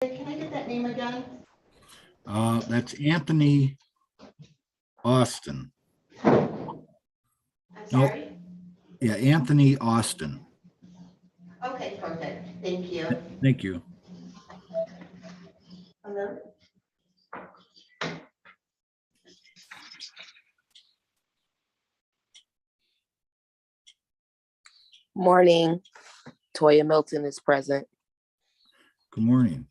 Can I get that name again? That's Anthony Austin. I'm Nope. sorry? Yeah, Anthony Austin. Okay, perfect. Thank you. Thank you. Hello? Morning. Toya Milton is present. Good morning.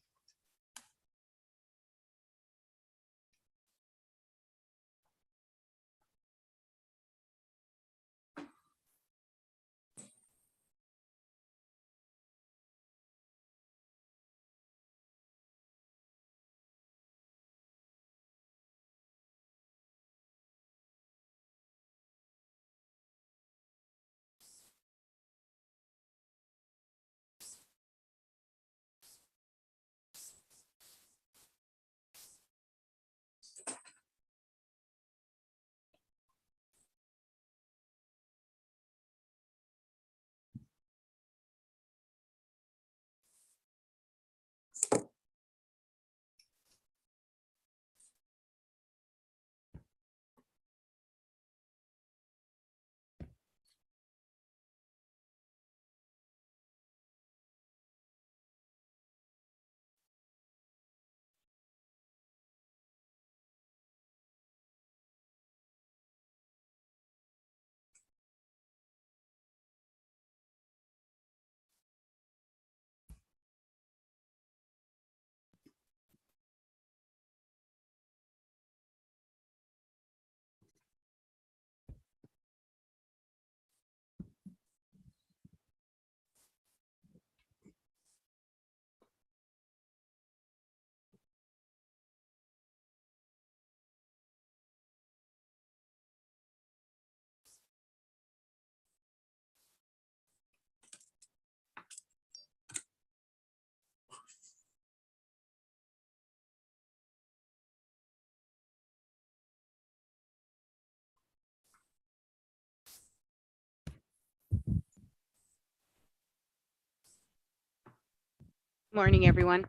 Morning, everyone.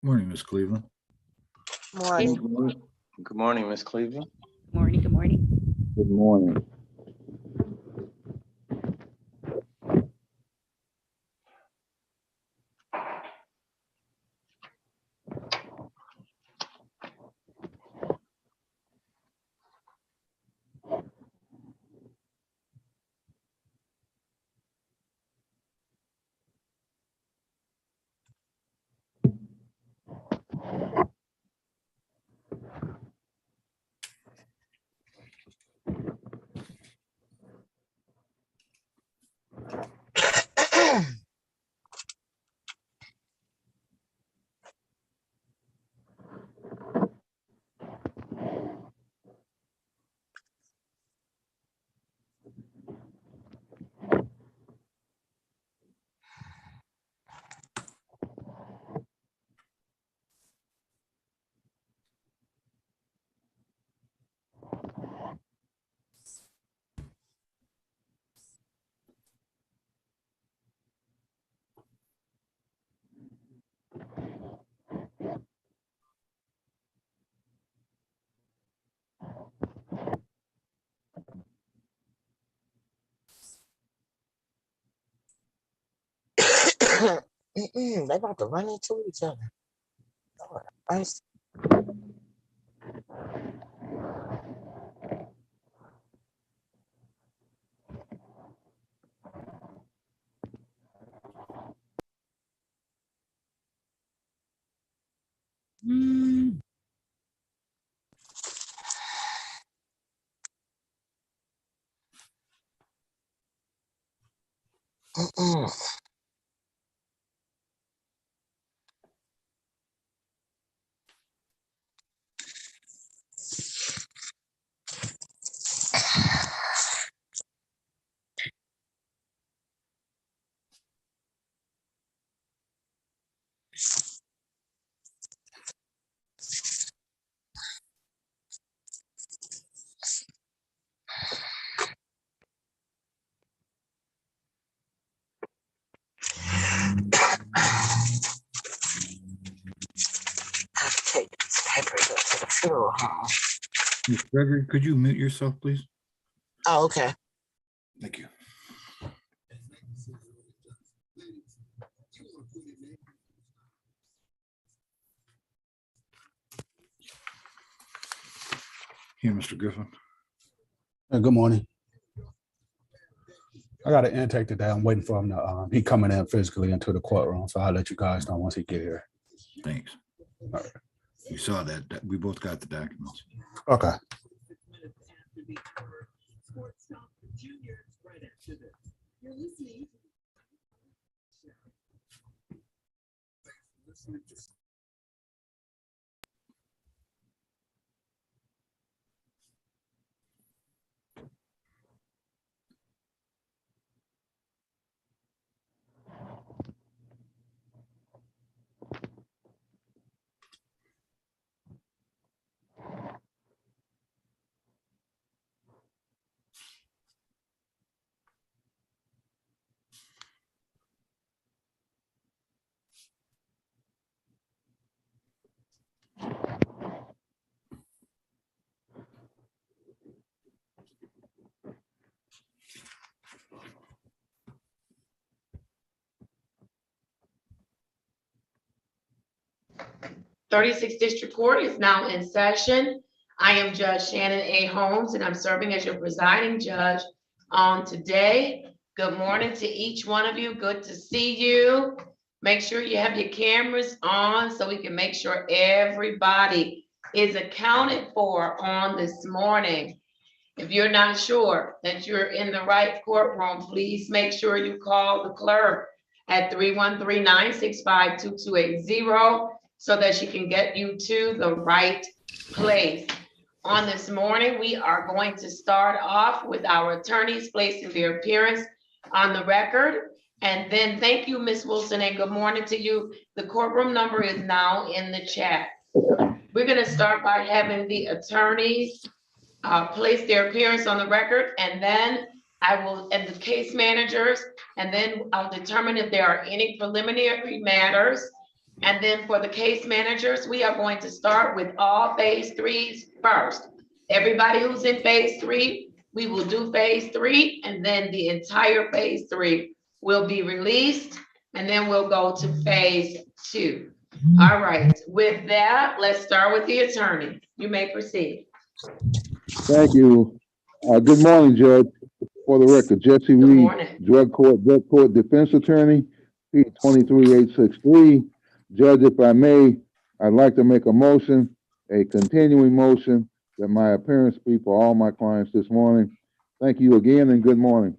Morning, Miss Cleveland. Morning. Good morning, Ms. Cleveland. Morning, good morning. Good morning. They about to run into each other. Lord, Funeral home. Ms. Gregory, could you mute yourself, please? Oh, okay. Thank you. Here, Mr. Griffin. Good morning. I got an intake today. I'm waiting for him to, he coming in physically into the courtroom. So I'll let you guys know once he get here. Thanks. All right. We saw that. We both got the documents. Okay. Thirty-sixth District Court is now in session. I am Judge Shannon A. Holmes, and I'm serving as your presiding judge on today. Good morning to each one of you. Good to see you. Make sure you have your cameras on so we can make sure everybody is accounted for on this morning. If you're not sure that you're in the right courtroom, please make sure you call the clerk at 313-965-2280 so that she can get you to the right place. On this morning, we are going to start off with our attorneys placing their appearance on the record. And then thank you, Ms. Wilson, and good morning to you. The courtroom number is now in the chat. We're gonna start by having the attorneys place their appearance on the record, and then and the case managers, and then I'll determine if there are any preliminary matters. And then for the case managers, we are going to start with all phase threes first. Everybody who's in phase three, we will do phase three, and then the entire phase three will be released, and then we'll go to phase two. All right, with that, let's start with the attorney. You may proceed. Thank you. Good morning, Judge. For the record, Jesse Good Reed, morning. drug court defense attorney, P 23863. Judge, if I may, I'd like to make a motion, a continuing motion, that my appearance be for all my clients this morning. Thank you again and good morning.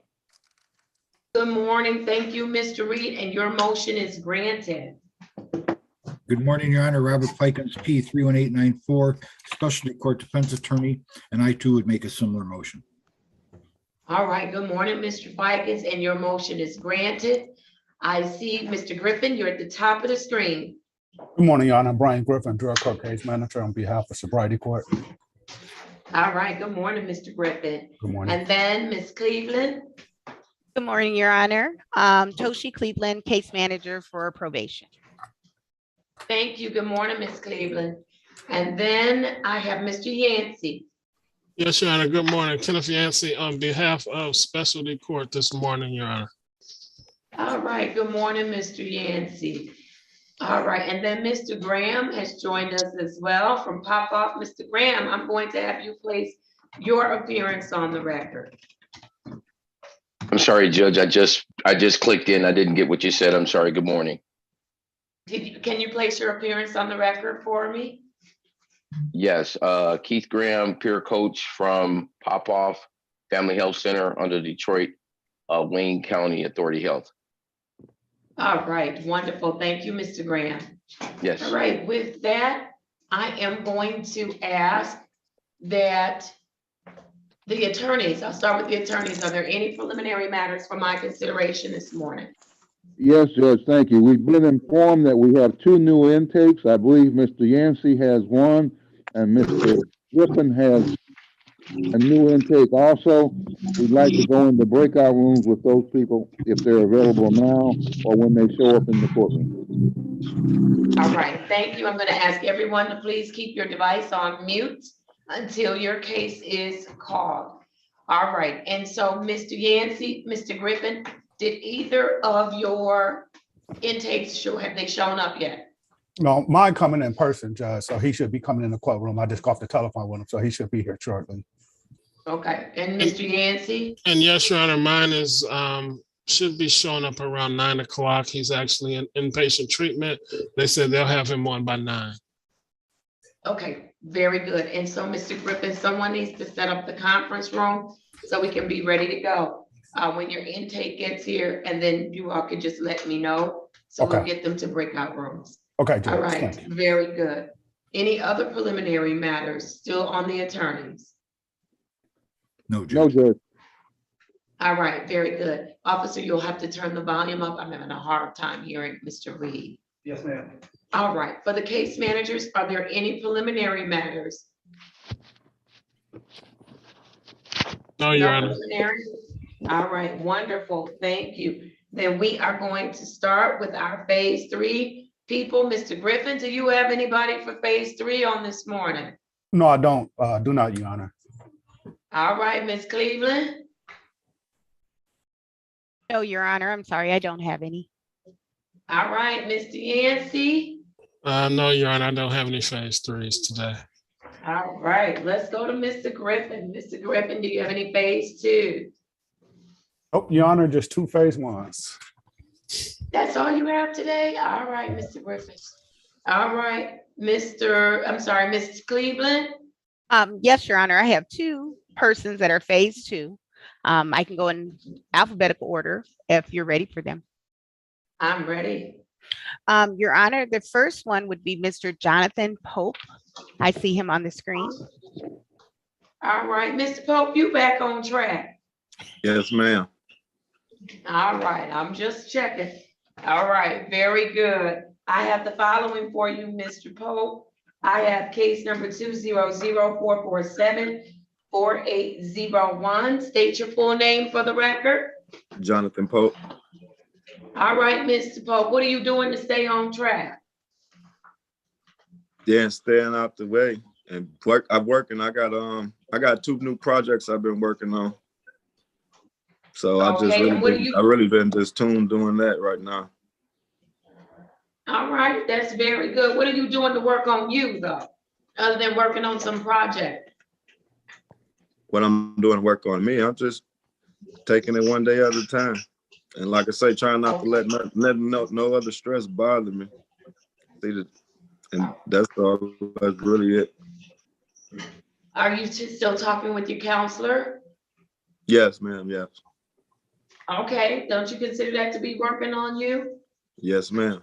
Good morning. Thank you, Mr. Reed, and your motion is granted. Good morning, Your Honor. Robert Fikens, P 31894, Specialty Court Defense Attorney, and I too would make a similar motion. All right, good morning, Mr. Fikens, and your motion is granted. I see Mr. Griffin, you're at the top of the screen. Good morning, Your Honor. I'm Brian Griffin, drug court case manager on behalf of Sobriety Court. All right, good morning, Mr. Griffin. Good morning. And then Ms. Cleveland. Good morning, Your Honor. Toshi Cleveland, case manager for probation. Thank you. Good morning, Ms. Cleveland. And then I have Mr. Yancey. Yes, Your Honor. Good morning. Kenneth Yancey on behalf of Specialty Court this morning, Your Honor. All right, good morning, Mr. Yancey. All right, and then Mr. Graham has joined us as well from Pop Off. Mr. Graham, I'm going to have you place your appearance on the record. I'm sorry, Judge. I just clicked in. I didn't get what you said. I'm sorry. Good morning. Can you place your appearance on the record for me? Yes, Keith Graham, peer coach from Pop Off Family Health Center under Detroit, Wayne County Authority Health. All right, wonderful. Thank you, Mr. Graham. Yes. All right, with that, I am going to ask that the attorneys, I'll start with the attorneys. Are there any preliminary matters for my consideration this morning? Yes, Judge, thank you. We've been informed that we have 2 new intakes. I believe Mr. Yancey has 1 and Mr. Griffin has a new intake also. We'd like to go into breakout rooms with those people if they're available now or when they show up in the courtroom. All right, thank you. I'm going to ask everyone to please keep your device on mute until your case is called. All right, and so Mr. Yancey, Mr. Griffin, did either of your intakes have they shown up yet? No, mine coming in person, Judge, so he should be coming in the courtroom. I just got off the telephone with him, so he should be here shortly. Okay, and Mr. Yancey? And yes, Your Honor, mine is, should be showing up around 9 o'clock. He's actually in inpatient treatment. They said they'll have him on by 9. Okay, very good. And so, Mr. Griffin, someone needs to set up the conference room so we can be ready to go when your intake gets here, and then you all can just let me know. So we'll Okay. get them to breakout rooms. Okay, All Judge, right, thank you. very good. Any other preliminary matters still on the attorneys? No, No, Judge. Judge. All right, very good. Officer, you'll have to turn the volume up. I'm having a hard time hearing Mr. Reed. Yes, ma'am. All right, for the case managers, are there any preliminary matters? No, Your No Honor. preliminary? All right, wonderful, thank you. Then we are going to start with our phase 3 people. Mr. Griffin, do you have anybody for phase 3 on this morning? No, I don't. Do not, Your Honor. All right, Ms. Cleveland? No, Your Honor, I'm sorry, I don't have any. All right, Mr. Yancey? No, Your Honor, I don't have any phase 3s today. All right, let's go to Mr. Griffin. Mr. Griffin, do you have any phase 2? Oh, Your Honor, just 2 phase 1s. That's all you have today? All right, Mr. Griffin. All right, Ms. Cleveland? Yes, Your Honor, I have 2 persons that are phase 2. I can go in alphabetical order if you're ready for them. I'm ready. Your Honor, the first one would be Mr. Jonathan Pope. I see him on the screen. All right, Mr. Pope, you back on track. Yes, ma'am. All right, I'm just checking. All right, very good. I have the following for you, Mr. Pope. I have case number 200-447-4801. State your full name for the record. Jonathan Pope. All right, Mr. Pope, what are you doing to stay on track? Yeah, staying out the way and work. I'm working. I got 2 new projects I've been working on. So Okay, and what do you- I really been just tuned doing that right now. All right, that's very good. What are you doing to work on you though, other than working on some project? What I'm doing to work on me, I'm just taking it one day at a time. And like I say, trying not to let no other stress bother me. And that's all. That's really it. Are you still talking with your counselor? Yes, ma'am. Yes. Okay, don't you consider that to be working on you? Yes, ma'am.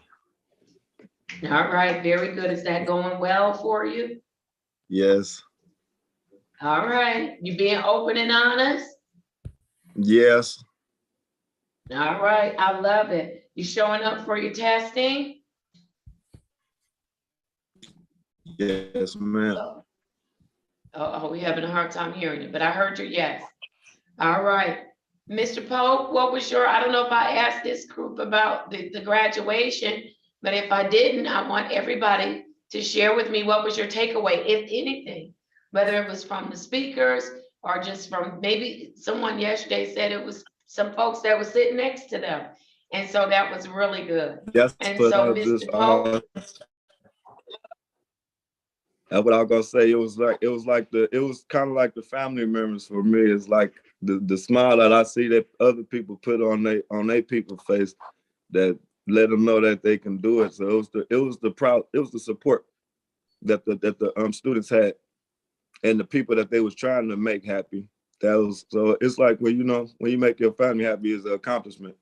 All right, very good. Is that going well for you? Yes. All right, you being open and honest? Yes. All right, I love it. You showing up for your testing? Yes, ma'am. Oh, we having a hard time hearing you, but I heard your yes. All right. Mr. Pope, what was your, I don't know if I asked this group about the graduation, but if I didn't, I want everybody to share with me what was your takeaway, if anything, whether it was from the speakers or just from maybe someone yesterday said it was some folks that were sitting next to them. And so that was really good. Yes, And but so, I Mr. just, Pope, that's what I was gonna say. It was kind of like the family members for me. It's like the smile that I see that other people put on their people's face that let them know that they can do it. So it was the support that the students had and the people that they was trying to make happy. So it's like when you make your family happy is an accomplishment.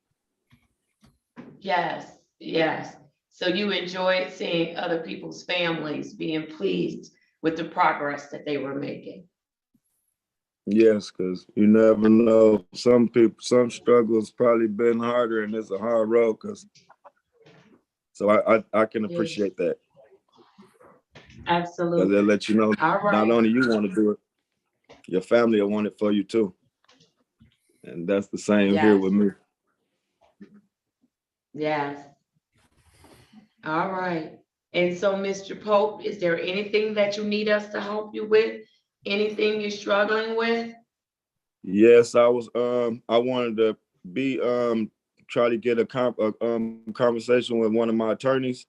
yes, yes. So you enjoyed seeing other people's families being pleased with the progress that they were making. Yes, because you never know. Some struggles probably been harder, and it's a hard road. So I can appreciate that. Absolutely. They'll let you know All right. not only you want to do it, your family will want it for you too. And that's the same here Yes. with me. Yes. All right. And so, Mr. Pope, is there anything that you need us to help you with? Anything you're struggling with? Yes, I wanted to be, try to get a conversation with one of my attorneys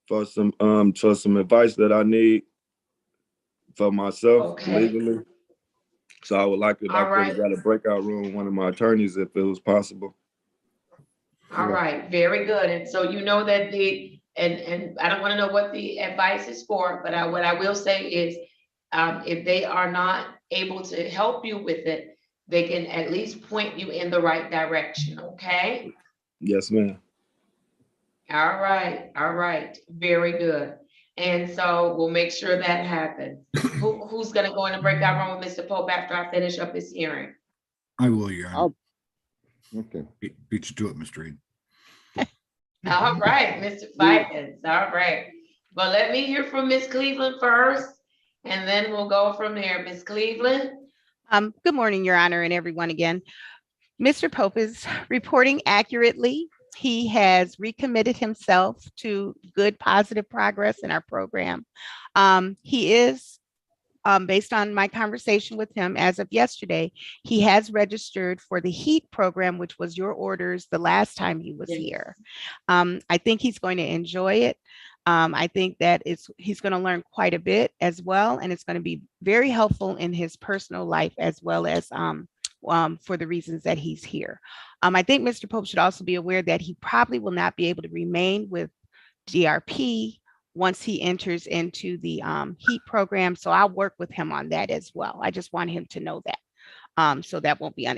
for some advice that I need for myself Okay. legally. So I would like to All right. got a breakout room with one of my attorneys if it was possible. All right, very good. And so you know that and I don't want to know what the advice is for, but what I will say is, if they are not able to help you with it, they can at least point you in the right direction, okay? Yes, ma'am. All right, very good. And so we'll make sure that happens. Who's gonna go in the breakout room with Mr. Pope after I finish up this hearing? I will, Your Honor. Okay. Beat you to it, Mr. Reed. All right, Mr. Fikens, all right. But let me hear from Ms. Cleveland first, and then we'll go from there. Ms. Cleveland? Good morning, Your Honor, and everyone again. Mr. Pope is reporting accurately. He has recommitted himself to good, positive progress in our program. He is, based on my conversation with him as of yesterday, he has registered for the HEAT program, which was your orders the last time he was here. I think he's going to enjoy it. I think that he's going to learn quite a bit as well, and it's going to be very helpful in his personal life as well as for the reasons that he's here. I think Mr. Pope should also be aware that he probably will not be able to remain with DRP once he enters into the HEAT program. So I'll work with him on that as well. I just want him to know that. So that won't be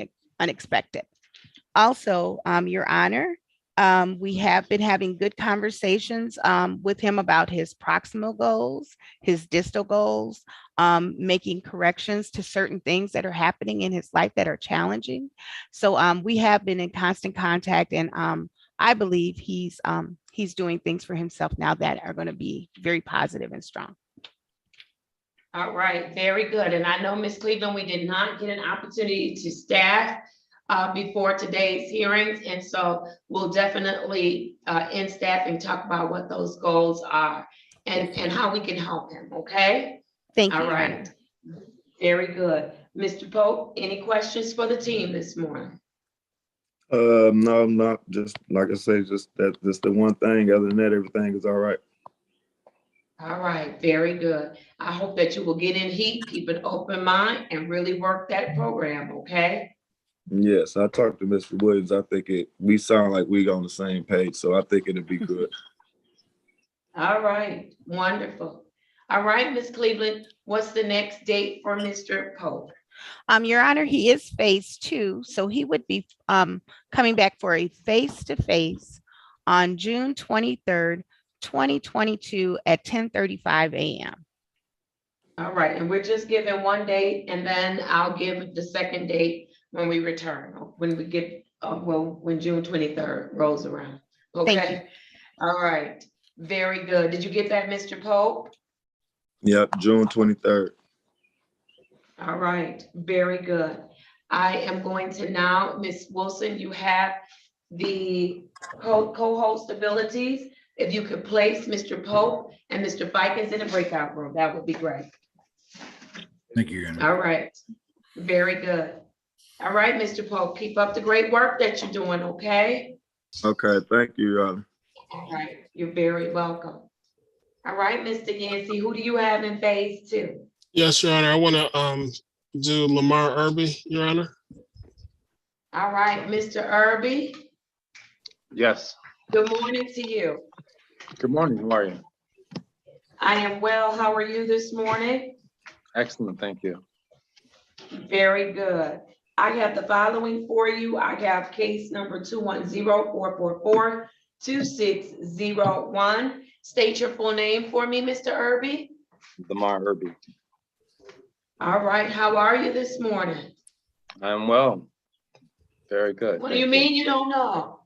unexpected. Also, Your Honor, we have been having good conversations with him about his proximal goals, his distal goals, making corrections to certain things that are happening in his life that are challenging. So we have been in constant contact, and I believe he's doing things for himself now that are going to be very positive and strong. All right, very good. And I know, Ms. Cleveland, we did not get an opportunity to staff before today's hearings. And so we'll definitely in staffing talk about what those goals are and how we can help him, okay? Thank you, All Your right, Honor. very good. Mr. Pope, any questions for the team this morning? No, not just like I say, just the one thing. Other than that, everything is all right. All right, very good. I hope that you will get in HEAT, keep an open mind, and really work that program, okay? Yes, I talked to Mr. Williams. I think we sound like we on the same page, so I think it'll be good. All right, wonderful. All right, Ms. Cleveland, what's the next date for Mr. Pope? Your Honor, he is phase 2, so he would be coming back for a face-to-face on June 23rd, 2022 at 10:35 a.m. All right, and we're just giving one date, and then I'll give the second date when we return, when we get, when June 23rd rolls around. Thank Okay. All right, very good. Did you get that, Mr. Pope? Yep, June 23rd. All right, very good. I am going to now, Ms. Wilson, you have the co-host abilities. If you could place Mr. Pope and Mr. Fikens in a breakout room, that would be great. Thank you, Your Honor. All right, very good. All right, Mr. Pope, keep up the great work that you're doing, okay? Okay, thank you, Your Honor. All right, you're very welcome. All right, Mr. Yancey, who do you have in phase 2? Yes, Your Honor. I want to do Lamar Irby, Your Honor. All right, Mr. Irby, Yes. good morning to you. Good morning. How are you? I am well. How are you this morning? Excellent. Thank you. Very good. I have the following for you. I have case number 210-444-2601. State your full name for me, Mr. Irby. Lamar Irby. All right. How are you this morning? I'm well. Very good. What do you mean you don't know?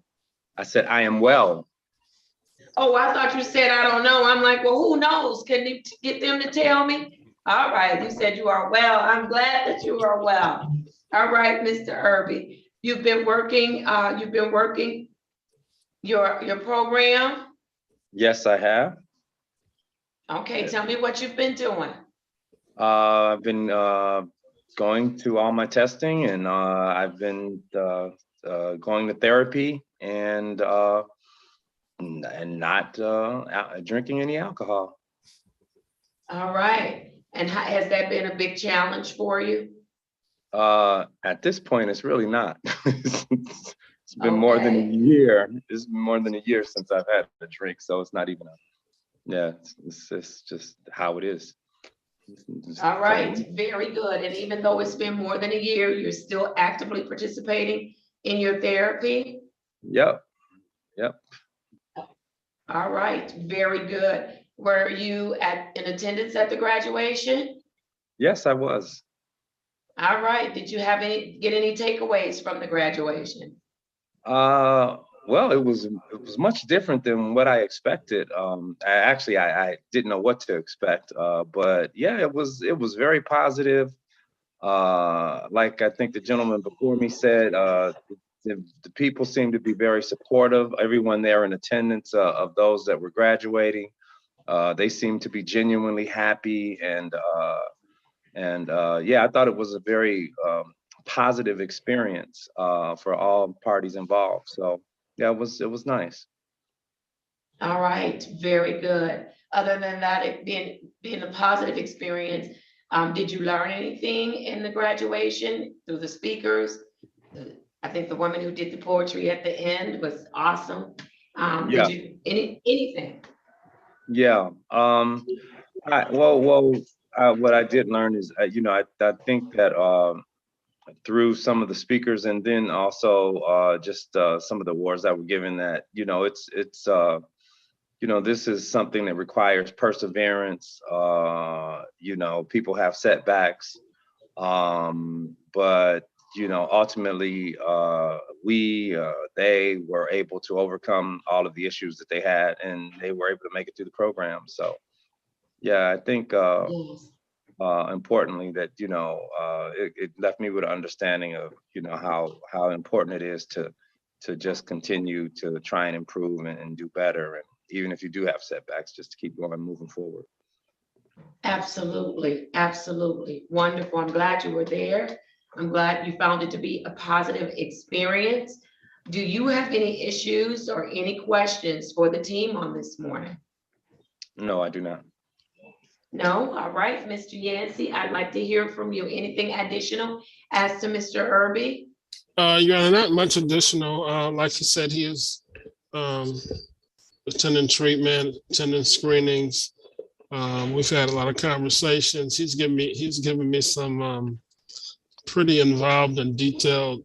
I said I am well. Oh, I thought you said I don't know. I'm like, well, who knows? Can you get them to tell me? All right, you said you are well. I'm glad that you are well. All right, Mr. Irby, you've been working your program. Yes, I have. Okay, tell me what you've been doing. I've been going to all my testing, and I've been going to therapy and not drinking any alcohol. All right, and has that been a big challenge for you? At this point, it's really not. It's been more than a Okay. year. It's been more than a year since I've had a drink, so it's not even it's just how it is. All right, very good. And even though it's been more than a year, you're still actively participating in your therapy? Yep. All right, very good. Were you in attendance at the graduation? Yes, I was. All right, did you get any takeaways from the graduation? Well, it was much different than what I expected. I didn't know what to expect. But yeah, it was very positive. Like I think the gentleman before me said, the people seemed to be very supportive. Everyone there in attendance of those that were graduating, they seemed to be genuinely happy, and yeah, I thought it was a very positive experience for all parties involved. So yeah, it was nice. All right, very good. Other than that, it being a positive experience, did you learn anything in the graduation through the speakers? I think the woman who did the poetry at the end was awesome. Yeah. Did you anything? Yeah. What I did learn is, I think that through some of the speakers, and then also just some of the awards that were given, that this is something that requires perseverance. People have setbacks, but ultimately they were able to overcome all of the issues that they had, and they were able to make it through the program. So yeah, I think Yes. importantly that it left me with an understanding of how important it is to just continue to try and improve and do better, and even if you do have setbacks, just to keep going, moving forward. Absolutely, absolutely. Wonderful. I'm glad you were there. I'm glad you found it to be a positive experience. Do you have any issues or any questions for the team on this morning? No, I do not. No? All right, Mr. Yancey, I'd like to hear from you. Anything additional as to Mr. Irby? Your Honor, not much additional. Like he said, he is attending treatment, attending screenings. We've had a lot of conversations. He's given me some pretty involved and detailed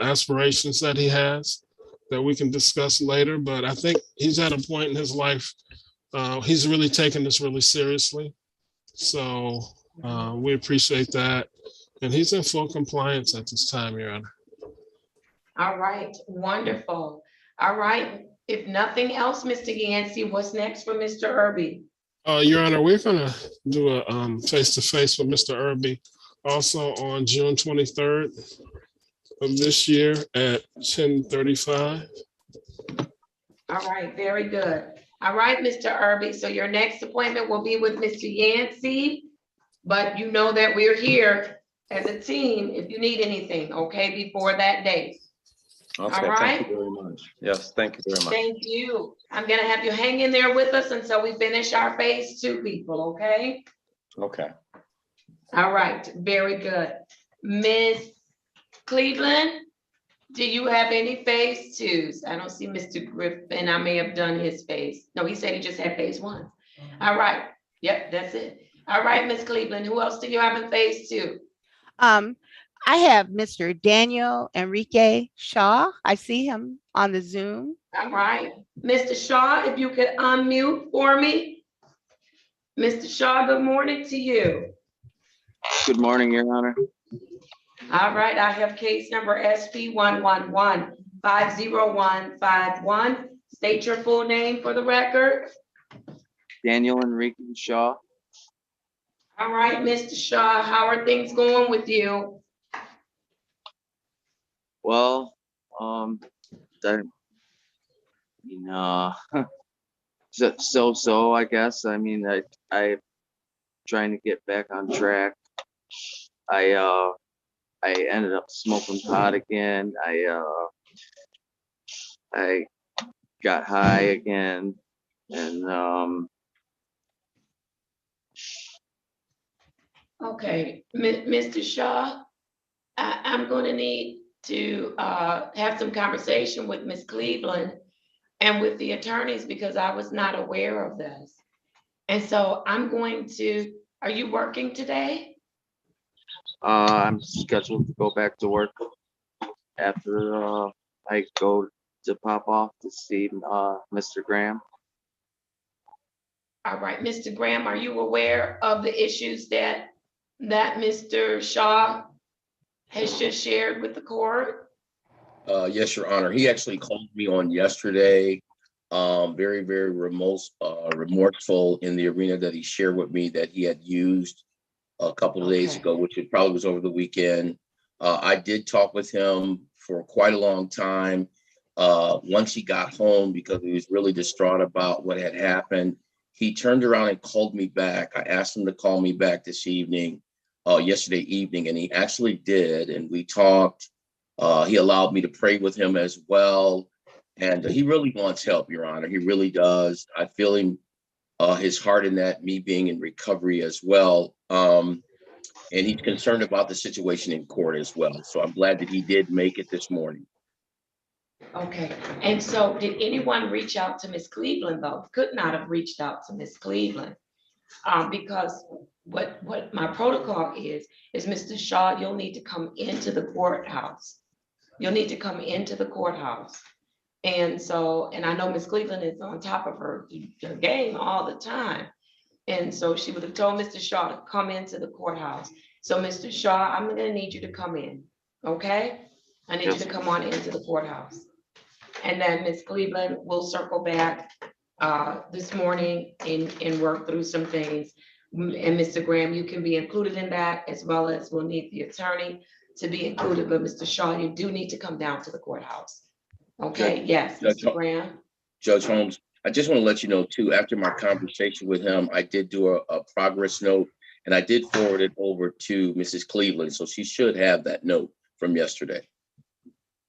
aspirations that he has that we can discuss later. But I think he's at a point in his life, he's really taking this really seriously. So we appreciate that. And he's in full compliance at this time, Your Honor. All right, wonderful. All right, if nothing else, Mr. Yancey, what's next for Mr. Irby? Your Honor, we're gonna do a face-to-face with Mr. Irby also on June 23rd of this year at 10:35. All right, very good. All right, Mr. Irby, so your next appointment will be with Mr. Yancey, but you know that we're here as a team if you need anything, okay, before that date. Okay, All right. thank you very much. Yes, thank you very much. Thank you. I'm gonna have you hang in there with us until we finish our phase 2 people, okay? Okay. All right, very good. Ms. Cleveland, do you have any phase 2s? I don't see Mr. Griffin. I may have done his phase. No, he said he just had phase 1. All right, yep, that's it. All right, Ms. Cleveland, who else do you have in phase 2? I have Mr. Daniel Enrique Shaw. I see him on the Zoom. All right, Mr. Shaw, if you could unmute for me. Mr. Shaw, good morning to you. Good morning, Your Honor. All right, I have case number SP 111-50151. State your full name for the record. Daniel Enrique Shaw. All right, Mr. Shaw, how are things going with you? Well, that, so I guess. I mean, I trying to get back on track. I ended up smoking pot again. I got high again, and Okay, Mr. Shaw, I'm going to need to have some conversation with Ms. Cleveland and with the attorneys because I was not aware of this. And so I'm going to, are you working today? I'm scheduled to go back to work after I go to pop off to see Mr. Graham. All right, Mr. Graham, are you aware of the issues that Mr. Shaw has just shared with the court? Yes, Your Honor. He actually called me on yesterday. Very, very remorseful in the arena that he shared with me that he had used a couple of days ago, which it probably was over the weekend. I did talk with him for quite a long time. Once he got home, because he was really distraught about what had happened, he turned around and called me back. I asked him to call me back this evening, yesterday evening, and he actually did. And we talked. He allowed me to pray with him as well. And he really wants help, Your Honor. He really does. I feel him, his heart in that, me being in recovery as well. And he's concerned about the situation in court as well. So I'm glad that he did make it this morning. Okay, and so did anyone reach out to Ms. Cleveland though? Could not have reached out to Ms. Cleveland. Because what my protocol is Mr. Shaw, you'll need to come into the courthouse. You'll need to come into the courthouse. And so, and I know Ms. Cleveland is on top of her game all the time. And so she would have told Mr. Shaw to come into the courthouse. So Mr. Shaw, I'm gonna need you to come in, okay? I need you to come on into the courthouse. And then Ms. Cleveland will circle back this morning and work through some things. And Mr. Graham, you can be included in that, as well as we'll need the attorney to be included. But Mr. Shaw, you do need to come down to the courthouse. Okay, yes, Mr. Graham. Judge Holmes, I just want to let you know too, after my conversation with him, I did do a progress note and I did forward it over to Mrs. Cleveland. So she should have that note from yesterday.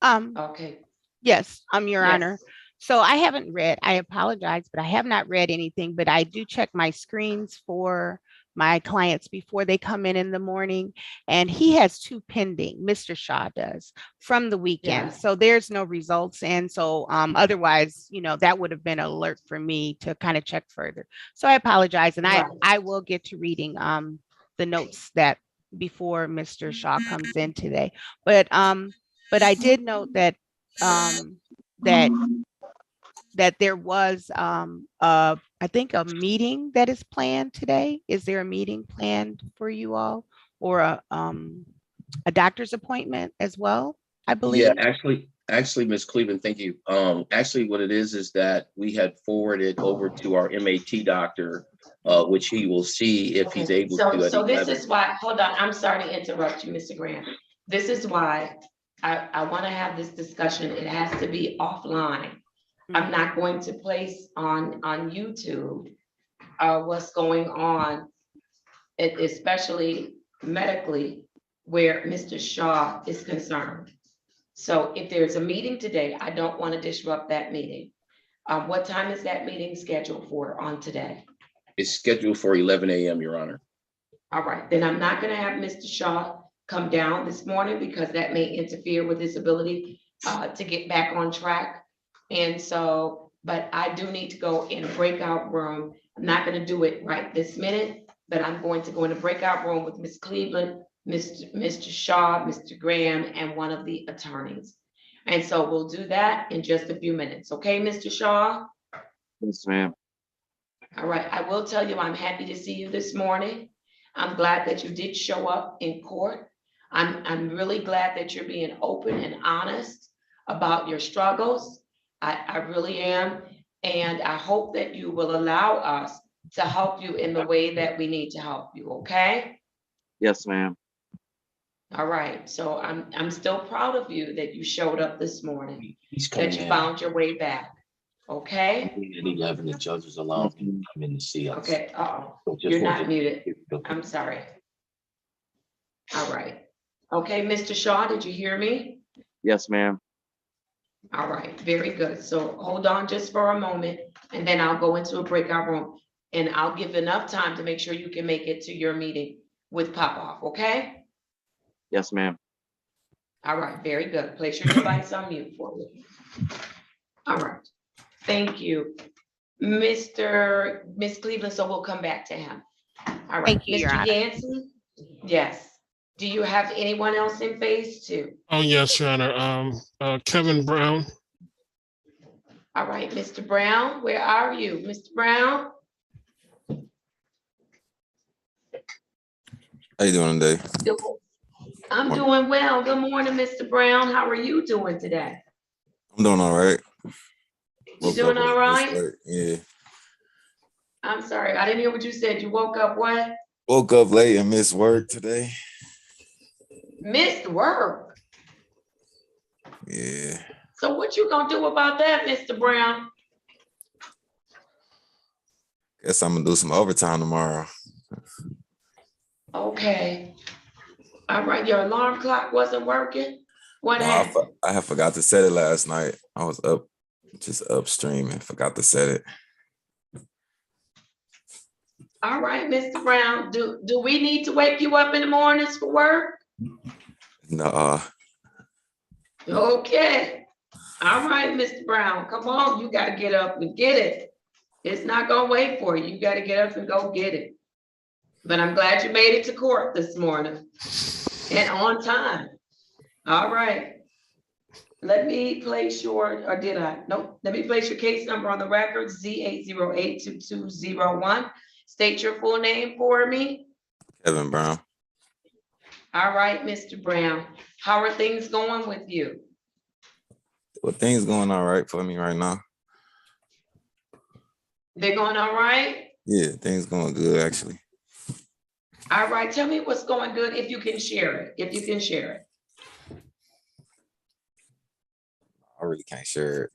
Okay. Yes, Your Yes. Honor. So I haven't read, I apologize, but I have not read anything, but I do check my screens for my clients before they come in the morning. And he has 2 pending, Mr. Shaw does, from the weekend. Yes. So there's no results. And so otherwise, that would have been an alert for me to kind of check further. So I apologize. And Right. I will get to reading the notes that before Mr. Shaw comes in today. But I did note that that there was I think a meeting that is planned today. Is there a meeting planned for you all, or a doctor's appointment as well, I believe? Yeah, actually, Ms. Cleveland, thank you. Actually, what it is that we had forwarded over to our MAT doctor, which he will see if he's able to. So this is why, hold on, I'm sorry to interrupt you, Mr. Graham. This is why I want to have this discussion. It has to be offline. I'm not going to place on YouTube what's going on, especially medically, where Mr. Shaw is concerned. So if there's a meeting today, I don't want to disrupt that meeting. What time is that meeting scheduled for on today? It's scheduled for 11 a.m., Your Honor. All right, then I'm not going to have Mr. Shaw come down this morning because that may interfere with his ability to get back on track. And so, but I do need to go in a breakout room. I'm not going to do it right this minute, but I'm going to go in a breakout room with Ms. Cleveland, Mr. Shaw, Mr. Graham, and one of the attorneys. And so we'll do that in just a few minutes. Okay, Mr. Shaw? Yes, ma'am. All right, I will tell you, I'm happy to see you this morning. I'm glad that you did show up in court. I'm really glad that you're being open and honest about your struggles. I really am. And I hope that you will allow us to help you in the way that we need to help you, okay? Yes, ma'am. All right, so I'm still proud of you that you showed up this morning, He's coming that you in. found your way back, okay? At 11, the judges allow him to come in to see us. Okay, So just you're not wanted- muted. I'm sorry. All right. Okay, Mr. Shaw, did you hear me? Yes, ma'am. All right, very good. So hold on just for a moment, and then I'll go into a breakout room. And I'll give enough time to make sure you can make it to your meeting with Pop-Off, okay? Yes, ma'am. All right, very good. Place your device on mute for me. All right, thank you. Miss Cleveland, so we'll come back to him. All right, Thank you, Your Mr. Honor. Yancey? Yes. Do you have anyone else in phase two? Oh, yes, Your Honor. Kevin Brown. All right, Mr. Brown, where are you? Mr. Brown? How you doing today? I'm doing well. Good morning, Mr. Brown. How are you doing today? I'm doing all right. You doing all right? Yeah. I'm sorry, I didn't hear what you said. You woke up what? Woke up late and missed work today. Missed work. Yeah. So what you gonna do about that, Mr. Brown? Guess I'm gonna do some overtime tomorrow. Okay. All right, your alarm clock wasn't working? What No, happened? I had forgot to set it last night. I was up, just upstream and forgot to set it. All right, Mr. Brown, do we need to wake you up in the mornings for work? No, Okay. All right, Mr. Brown, come on, you gotta get up and get it. It's not gonna wait for you. You gotta get up and go get it. But I'm glad you made it to court this morning and on time. All right. Let me place your, or did I? Nope. Let me place your case number on the record, Z8082201. State your full name for me. Kevin Brown. All right, Mr. Brown. How are things going with you? Well, things going all right for me right now. They're going all right? Yeah, things going good actually. All right, tell me what's going good if you can share it, if you can share it. I really can't share it.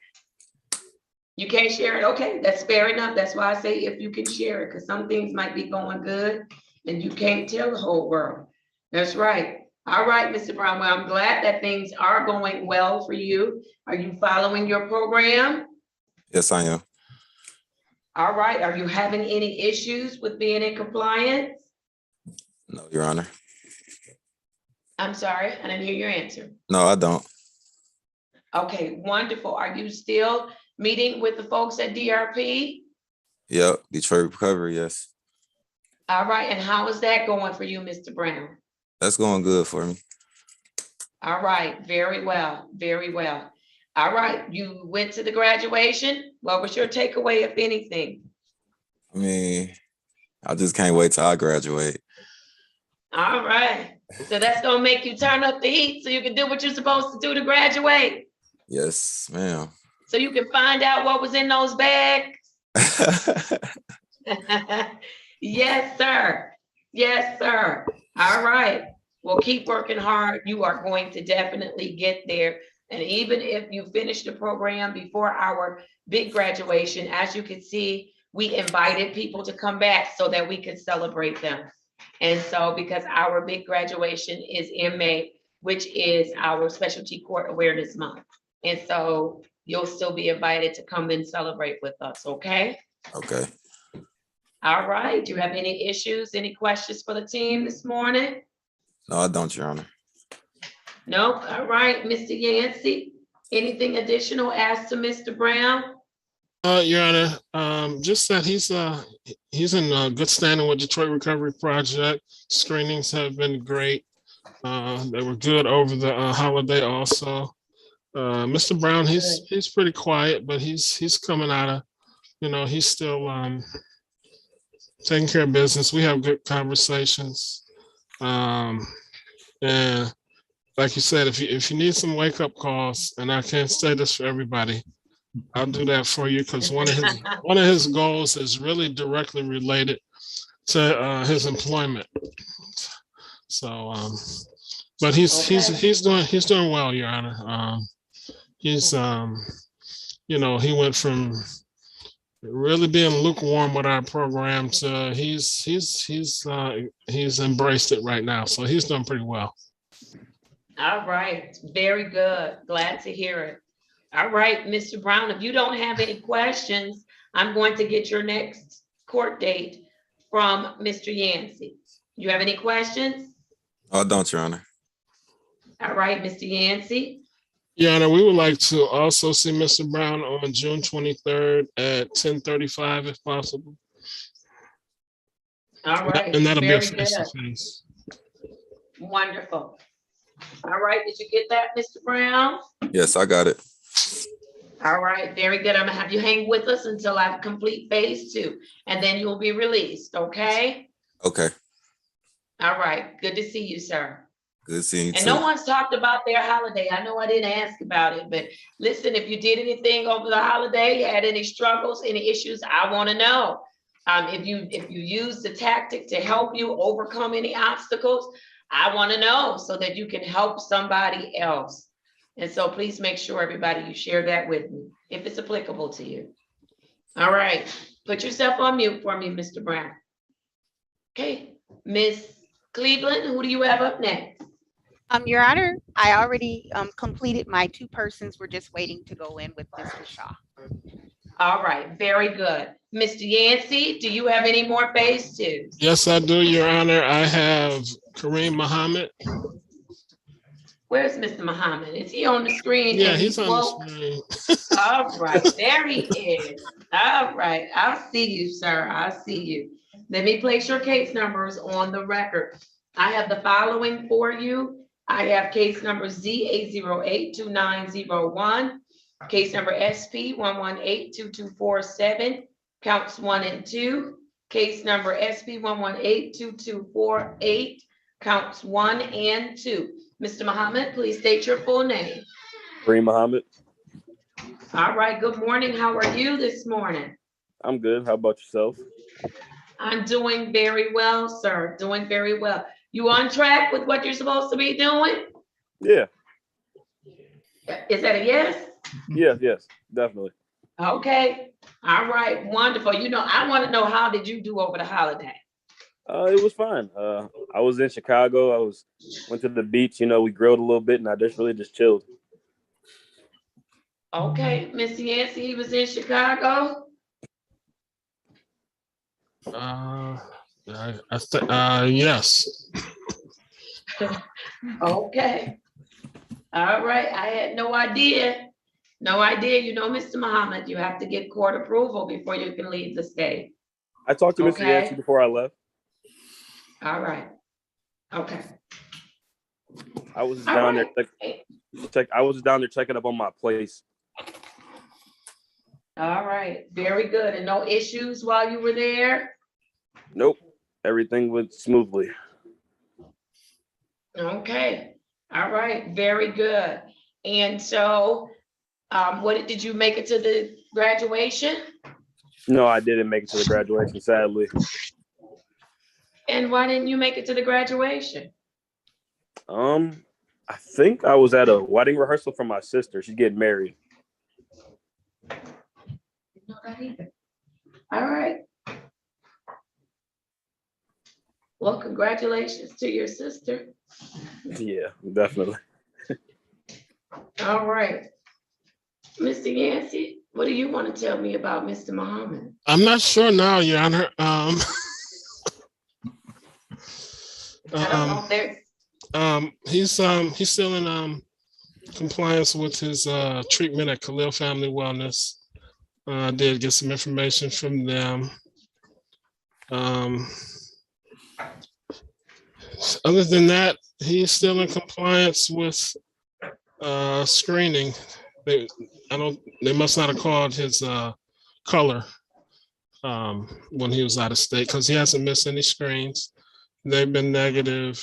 You can't share it? Okay, that's fair enough. That's why I say if you can share it, because some things might be going good and you can't tell the whole world. That's right. All right, Mr. Brown, well, I'm glad that things are going well for you. Are you following your program? Yes, I am. All right, are you having any issues with being in compliance? No, Your Honor. I'm sorry, I didn't hear your answer. No, I don't. Okay, wonderful. Are you still meeting with the folks at DRP? Yep, Detroit Recovery, yes. All right, and how is that going for you, Mr. Brown? That's going good for me. All right, very well, very well. All right, you went to the graduation. What was your takeaway, if anything? I mean, I just can't wait till I graduate. All right, so that's gonna make you turn up the heat so you can do what you're supposed to do to graduate. Yes, ma'am. So you can find out what was in those bags. Yes, sir. Yes, sir. All right. Well, keep working hard. You are going to definitely get there. And even if you finish the program before our big graduation, as you can see, we invited people to come back so that we could celebrate them. And so because our big graduation is in May, which is our Specialty Court Awareness Month. And so you'll still be invited to come and celebrate with us, okay? Okay. All right. Do you have any issues, any questions for the team this morning? No, I don't, Your Honor. No? All right, Mr. Yancey, anything additional as to Mr. Brown? Your Honor, just that he's in good standing with Detroit Recovery Project. Screenings have been great. They were good over the holiday also. Mr. Brown, he's pretty quiet, but he's coming out of, he's still taking care of business. We have good conversations. And like you said, if you need some wake up calls, and I can't say this for everybody, I'll do that for you because one of his goals is really directly related to his employment. So, but he's doing well, Your Honor. He's he went from really being lukewarm with our program to he's embraced it right now. So he's done pretty well. All right, very good. Glad to hear it. All right, Mr. Brown, if you don't have any questions, I'm going to get your next court date from Mr. Yancey. You have any questions? Oh, don't, Your Honor. All right, Mr. Yancey. Your Honor, we would like to also see Mr. Brown on June 23rd at 10:35 if possible. All right. And that'll be a very good. face-to-face. Wonderful. All right, did you get that, Mr. Brown? Yes, I got it. All right, very good. I'm gonna have you hang with us until I complete phase 2, and then you'll be released, okay? Okay. All right, good to see you, sir. Good seeing you And too. no one's talked about their holiday. I know I didn't ask about it, but listen, if you did anything over the holiday, had any struggles, any issues, I want to know. If you use the tactic to help you overcome any obstacles, I want to know so that you can help somebody else. And so please make sure, everybody, you share that with me if it's applicable to you. All right, put yourself on mute for me, Mr. Brown. Okay, Miss Cleveland, who do you have up next? Your Honor, I already completed my 2 persons. We're just waiting to go in with Mr. Shaw. All right, very good. Mr. Yancey, do you have any more phase 2s? Yes, I do, Your Honor. I have Kareem Muhammad. Where's Mr. Muhammad? Is he on the screen? Yeah, he's on the screen. All right, there he is. All right, I'll see you, sir. I'll see you. Let me place your case numbers on the record. I have the following for you. I have case number Z8082901, case number SP1182247, counts 1 and 2, case number SP1182248, counts 1 and 2. Mr. Muhammad, please state your full name. Kareem Muhammad. All right, good morning. How are you this morning? I'm good. How about yourself? I'm doing very well, sir. Doing very well. You on track with what you're supposed to be doing? Yeah. Is that a yes? Yes, definitely. Okay. All right. Wonderful. I want to know, how did you do over the holiday? It was fine. I was in Chicago. Went to the beach. We grilled a little bit, and I just chilled. Okay, Mr. Yancey, he was in Chicago. Yes. Okay. All right. I had no idea. Mr. Muhammad, you have to get court approval before you can leave the state. I talked to Mr. Yancey before I left. All right. Okay. I was down there. I was down there checking up on my place. All right. Very good. And no issues while you were there? Nope. Everything went smoothly. Okay. All right. Very good. And so, did you make it to the graduation? No, I didn't make it to the graduation, sadly. And why didn't you make it to the graduation? I think I was at a wedding rehearsal for my sister. She's getting married. Not that either. All right. Well, congratulations to your sister. Yeah, definitely. All right. Mr. Yancey, what do you want to tell me about Mr. Muhammad? I'm not sure now, Your Honor. He's still in compliance with his treatment at Khalil Family Wellness. I did get some information from them. Other than that, he's still in compliance with screening. They must not have called his color when he was out of state, because he hasn't missed any screens. They've been negative,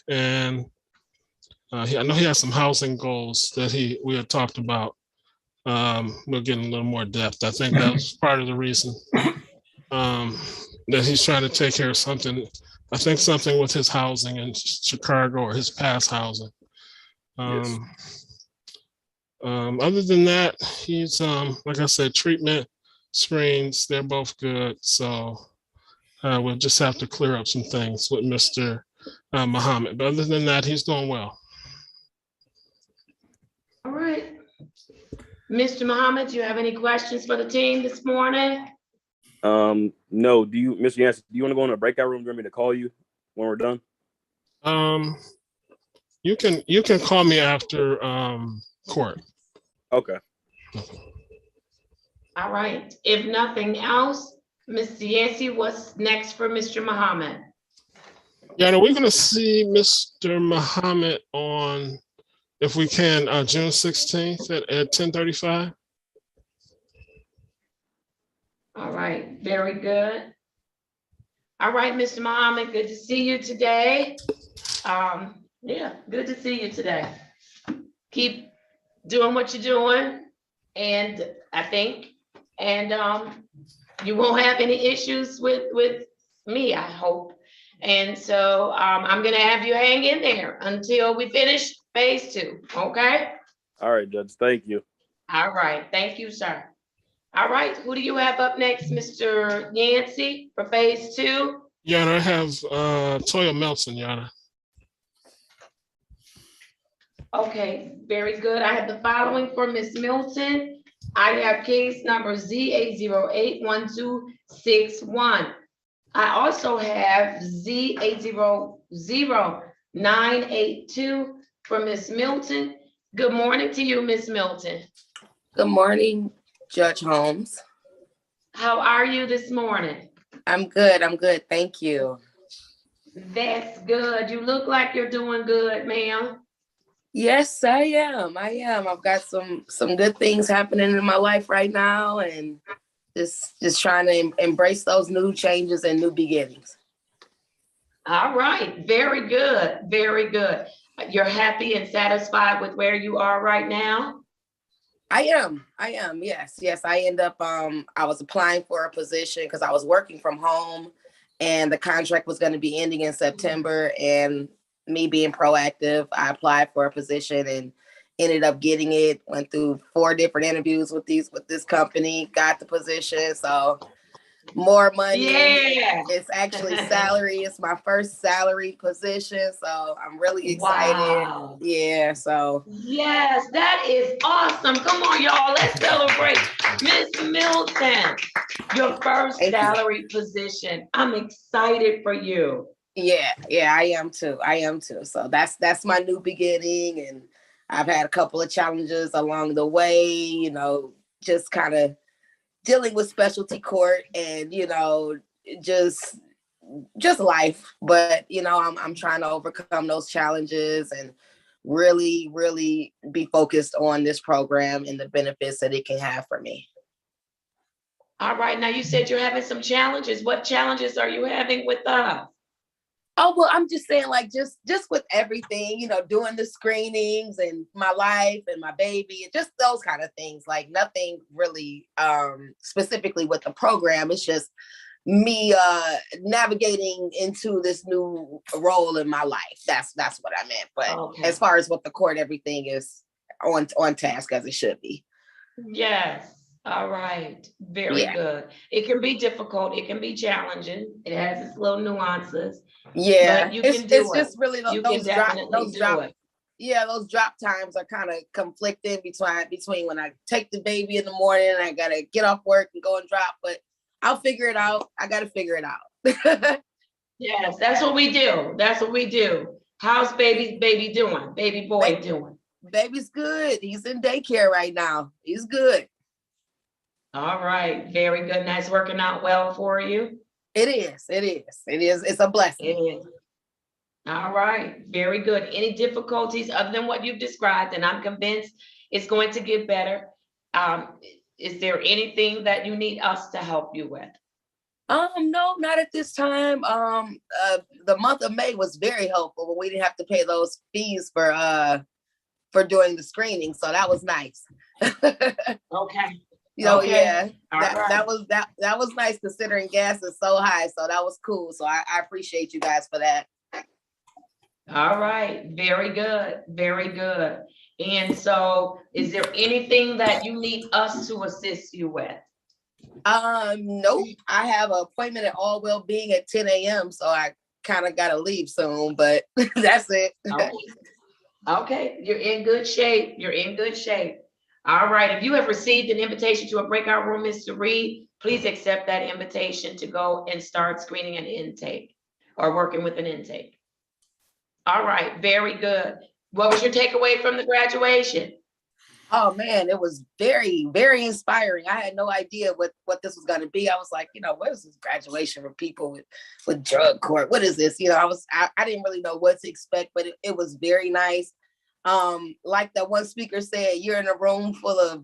and I know he has some housing goals that we had talked about we'll get a little more depth. I think that was part of the reason that he's trying to take care of something. I think something with his housing in Chicago or his past housing. Yes. Other than that, he's like I said, treatment screens, they're both good. So we'll just have to clear up some things with Mr. Muhammad. But other than that, he's doing well. All right. Mr. Muhammad, do you have any questions for the team this morning? No. Do you, Mr. Yancey, do you want to go in a breakout room? Do you want me to call you when we're done? You can call me after court. Okay. All right. If nothing else, Mr. Yancey, what's next for Mr. Muhammad? Yeah, we're going to see Mr. Muhammad on, if we can, June 16th at 10:35. All right. Very good. All right, Mr. Muhammad, good to see you today. Yeah, good to see you today. Keep doing what you're doing, and I think, and you won't have any issues with me, I hope. And so I'm gonna have you hang in there until we finish phase 2, okay? All right, Judge. Thank you. All right, thank you, sir. All right, who do you have up next, Mr. Yancey, for phase 2? Your Honor, I have Toya Melton, Your Honor. Okay, very good. I have the following for Ms. Milton. I have case number Z8081261. I also have Z800982 for Ms. Milton. Good morning to you, Ms. Milton. Good morning, Judge Holmes. How are you this morning? I'm good. Thank you. That's good. You look like you're doing good, ma'am. Yes, I am. I've got some good things happening in my life right now, and just trying to embrace those new changes and new beginnings. All right. Very good. Very good. You're happy and satisfied with where you are right now? I am. Yes. I end up, I was applying for a position because I was working from home and the contract was going to be ending in September, and me being proactive, I applied for a position and ended up getting it. Went through 4 different interviews with this company, got the position. So more money. Yeah. It's actually salary. It's my first salary position. So I'm really excited. Wow. Yeah. So yes, that is awesome. Come on, y'all. Let's celebrate Miss Milton. Your first salary position. I'm excited for you. Yeah, I am too. So that's my new beginning, and I've had a couple of challenges along the way, just kind of dealing with specialty court and, just life. But, I'm trying to overcome those challenges and really, really be focused on this program and the benefits that it can have for me. All right. Now you said you're having some challenges. What challenges are you having with us? Oh, well, I'm just saying, like, just with everything, doing the screenings and my life and my baby and just those kind of things, like nothing really specifically with the program. It's just me navigating into this new role in my life. That's what I meant. But okay. As far as what the court, everything is on task as it should be. Yes. All right. Very good. It can be difficult. It can be challenging. It has its little nuances. Yeah, but you can do it's just really those drop. Yeah, those drop times are kind of conflicting between when I take the baby in the morning and I gotta get off work and go and drop. But I'll figure it out. I gotta figure it out. Yes, that's what we do. How's baby doing? Baby boy doing? Baby's good. He's in daycare right now. He's good. All right. Very good. That's working out well for you. It is. It's a blessing. It is. All right. Very good. Any difficulties other than what you've described? And I'm convinced it's going to get better. Is there anything that you need us to help you with? No, not at this time. The month of May was very helpful when we didn't have to pay those fees for for doing the screening. So that was nice. Okay. Okay. Yeah, All right. that was nice considering gas is so high. So that was cool. So I appreciate you guys for that. All right, very good, very good. And so is there anything that you need us to assist you with? Nope. I have an appointment at All Well-Being at 10 a.m. So I kind of gotta leave soon, but that's it. Okay, you're in good shape. You're in good shape. All right, if you have received an invitation to a breakout room, Mr. Reed, please accept that invitation to go and start screening an intake or working with an intake. All right, very good. What was your takeaway from the graduation? Oh man, it was very, very inspiring. I had no idea what this was going to be. I was like, what is this graduation for people with drug court? What is this? I didn't really know what to expect, but it was very nice. Like that one speaker said, you're in a room full of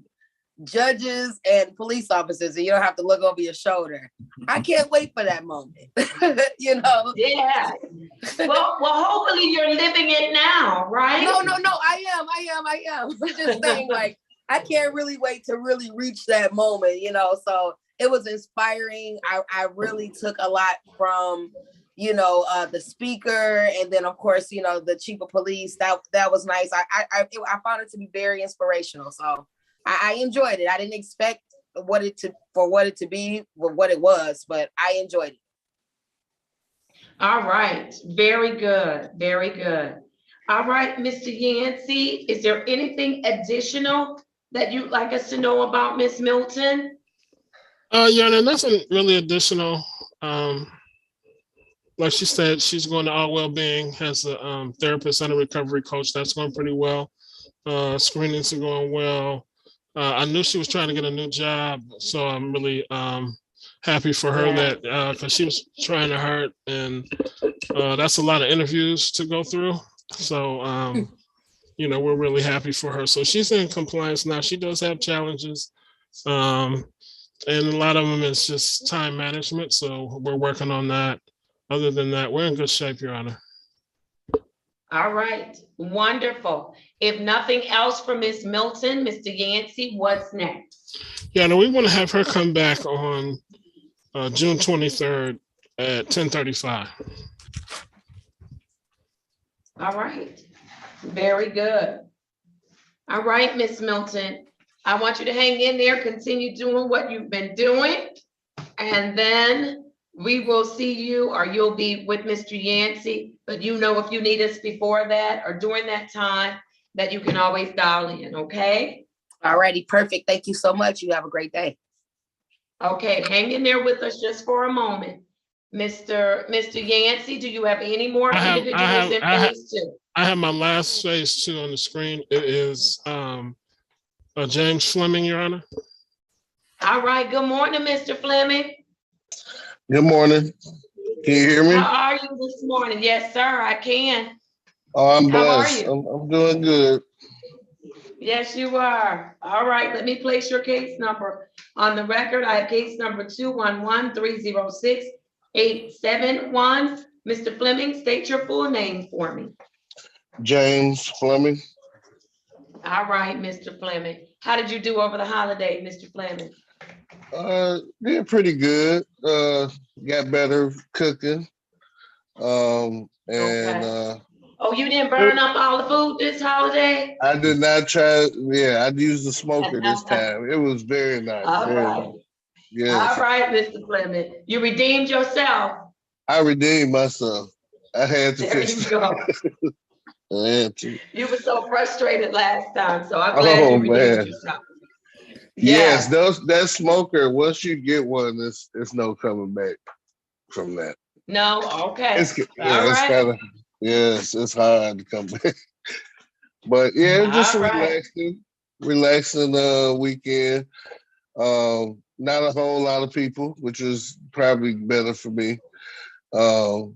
judges and police officers, and you don't have to look over your shoulder. I can't wait for that moment. Yeah. Well, hopefully you're living it now, right? No, I am. I'm just saying, like, I can't really wait to really reach that moment, so it was inspiring. I really took a lot from, the speaker, and then of course, the chief of police. That was nice. I found it to be very inspirational. So I enjoyed it. I didn't expect what it to be, or what it was, but I enjoyed it. All right, very good, very good. All right, Mr. Yancey, is there anything additional that you'd like us to know about Miss Milton? Yeah, and nothing really additional. Like she said, she's going to All Well-Being, has a therapist and a recovery coach. That's going pretty well. Screenings are going well. I knew she was trying to get a new job, so I'm really happy for her that because she was trying to hurt, and that's a lot of interviews to go through. So we're really happy for her. So she's in compliance now. She does have challenges, and a lot of them is just time management. So we're working on that. Other than that, we're in good shape, Your Honor. All right, wonderful. If nothing else from Ms. Milton, Mr. Yancey, what's next? Yeah, no, we want to have her come back on June 23rd at 10:35. All right, very good. All right, Ms. Milton, I want you to hang in there, continue doing what you've been doing, and then we will see you, or you'll be with Mr. Yancey, but if you need us before that or during that time, that you can always dial in, okay? All righty, perfect. Thank you so much. You have a great day. Okay, hang in there with us just for a moment. Mr. Yancey, do you have any more individuals in phase two? I have my last phase two on the screen. It is James Fleming, Your Honor. All right, good morning, Mr. Fleming. Good morning. Can you hear me? How are you this morning? Yes, sir, I can. Oh, I'm How blessed. are you? I'm doing good. Yes, you are. All right, let me place your case number on the record. I have case number 211-306-871. Mr. Fleming, state your full name for me. James Fleming. All right, Mr. Fleming. How did you do over the holiday, Mr. Fleming? Did pretty good. Got better cooking. Oh, you didn't burn up all the food this holiday? I did not try. Yeah, I used the smoker this time. It was very nice. All right. Nice. Yes. All right, Mr. Fleming. You redeemed yourself. I redeemed myself. I had to There fix you go. I had to. You were so frustrated last time, so I'm glad you redeemed yourself. Yes, that smoker, once you get one, it's no coming back from that. No, okay. It's hard to come back. But yeah, it's just relaxing weekend. Not a whole lot of people, which is probably better for me. Did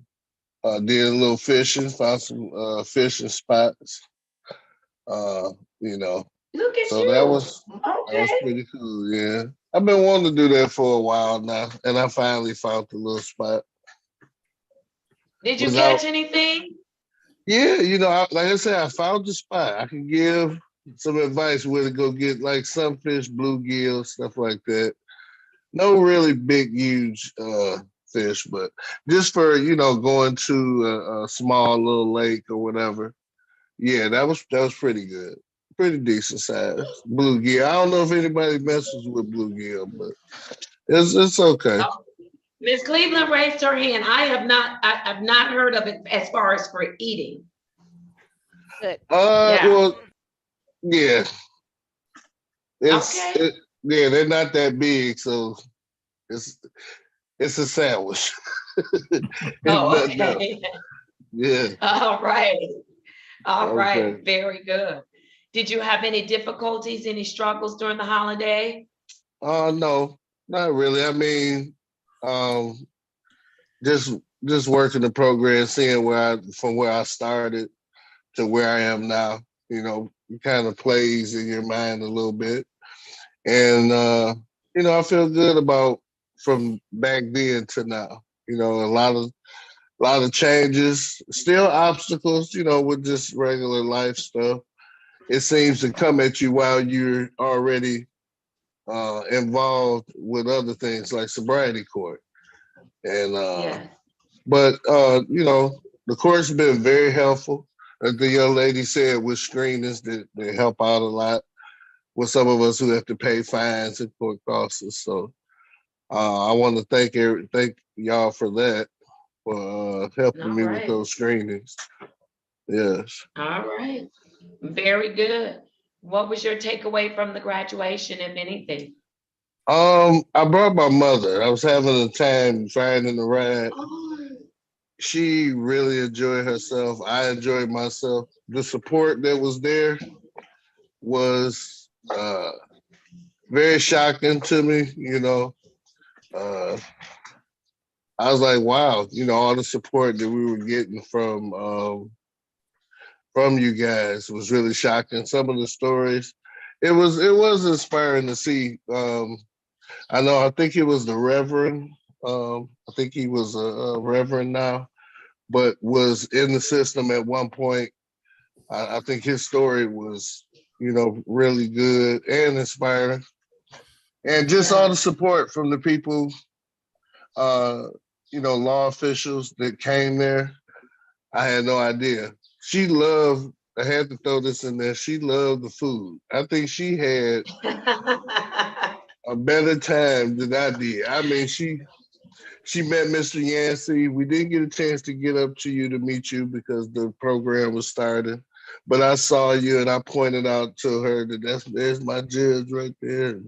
a little fishing, found some fishing spots. Look at so you. that was pretty cool. Yeah, I've been wanting to do that for a while now, and I finally found the little spot. Did you catch anything? Yeah, like I said, I found the spot. I can give some advice where to go get like sunfish, bluegill, stuff like that. No really big, huge fish, but just for going to a small little lake or whatever. Yeah, that was pretty good, pretty decent size bluegill. I don't know if anybody messes with bluegill, but it's okay. Oh, Miss Cleveland raised her hand. I've not heard of it as far as for eating. Good. Yeah. Well, yeah, Okay. yeah, they're not that big, so it's it's a sandwich. It's Oh, nothing else. okay. Yeah. All right. All Okay. right. Very good. Did you have any difficulties, any struggles during the holiday? No, not really. I mean, um, just just working the program, seeing from where I started to where I am now. It kind of plays in your mind a little bit, and I feel good about from back then to now. A lot of changes, still obstacles. With just regular life stuff. It seems to come at you while you're already involved with other things like sobriety court. And Yeah. but the court's been very helpful. As the young lady said, with screenings that they help out a lot with some of us who have to pay fines and court costs. So I want to thank y'all for that, for helping All me with right. those screenings. Yes. All right. Very good. What was your takeaway from the graduation, if anything? I brought my mother. I was having a time finding the ride. Oh, She really enjoyed herself. I enjoyed myself. The support that was there was very shocking to me. Uh, I was like, wow, all the support that we were getting from you guys was really shocking. Some of the stories, it was inspiring to see. I think it was the Reverend. I think he was a Reverend now, but was in the system at one point. I think his story was, really good and inspiring. And just all the support from the people, uh, law officials that came there. I had no idea. She loved, I had to throw this in there. She loved the food. I think she had a better time than I did. I mean, she met Mr. Yancey. We didn't get a chance to get up to you to meet you because the program was starting. But I saw you and I pointed out to her that there's my judge right there.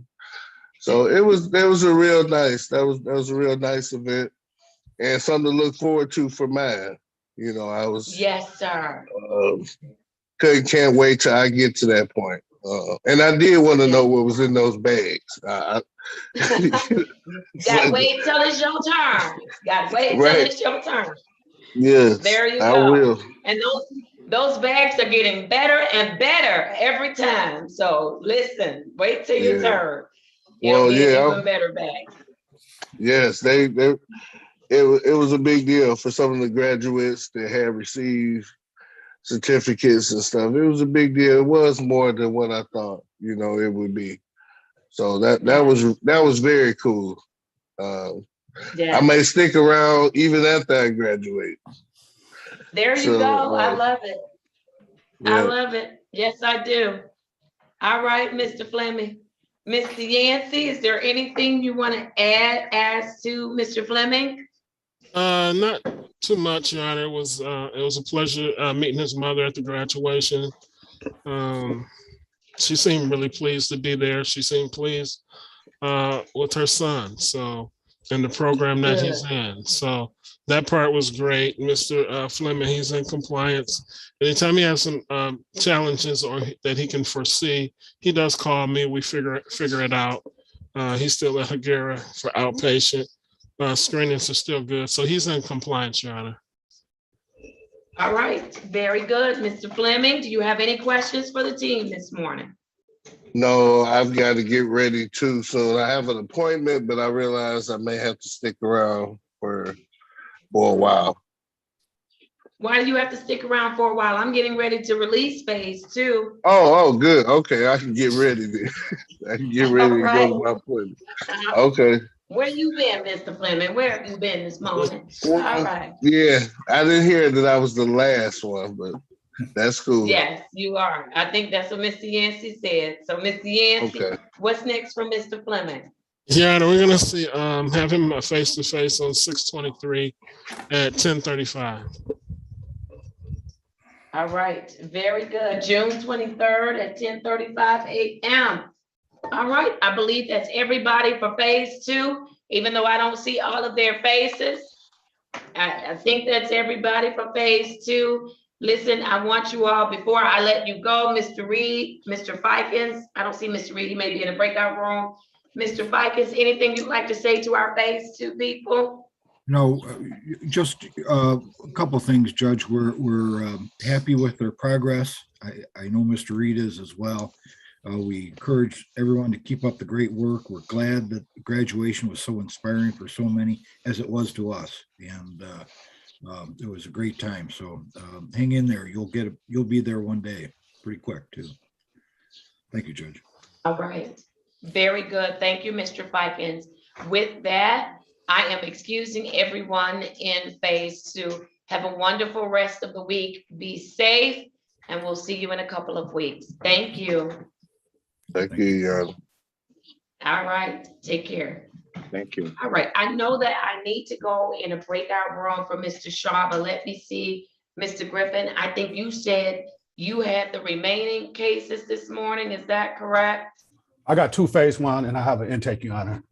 So that was a real nice. That was a real nice event and something to look forward to for mine. I was yes, sir. can't wait till I get to that point. And I did want to know what was in those bags. Gotta wait till it's your turn. Gotta wait till Right. it's your turn. Yes, There you I go. will. And those bags are getting better and better every time. So listen, wait till your Yeah. turn. It'll Well, be an yeah, even better bag. yes, it was a big deal for some of the graduates that had received certificates and stuff. It was a big deal. It was more than what I thought, it would be. So that was very cool. I may stick around even after I graduate. There you So, go. I love it. I yeah. love it. Yes, I do. All right, Mr. Fleming. Mr. Yancey, is there anything you want to add as to Mr. Fleming? Not too much, Your Honor. It was a pleasure meeting his mother at the graduation. She seemed really pleased to be there. She seemed pleased with her son, and the program that he's in. So that part was great. Mr. Fleming, he's in compliance. Anytime he has some challenges or that he can foresee, he does call me. We figure it out. He's still at Hagera for outpatient. Screenings are still good. So he's in compliance, Your Honor. All right, very good. Mr. Fleming, do you have any questions for the team this morning? No, I've got to get ready too soon. I have an appointment, but I realize I may have to stick around for a while. Why do you have to stick around for a while? I'm getting ready to release phase 2. Oh, good. Okay, I can get ready then. I can get ready to go to my appointment. Okay. Where you been, Mr. Fleming? Where have you been this morning? All right. Yeah, I didn't hear that I was the last one, but that's cool. Yes, you are. I think that's what Mr. Yancey said. So, Mr. Yancey, Okay. what's next for Mr. Fleming? Yeah, we're gonna see have him face to face on 6/23 at 10:35. All right, very good. June 23rd at 10:35 a.m. All right, I believe that's everybody for phase 2, even though I don't see all of their faces. I think that's everybody for phase 2. Listen, I want you all, before I let you go, Mr. Reed, Mr. Fikens, I don't see Mr. Reed, he may be in a breakout room. Mr. Fikens, anything you'd like to say to our phase 2 people? No, just a couple things, Judge. We're happy with their progress. I know Mr. Reed is as well. We encourage everyone to keep up the great work. We're glad that graduation was so inspiring for so many, as it was to us, and it was a great time. So hang in there. You'll be there one day, pretty quick too. Thank you, Judge. All right, very good. Thank you, Mr. Fikens. With that, I am excusing everyone in phase 2. Have a wonderful rest of the week. Be safe, and we'll see you in a couple of weeks. Thank you. Thank you, Yana. All right, take care. Thank you. All right, I know that I need to go in a breakout room for Mr. Shaw, but let me see, Mr. Griffin, I think you said you had the remaining cases this morning. Is that correct? I got 2 phase 1 and I have an intake, Your Honor.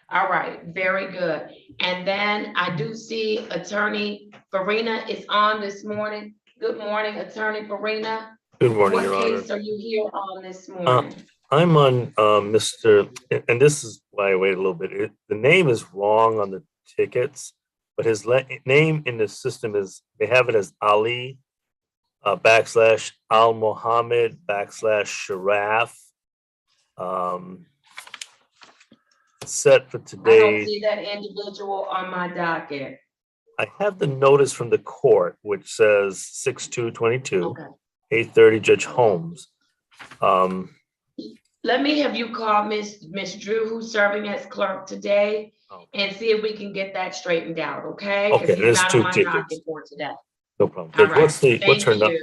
All right, very good. And then I do see Attorney Farina is on this morning. Good morning, Attorney Farina. Good morning, What Your Honor. case are you here on this morning? I'm on Mr. And this is why I waited a little bit. The name is wrong on the tickets, but his name in the system is, they have it as Ali / Al Mohammed / Sharaf. Set for I don't today. see that individual on my docket. I have the notice from the court, which says 6/2/22, Okay. 8:30, Judge Holmes. Let me have you call Miss Drew, who's serving as clerk today, and see if we can get that straightened out, okay? 'Cause Okay, he's there's not 2 on my tickets. docket for today. No problem. All Judge, right,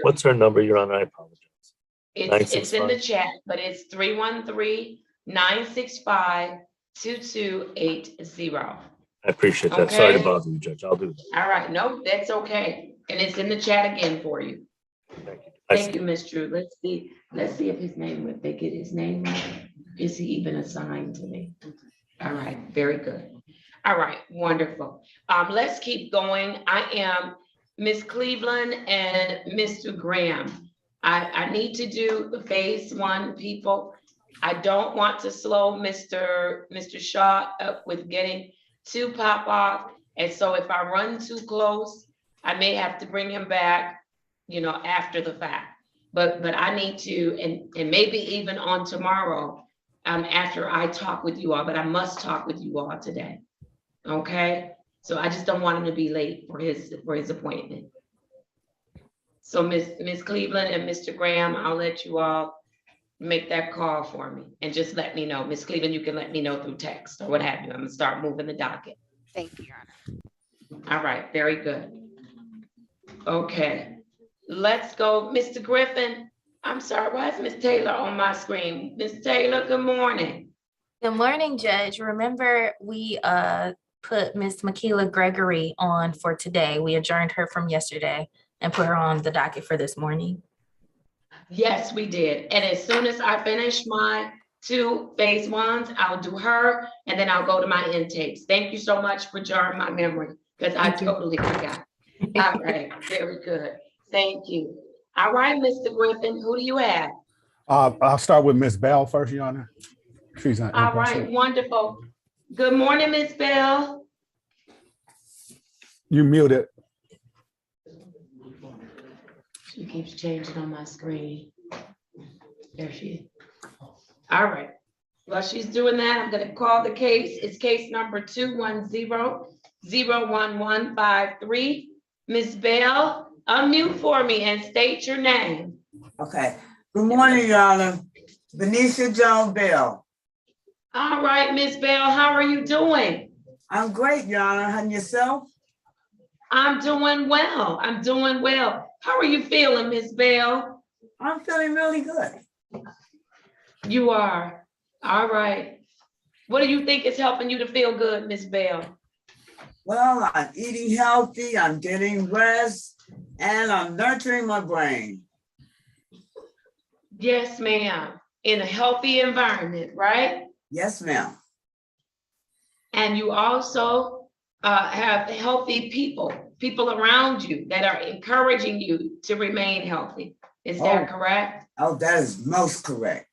what's her number, Your Honor? I apologize. It's in the 965. chat, but it's 313-965-2280. I appreciate that. Sorry to Okay. bother you, Judge. I'll do that. All right, no, that's okay. And it's in the chat again for you. Thank you. Thank you, Miss Drew. Let's see if his name, if they get his name right. Is he even assigned to me? All right, very good. All right, wonderful. Let's keep going. I am Miss Cleveland and Mr. Graham. I need to do the phase 1, people. I don't want to slow Mr. Shaw up with getting to pop off. And so if I run too close, I may have to bring him back, after the fact. But I need to, and maybe even on tomorrow, after I talk with you all, but I must talk with you all today. Okay? So I just don't want him to be late for his appointment. So Miss Cleveland and Mr. Graham, I'll let you all make that call for me and just let me know. Miss Cleveland, you can let me know through text or what have you. I'm gonna start moving the docket. Thank you, Your Honor. All right, very good. Okay, let's go. Mr. Griffin, I'm sorry, why is Miss Taylor on my screen? Miss Taylor, good morning. Good morning, Judge. Remember, we put Miss Makila Gregory on for today. We adjourned her from yesterday and put her on the docket for this morning. Yes, we did. And as soon as I finish my 2 phase 1s, I'll do her and then I'll go to my intakes. Thank you so much for jarring my memory because I totally forgot. All right, very good. Thank you. All right, Mr. Griffin, who do you have? I'll start with Miss Bell first, Your Honor. She's on. All right, wonderful. Good morning, Miss Bell. You muted. She keeps changing on my screen. There she is. All right. While she's doing that, I'm going to call the case. It's case number 210-01153. Ms. Bell, unmute for me and state your name. Okay. Good morning, Your Honor. Benicia Jones Bell. All right, Ms. Bell, how are you doing? I'm great, Your Honor. And yourself? I'm doing well. I'm doing well. How are you feeling, Ms. Bell? I'm feeling really good. You are. All right. What do you think is helping you to feel good, Ms. Bell? Well, I'm eating healthy, I'm getting rest, and I'm nurturing my brain. Yes, ma'am. In a healthy environment, right? Yes, ma'am. And you also have healthy people around you that are encouraging you to remain healthy. Is that correct? Oh, that is most correct.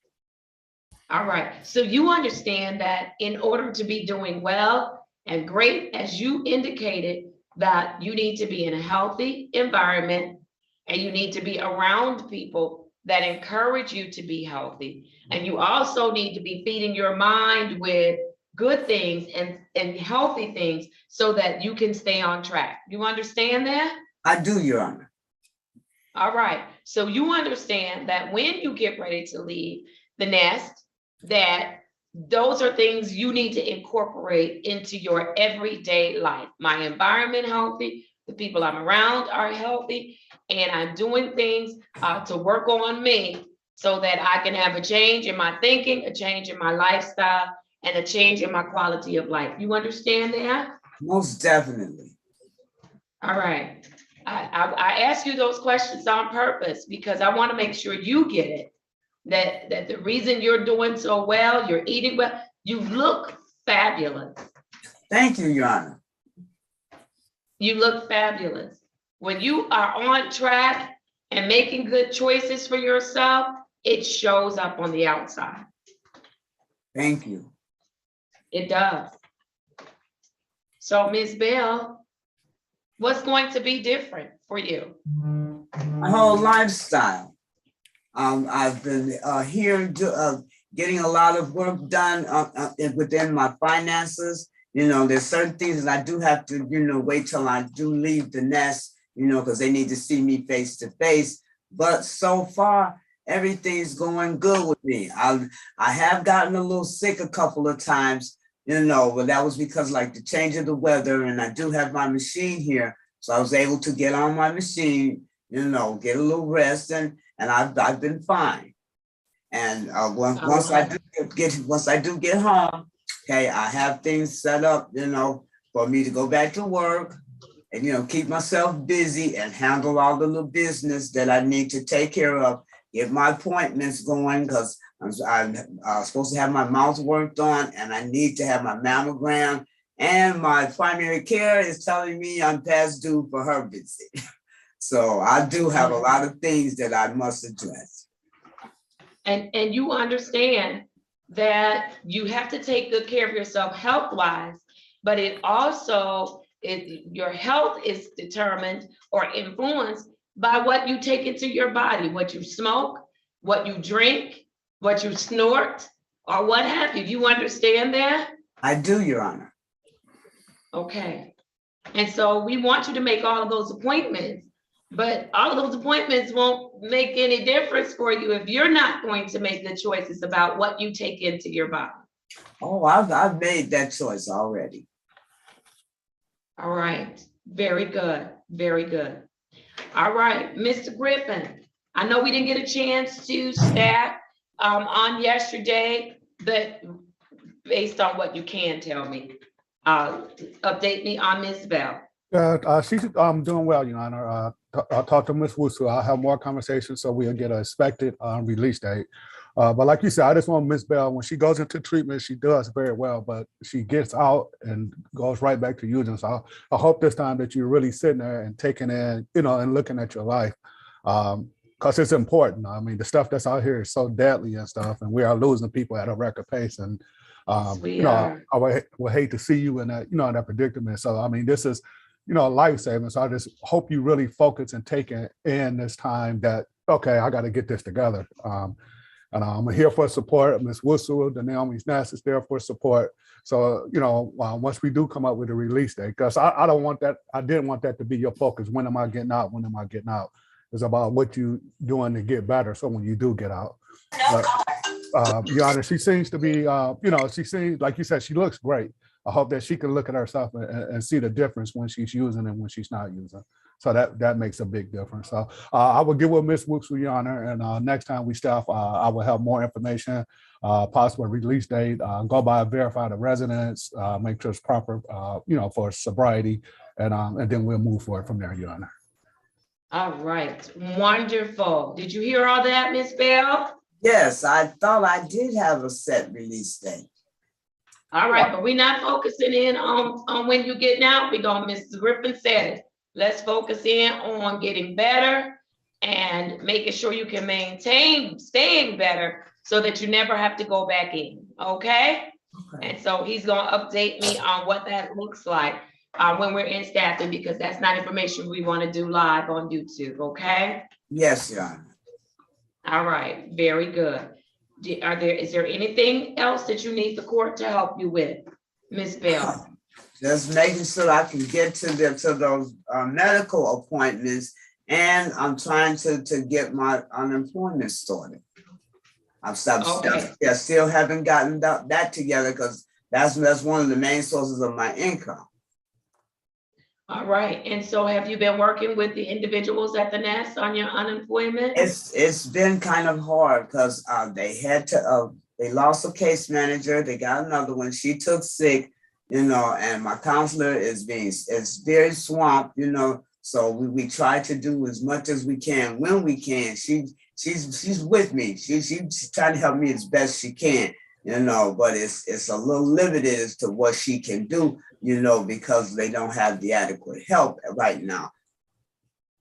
All right. So you understand that in order to be doing well and great, as you indicated, that you need to be in a healthy environment and you need to be around people that encourage you to be healthy. And you also need to be feeding your mind with good things and healthy things so that you can stay on track. You understand that? I do, Your Honor. All right. So you understand that when you get ready to leave the nest, that those are things you need to incorporate into your everyday life. My environment healthy, the people I'm around are healthy, and I'm doing things to work on me so that I can have a change in my thinking, a change in my lifestyle, and a change in my quality of life. You understand that? Most definitely. All right. I ask you those questions on purpose because I want to make sure you get it. That the reason you're doing so well, you're eating well, you look fabulous. Thank you, Your Honor. You look fabulous. When you are on track and making good choices for yourself, it shows up on the outside. Thank you. It does. So, Ms. Bell, what's going to be different for you? My whole lifestyle. I've been here getting a lot of work done within my finances. You know, there's certain things that I do have to, wait till I do leave the nest, because they need to see me face to face. But so far, everything's going good with me. I have gotten a little sick a couple of times, but that was because like the change of the weather, and I do have my machine here. So I was able to get on my machine, get a little rest, and I've been fine. And once I do get home, okay, I have things set up, for me to go back to work and keep myself busy and handle all the little business that I need to take care of. Get my appointments going because I'm supposed to have my mouth worked on, and I need to have my mammogram. And my primary care is telling me I'm past due for her visit. So I do have a lot of things that I must address. And you understand that you have to take good care of yourself health-wise, but it also, your health is determined or influenced by what you take into your body, what you smoke, what you drink, what you snort, or what have you. Do you understand that? I do, Your Honor. Okay. And so we want you to make all of those appointments, but all of those appointments won't make any difference for you if you're not going to make good choices about what you take into your body. Oh, I've made that choice already. All right. Very good. Very good. All right, Mr. Griffin, I know we didn't get a chance to staff on yesterday, but based on what you can tell me, update me on Ms. Bell. She's doing well, Your Honor. I'll talk to Ms. Wusu. I'll have more conversations so we'll get an expected release date. But like you said, I just want Ms. Bell, when she goes into treatment, she does very well, but she gets out and goes right back to using. So I hope this time that you're really sitting there and taking in, and looking at your life. Because it's important. I mean, the stuff that's out here is so deadly and stuff, and we are losing people at a record pace. And I would hate to see you in that, in that predicament. So I mean, this is, life saving. So I just hope you really focus and take it in this time that, okay, I got to get this together. And I'm here for support. Ms. Wusu, the Naomi's Nest is there for support. So, once we do come up with a release date, because I don't want that, I didn't want that to be your focus. When am I getting out? When am I getting out? It's about what you doing to get better. So when you do get out. Your Honor, she seems to be, she seems, like you said, she looks great. I hope that she can look at herself and see the difference when she's using and when she's not using. So that makes a big difference. So I will get with Ms. Wuxu, Your Honor, and next time we staff, I will have more information, possible release date, go by, verify the residence, make sure it's proper, for sobriety, and then we'll move forward from there, Your Honor. All right, wonderful. Did you hear all that, Ms. Bell? Yes, I thought I did have a set release date. All right, but we're not focusing in on when you're getting out. We're going, Mrs. Griffin said it. Let's focus in on getting better and making sure you can maintain staying better so that you never have to go back in, okay? And so he's gonna update me on what that looks like when we're in staffing, because that's not information we wanna do live on YouTube, okay? Yes, Your Honor. All right, very good. Is there anything else that you need the court to help you with, Ms. Bell? Just making sure I can get to those medical appointments, and I'm trying to get my unemployment started. I still haven't gotten that together because that's one of the main sources of my income. All right, and so have you been working with the individuals at the nest on your unemployment? It's been kind of hard because they lost a case manager, they got another one, she took sick, and my counselor is very swamped, so we try to do as much as we can when we can. She's with me. She's trying to help me as best she can, but it's a little limited as to what she can do, because they don't have the adequate help right now.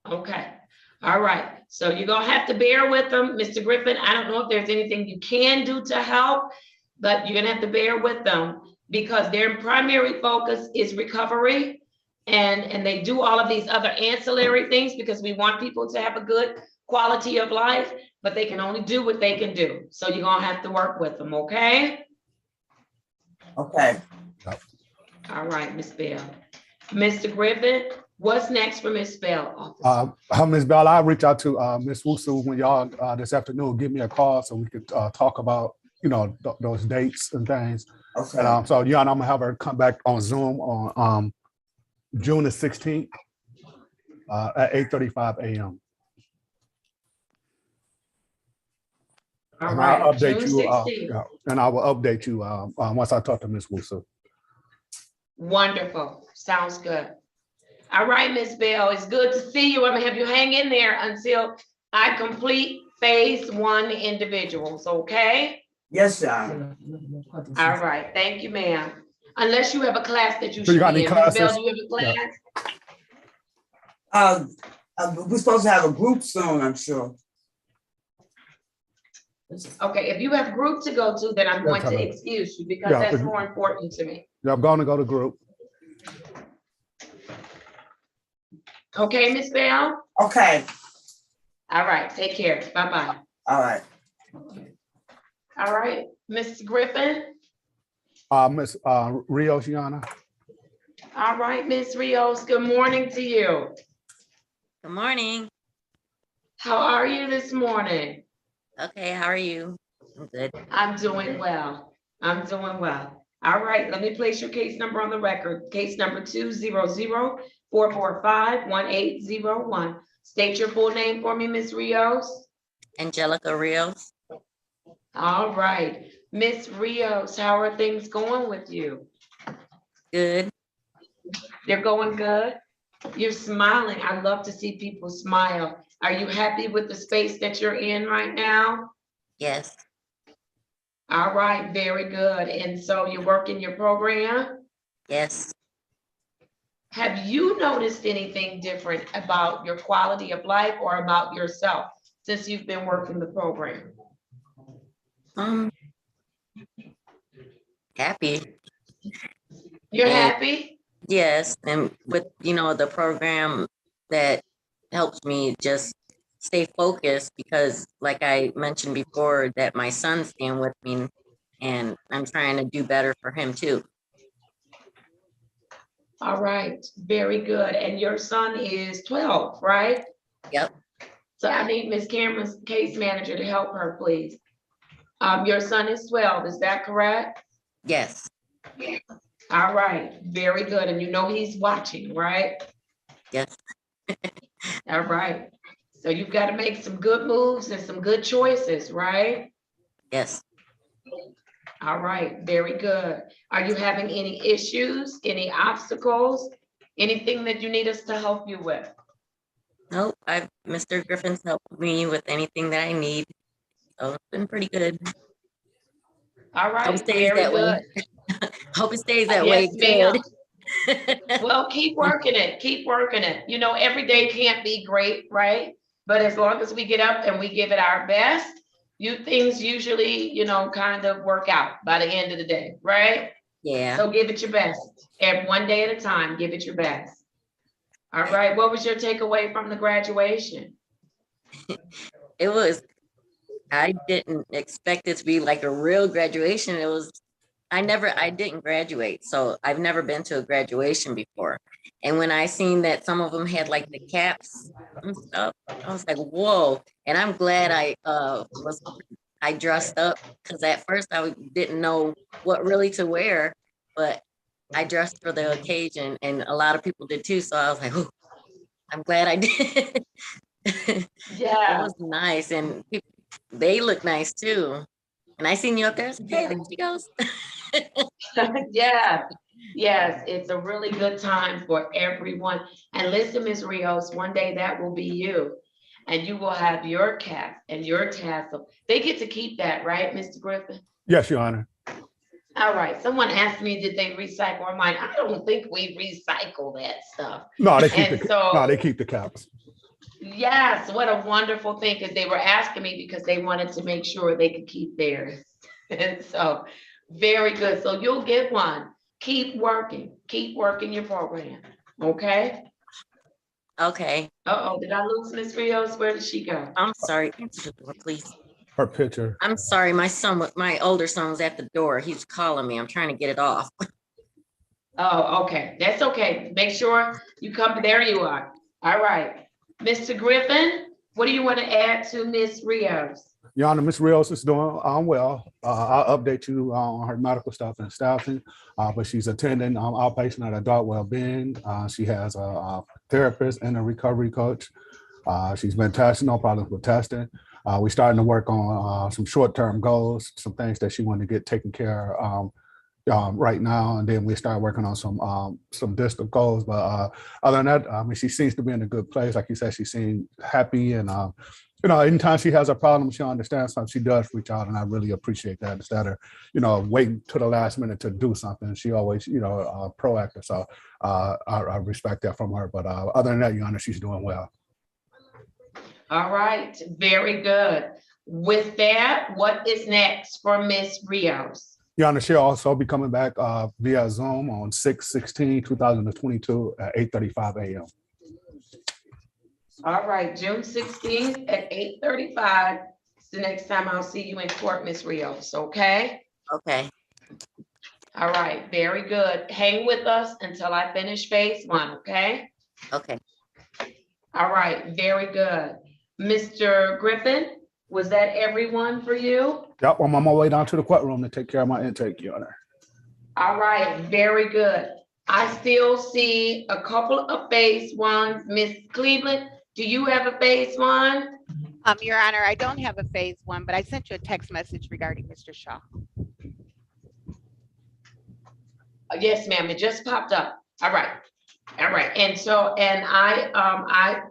Okay. All right. So you're gonna have to bear with them, Mr. Griffin. I don't know if there's anything you can do to help, but you're gonna have to bear with them because their primary focus is recovery. And they do all of these other ancillary things because we want people to have a good quality of life, but they can only do what they can do. So you're gonna have to work with them, okay? Okay. All right, Ms. Bell. Mr. Griffin, what's next for Ms. Bell? Ms. Bell, I'll reach out to Ms. Wusu when y'all this afternoon, give me a call so we could talk about, those dates and things. Okay. And so, Your Honor, I'm gonna have her come back on Zoom on June the 16th at 8:35 a.m. All and right, I'll update June you, 16th. and I will update you once I talk to Ms. Wusu. Wonderful. Sounds good. All right, Ms. Bell, it's good to see you. I'm gonna have you hang in there until I complete phase 1 individuals, okay? Yes, Your Honor. All right, thank you, ma'am. Unless you have a class that you So should you got be any in. Ms. Bell, classes? do you have a class? We're supposed to have a group soon, I'm sure. Okay, if you have group to go to, then I'm going to excuse you because Yeah, that's more important to me. Yeah, I'm going to go to group. Okay, Ms. Bell? Okay. All right, take care. Bye-bye. All right. All right, Ms. Griffin? Ms. Rios, Your Honor. All right, Ms. Rios, good morning to you. Good morning. How are you this morning? Okay, how are you? I'm good. I'm doing well. I'm doing well. All right, let me place your case number on the record. Case number 200-445-1801. State your full name for me, Ms. Rios. Angelica Rios. All right, Ms. Rios, how are things going with you? Good. They're going good? You're smiling. I love to see people smile. Are you happy with the space that you're in right now? Yes. All right, very good. And so you're working your program? Yes. Have you noticed anything different about your quality of life or about yourself since you've been working the program? Happy. You're happy? Yes, and with the program that helps me just stay focused because like I mentioned before, that my son's staying with me and I'm trying to do better for him too. All right, very good. And your son is 12, right? Yep. So I need Miss Cameron's case manager to help her, please. Your son is 12, is that correct? Yes. All right, very good. And you know he's watching, right? Yes. All right. So you've got to make some good moves and some good choices, right? Yes. All right, very good. Are you having any issues, any obstacles, anything that you need us to help you with? Nope. Mr. Griffin's helped me with anything that I need. So it's been pretty good. All right, Hope it stays very that good. way. Hope it stays that way. Yes, ma'am. Good. Well, keep working it, keep working it. You know, every day can't be great, right? But as long as we get up and we give it our best, things usually, kind of work out by the end of the day, right? Yeah. So give it your best. And one day at a time, give it your best. All right, what was your takeaway from the graduation? I didn't expect it to be like a real graduation. I didn't graduate, so I've never been to a graduation before. And when I seen that some of them had like the caps and stuff, I was like, whoa. And I'm glad I dressed up because at first I didn't know what really to wear, but I dressed for the occasion and a lot of people did too. So I was like, oh, I'm glad I did. Yeah. It was nice and they look nice too. And I seen you up there. I said, hey, there she goes. Yeah, yes, it's a really good time for everyone. And listen, Ms. Rios, one day that will be you. And you will have your cap and your tassel. They get to keep that, right, Mr. Griffin? Yes, Your Honor. All right, someone asked me, did they recycle our mine? I don't think we recycle that stuff. No, they keep And they keep the caps. yes, what a wonderful thing, because they were asking me because they wanted to make sure they could keep theirs. And so, very good. So you'll get one. Keep working your program, okay? Okay. Uh-oh, did I lose Miss Rios? Where did she go? I'm sorry. Answer the door, please. Her picture. I'm sorry. My older son was at the door. He's calling me. I'm trying to get it off. Oh, okay. That's okay. Make sure you come. There you are. All right. Mr. Griffin, what do you want to add to Miss Rios? Your Honor, Ms. Rios is doing well. I'll update you on her medical stuff and staffing, but she's attending outpatient at adult well-being. She has a therapist and a recovery coach. She's been testing, no problems with testing. We're starting to work on some short-term goals, some things that she wanted to get taken care of right now, and then we start working on some distant goals. But other than that, I mean, she seems to be in a good place. Like you said, she seems happy, and anytime she has a problem, she understands something, she does reach out, and I really appreciate that. Instead of waiting to the last minute to do something, she always proactive. So I respect that from her. But other than that, Your Honor, she's doing well. All right, very good. With that, what is next for Miss Rios? Your Honor, she'll also be coming back via Zoom on 6/16/2022 at 8:35 a.m. All right, June 16th at 8:35. It's the next time I'll see you in court, Miss Rios, okay? Okay. All right, very good. Hang with us until I finish phase 1, okay? Okay. All right, very good. Mr. Griffin, was that everyone for you? Yep, I'm on my way down to the courtroom to take care of my intake, Your Honor. All right, very good. I still see a couple of phase 1s. Miss Cleveland, do you have a phase 1? Your Honor, I don't have a phase 1, but I sent you a text message regarding Mr. Shaw. Yes, ma'am, it just popped up. All right. All right. And so, and I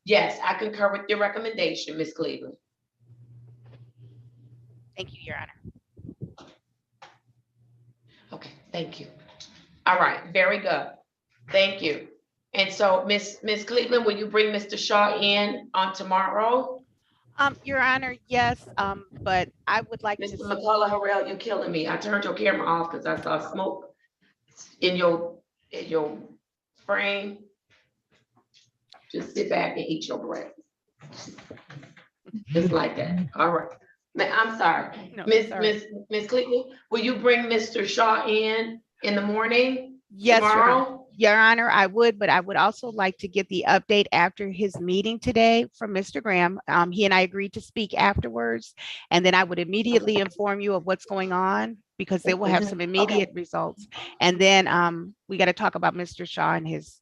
yes, I concur with your recommendation, Miss Cleveland. Thank you, Your Honor. Okay, thank you. All right, very good. Thank you. And so, Miss Cleveland, will you bring Mr. Shaw in on tomorrow? Your Honor, yes, but I would like Mr. to. McCullough Harrell, you're killing me. I turned your camera off because I saw smoke in your frame. Just sit back and eat your breakfast. Just like that. All right. I'm sorry. No, Miss sorry. Miss Cleveland, will you bring Mr. Shaw in the morning Yes, Your Honor. tomorrow? Your Honor, I would, but I would also like to get the update after his meeting today from Mr. Graham. He and I agreed to speak afterwards, and then I would immediately inform you of what's going on because they will have some immediate results. And then we got to talk about Mr. Shaw and his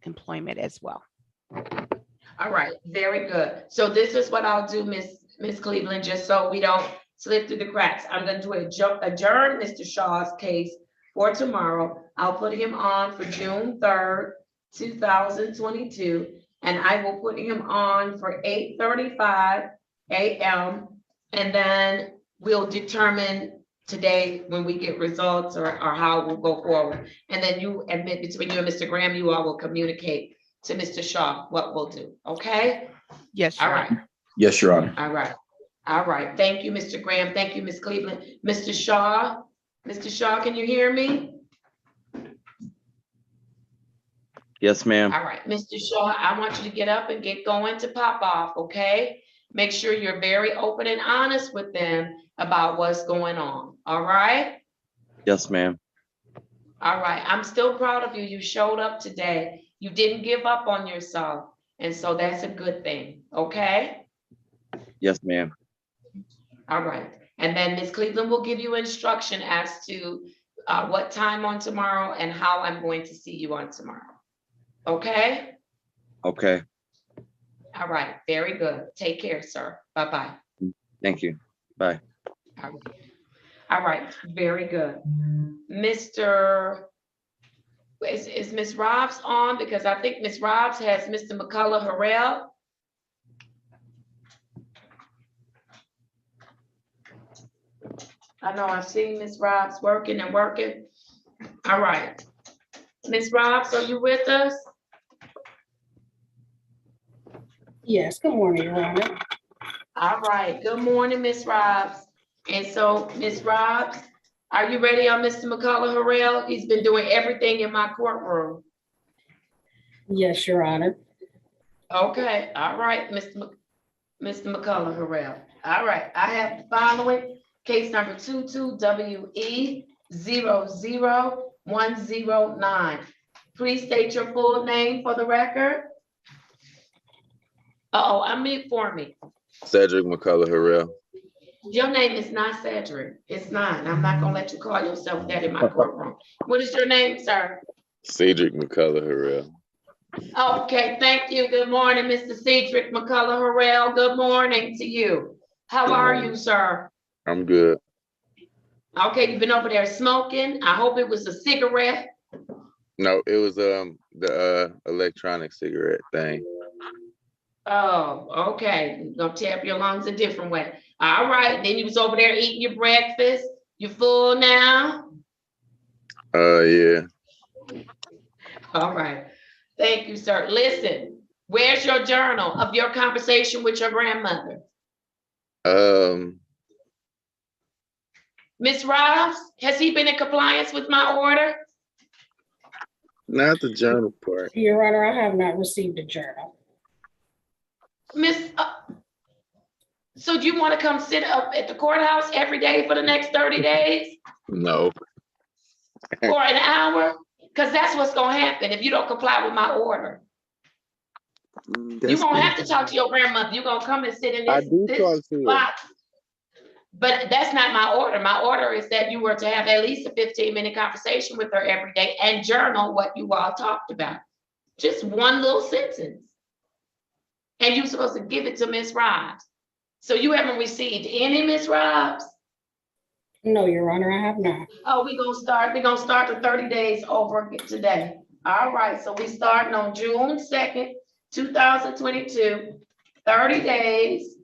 employment as well. All right, very good. So this is what I'll do, Miss Cleveland, just so we don't slip through the cracks. I'm going to adjourn Mr. Shaw's case for tomorrow. I'll put him on for June 3rd, 2022, and I will put him on for 8:35 a.m. And then we'll determine today when we get results or how we'll go forward. And then between you and Mr. Graham, you all will communicate to Mr. Shaw what we'll do. Okay? Yes, All Your right. Honor. Yes, Your Honor. All right. All right. Thank you, Mr. Graham. Thank you, Ms. Cleveland. Mr. Shaw, can you hear me? Yes, ma'am. All right, Mr. Shaw, I want you to get up and get going to pop off, okay? Make sure you're very open and honest with them about what's going on, all right? Yes, ma'am. All right, I'm still proud of you. You showed up today. You didn't give up on yourself. And so that's a good thing, okay? Yes, ma'am. All right. And then Ms. Cleveland will give you instruction as to what time on tomorrow and how I'm going to see you on tomorrow. Okay? Okay. All right. Very good. Take care, sir. Bye-bye. Thank you. Bye. All right. Very good. Is Ms. Robs on? Because I think Ms. Robs has Mr. McCullough Harrell. I know I've seen Ms. Robs working and working. All right. Ms. Robs, are you with us? Yes, good morning, Your Honor. All right. Good morning, Ms. Robs. And so, Ms. Robs, are you ready on Mr. McCullough Harrell? He's been doing everything in my courtroom. Yes, Your Honor. Okay. All right, Mr. McCullough Harrell. All right. I have the following. Case number 22WE00109. Please state your full name for the record. Unmute for me. Cedric McCullough Harrell. Your name is not Cedric. It's not. I'm not gonna let you call yourself that in my courtroom. What is your name, sir? Cedric McCullough Harrell. Okay, thank you. Good morning, Mr. Cedric McCullough Harrell. Good morning to you. How are you, sir? I'm good. Okay, you've been over there smoking. I hope it was a cigarette. No, it was the electronic cigarette thing. Oh, okay. You're gonna tear up your lungs a different way. All right, then you was over there eating your breakfast. You full now? Yeah. All right. Thank you, sir. Listen, where's your journal of your conversation with your grandmother? Miss Ross, has he been in compliance with my order? Not the journal part. Your Honor, I have not received a journal. So do you want to come sit up at the courthouse every day for the next 30 days? No. For an hour? Because that's what's going to happen if you don't comply with my order. You're going to have to talk to your grandmother. You're going to come and sit in this spot. But that's not my order. My order is that you were to have at least a 15-minute conversation with her every day and journal what you all talked about. Just one little sentence. And you're supposed to give it to Miss Robs. So you haven't received any, Miss Robs? No, Your Honor, I have not. Oh, we're gonna start the 30 days over today. All right, so we starting on June 2nd, 2022, 30 days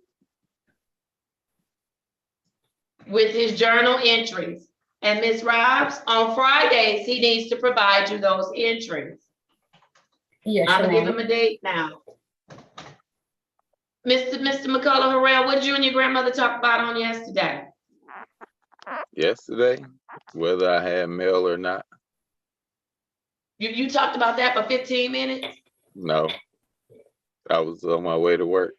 with his journal entries. And Ms. Robs, on Fridays, he needs to provide you those entries. Yes, I'm gonna Your give him Honor. a date now. Mr. McCullough Harrell, what did you and your grandmother talk about on yesterday? Yesterday, whether I had mail or not. You talked about that for 15 minutes? No, I was on my way to work.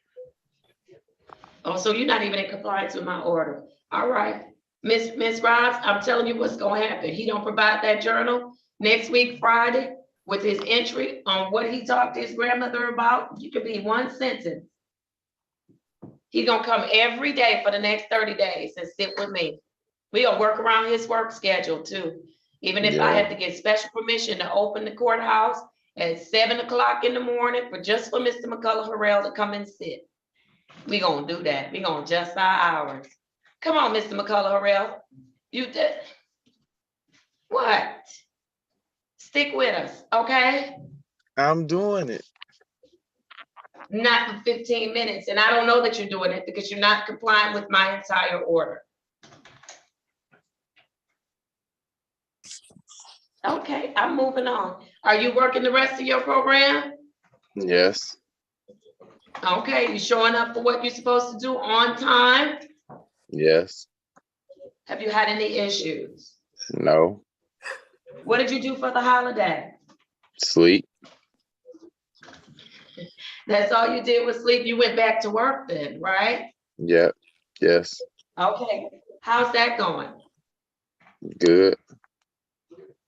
Oh, so you're not even in compliance with my order. All right. Miss Robbs, I'm telling you what's gonna happen. He don't provide that journal next week, Friday, with his entry on what he talked to his grandmother about. You could be one sentence. He's gonna come every day for the next 30 days and sit with me. We gonna work around his work schedule too. Even if I Yeah. had to get special permission to open the courthouse at 7 o'clock in the morning for Mr. McCullough Harrell to come and sit. We gonna do that. We gonna adjust our hours. Come on, Mr. McCullough Harrell. You did. What? Stick with us, okay? I'm doing it. Not for 15 minutes. And I don't know that you're doing it because you're not complying with my entire order. Okay, I'm moving on. Are you working the rest of your program? Yes. Okay, you showing up for what you're supposed to do on time? Yes. Have you had any issues? No. What did you do for the holiday? Sleep. That's all you did was sleep. You went back to work then, right? Yep. Yes. Okay, how's that going? Good.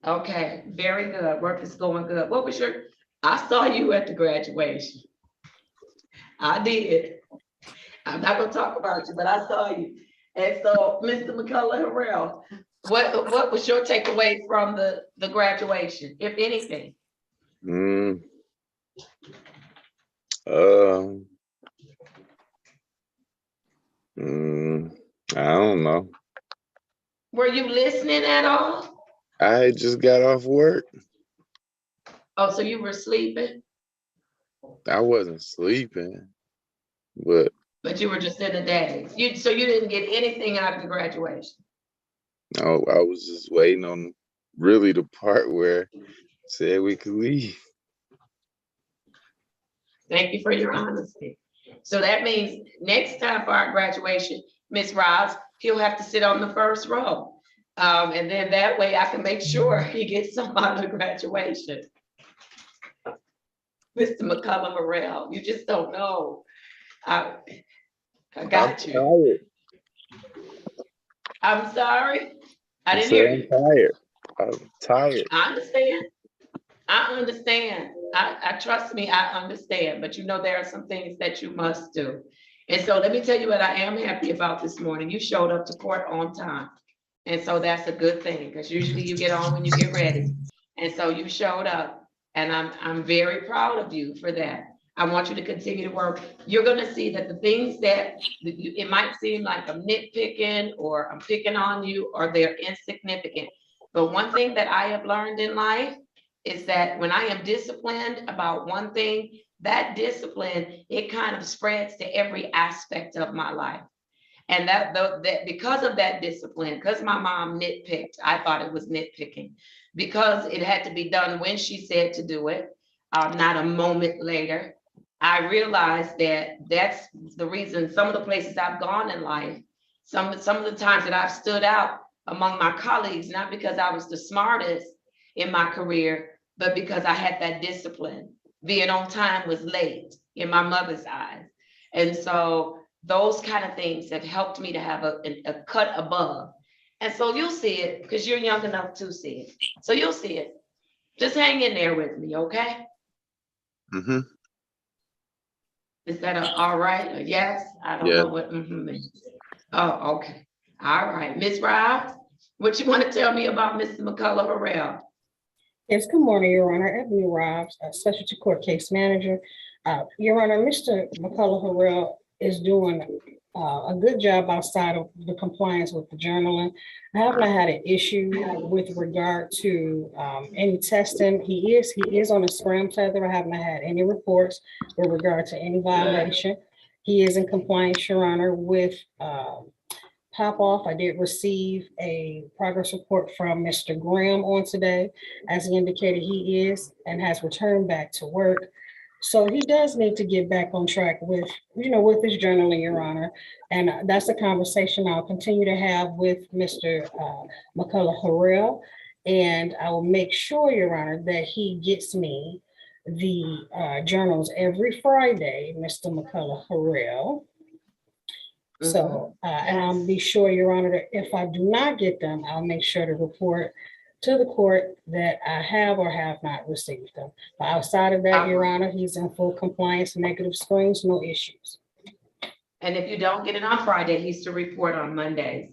Okay, very good. Work is going good. What was I saw you at the graduation. I did. I'm not gonna talk about you, but I saw you. And so, Mr. McCullough Harrell, what was your takeaway from the graduation, if anything? I don't know. Were you listening at all? I just got off work. Oh, so you were sleeping? I wasn't sleeping, but But you were just in the days. So you didn't get anything out of the graduation? no, I was just waiting on really the part where it said we could leave. Thank you for your honesty. So that means next time for our graduation, Ms. Ross, he'll have to sit on the first row. And then that way I can make sure he gets some out of the graduation. Mr. McCullough Harrell, you just don't know. I got you. Tired. I'm sorry. I I didn't said hear I'm you. tired. I'm tired. I understand. I understand. I trust me, I understand, but you know, there are some things that you must do. And so let me tell you what I am happy about this morning. You showed up to court on time. And so that's a good thing because usually you get on when you get ready. And so you showed up and I'm very proud of you for that. I want you to continue to work. You're gonna see that the things that it might seem like I'm nitpicking or I'm picking on you or they're insignificant. But one thing that I have learned in life is that when I am disciplined about one thing, that discipline, it kind of spreads to every aspect of my life. And that because of that discipline, because my mom nitpicked, I thought it was nitpicking, because it had to be done when she said to do it, not a moment later. I realized that that's the reason some of the places I've gone in life, some of the times that I've stood out among my colleagues, not because I was the smartest in my career, but because I had that discipline. Being on time was late in my mother's eyes. And so those kind of things have helped me to have a cut above. And so you'll see it because you're young enough to see it. So you'll see it. Just hang in there with me, okay? Mm-hmm. Is that all right? A yes? I don't know what means. Oh, okay. All right. Ms. Robb, what you want to tell me about Mr. McCullough Harrell? Yes, good morning, Your Honor. Ebony Robbs, Specialty Court Case Manager. Your Honor, Mr. McCullough Harrell is doing a good job outside of the compliance with the journaling. I have not had an issue with regard to any testing. He is on a scram tether. I have not had any reports with regard to any violation. He is in compliance, Your Honor, with Pop off. I did receive a progress report from Mr. Graham on today. As he indicated, he is and has returned back to work. So he does need to get back on track with, with his journaling, Your Honor. And that's a conversation I'll continue to have with Mr. McCullough Harrell. And I will make sure, Your Honor, that he gets me the journals every Friday, Mr. McCullough Harrell. So, and I'll be sure, Your Honor, that if I do not get them, I'll make sure to report to the court that I have or have not received them. But outside of that, Your Honor, he's in full compliance, negative screens, no issues. And if you don't get it on Friday, he's to report on Mondays.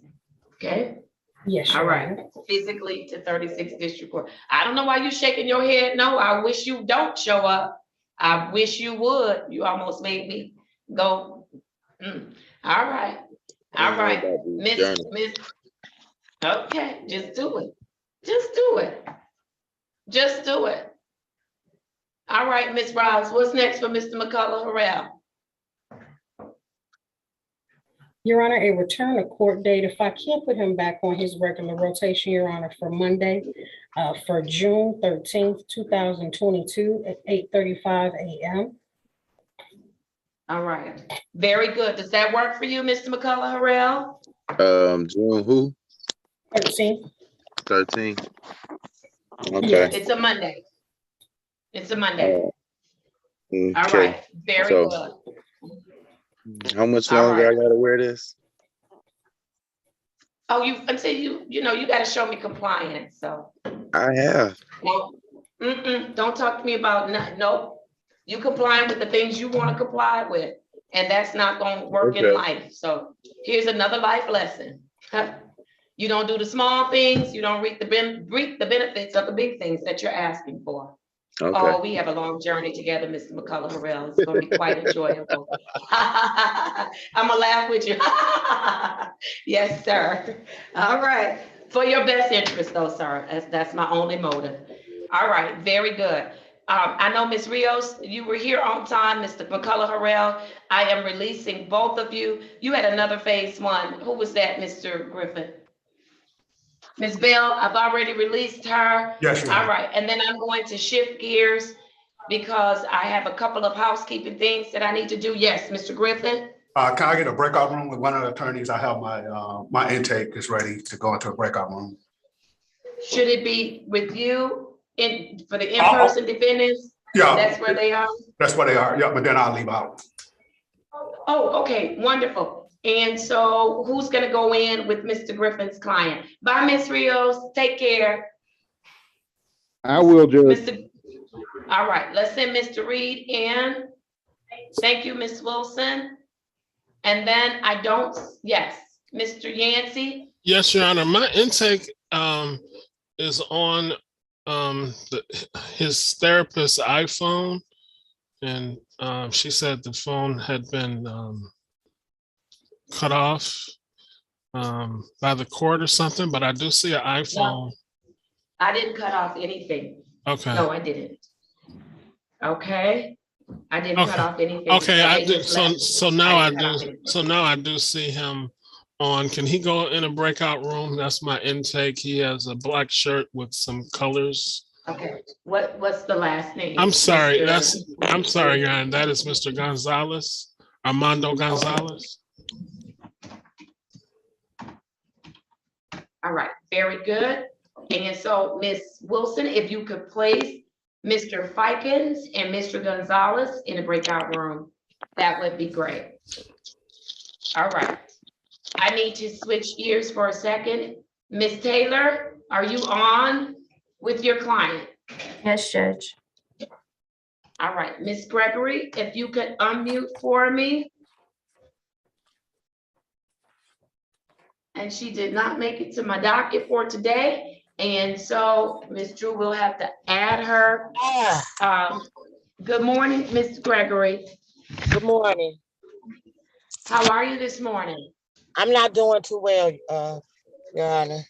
Okay? Yes, All Your right. Honor. Physically to 36th District Court. I don't know why you're shaking your head. No, I wish you don't show up. I wish you would. You almost made me go. All right. All right. Miss. Okay, just do it. Just do it. Just do it. All right, Miss Rouse, what's next for Mr. McCullough Harrell? Your Honor, a return to court date, if I can't put him back on his regular rotation, Your Honor, for Monday, for June 13th, 2022 at 8:35 a.m. All right, very good. Does that work for you, Mr. McCullough Harrell? June who? 13th. 13. Okay. Yes. It's a Monday. It's a Monday. Okay. All right, very So, good. how much All longer right. I gotta wear this? Oh, until you know, you gotta show me compliance, so. I have. Well, don't talk to me about, nope. You complying with the things you wanna comply with, and that's not gonna work in Okay. life, so here's another life lesson. You don't do the small things, you don't reap the benefits of the big things that you're asking for. Okay. Oh, we have a long journey together, Mr. McCullough Harrell. It's gonna be quite enjoyable. I'm gonna laugh with you. Yes, sir. All right. For your best interest though, sir. That's my only motive. All right, very good. I know Ms. Rios, you were here on time, Mr. McCullough Harrell. I am releasing both of you. You had another phase one. Who was that, Mr. Griffin? Ms. Bell, I've already released her. Yes, Your Honor. All right, and then I'm going to shift gears because I have a couple of housekeeping things that I need to do. Yes, Mr. Griffin? Can I get a breakout room with one of the attorneys? I have my intake is ready to go into a breakout room. Should it be with you for the in-person defendants? Yeah. That's where they are? That's where they are. Yeah, but then I'll leave out. Oh, okay, wonderful. And so who's gonna go in with Mr. Griffin's client? Bye, Ms. Rios, take care. I will, Judge. All right, let's send Mr. Reed in. Thank you, Ms. Wilson. And then yes, Mr. Yancey. Yes, Your Honor. My intake is on his therapist's iPhone, and she said the phone had been cut off by the court or something, but I do see an iPhone. No, I didn't cut off anything. Okay. No, I didn't. Okay. I didn't cut off anything. Okay, I did. Just So left. now I didn't cut off do. anything. So now I do see him on. Can he go in a breakout room? That's my intake. He has a black shirt with some colors. Okay, what's the last name? I'm sorry. Mr. I'm sorry, Your Honor. That is Mr. Gonzalez, Armando Gonzalez. All right, very good. And so Ms. Wilson, if you could place Mr. Fikens and Mr. Gonzalez in a breakout room, that would be great. All right. I need to switch gears for a second. Ms. Taylor, are you on with your client? Yes, Judge. All right, Ms. Gregory, if you could unmute for me. And she did not make it to my docket for today. And so Ms. Drew will have to add her. Good morning, Ms. Gregory. Good morning. How are you this morning? I'm not doing too well, Your Honor.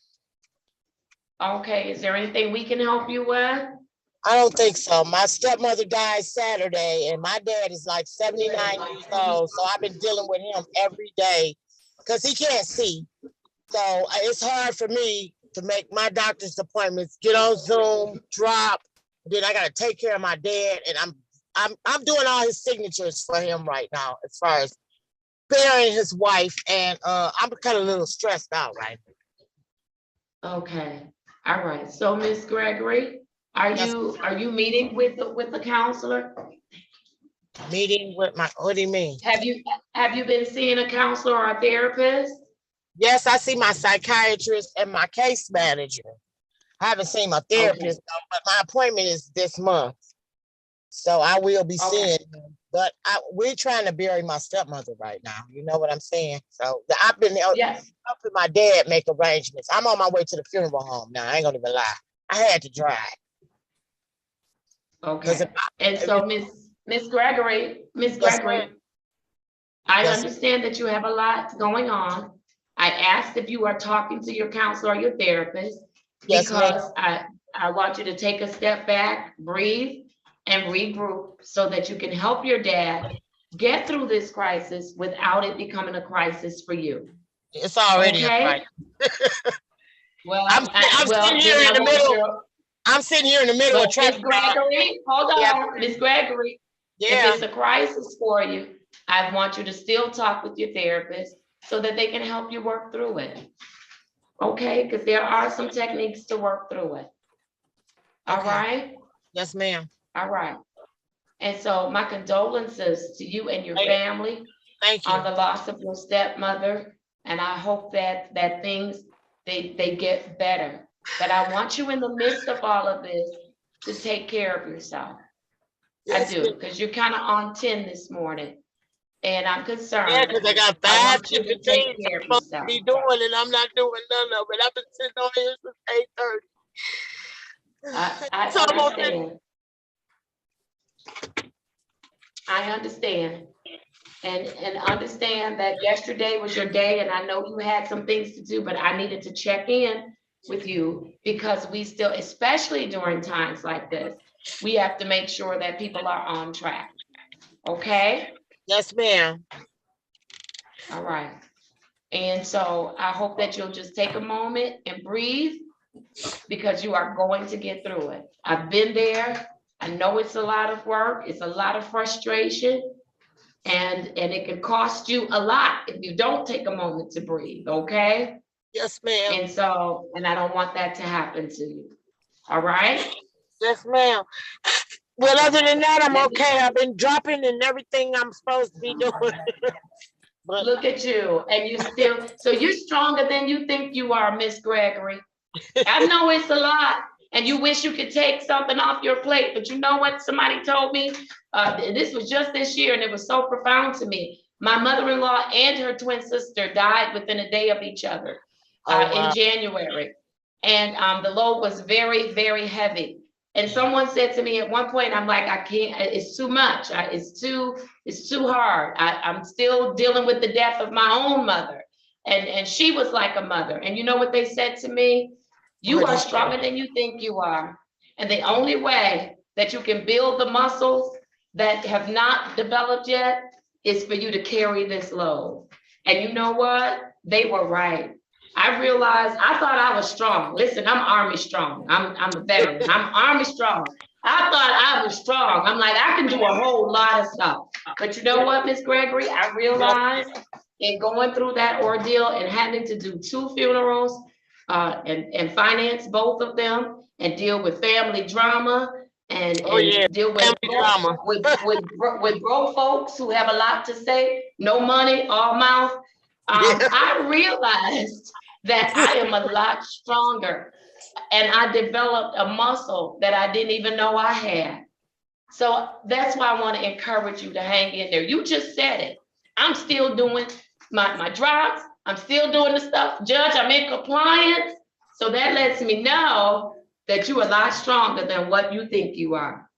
Okay, is there anything we can help you with? I don't think so. My stepmother died Saturday, and my dad is like 79 years old, so I've been dealing with him every day because he can't see. So it's hard for me to make my doctor's appointments, get on Zoom, drop. Then I gotta take care of my dad, and I'm doing all his signatures for him right now, as far as burying his wife, and I'm kind of a little stressed out right now. Okay. All right, so Ms. Gregory, are you meeting with the counselor? Meeting with my, what do you mean? Have you been seeing a counselor or a therapist? Yes, I see my psychiatrist and my case manager. I haven't seen my therapist, though, but my appointment is this month. So I will be seeing him. But we're trying to bury my stepmother right now. You know what I'm saying? So I've been helping my dad make arrangements. I'm on my way to the funeral home now. I ain't gonna even lie. I had to drive. Okay. And so Miss Gregory, I understand that you have a lot going on. I asked if you are talking to your counselor or your therapist because I want you to take a step back, breathe, and regroup so that you can help your dad get through this crisis without it becoming a crisis for you. It's already a crisis. Well, I'm sitting here in the middle. I'm sitting here in the middle of Miss Gregory, hold on, Miss Gregory. If it's a crisis for you, I want you to still talk with your therapist so that they can help you work through it. Okay, because there are some techniques to work through it. All right? Yes, ma'am. All right. And so my condolences to you and your family on the loss of your stepmother. And I hope that things, they get better. But I want you in the midst of all of this to take care of yourself. I do, because you're kind of on 10 this morning. And I'm concerned. Yeah, because I got 5 different things I'm supposed to be doing, and I'm not doing none of it. I've been sitting on here since 8:30. I understand. And understand that yesterday was your day, and I know you had some things to do, but I needed to check in with you because we still, especially during times like this, we have to make sure that people are on track. Okay? Yes, ma'am. All right. And so I hope that you'll just take a moment and breathe because you are going to get through it. I've been there. I know it's a lot of work. It's a lot of frustration. And it can cost you a lot if you don't take a moment to breathe, okay? Yes, ma'am. And I don't want that to happen to you. All right? Yes, ma'am. Well, other than that, I'm okay. I've been dropping and everything I'm supposed to be doing. But look at you. And you still, so you're stronger than you think you are, Miss Gregory. I know it's a lot. And you wish you could take something off your plate, but you know what somebody told me? This was just this year and it was so profound to me. My mother-in-law and her twin sister died within a day of each other in January. And the load was very, very heavy. And someone said to me at one point, I'm like, I can't, it's too much. It's too hard. I'm still dealing with the death of my own mother. And she was like a mother. And you know what they said to me? You are stronger than you think you are. And the only way that you can build the muscles that have not developed yet is for you to carry this load. And you know what? They were right. I realized, I thought I was strong. Listen, I'm Army strong. I'm a veteran. I'm Army strong. I thought I was strong. I'm like, I can do a whole lot of stuff. But you know what, Miss Gregory? I realized in going through that ordeal and having to do 2 funerals, and finance both of them and deal with family drama and deal with drama with broke folks who have a lot to say, no money, all mouth. I realized that I am a lot stronger and I developed a muscle that I didn't even know I had. So that's why I want to encourage you to hang in there. You just said it. I'm still doing my drops. I'm still doing the stuff. Judge, I'm in compliance. So that lets me know that you're a lot stronger than what you think you are.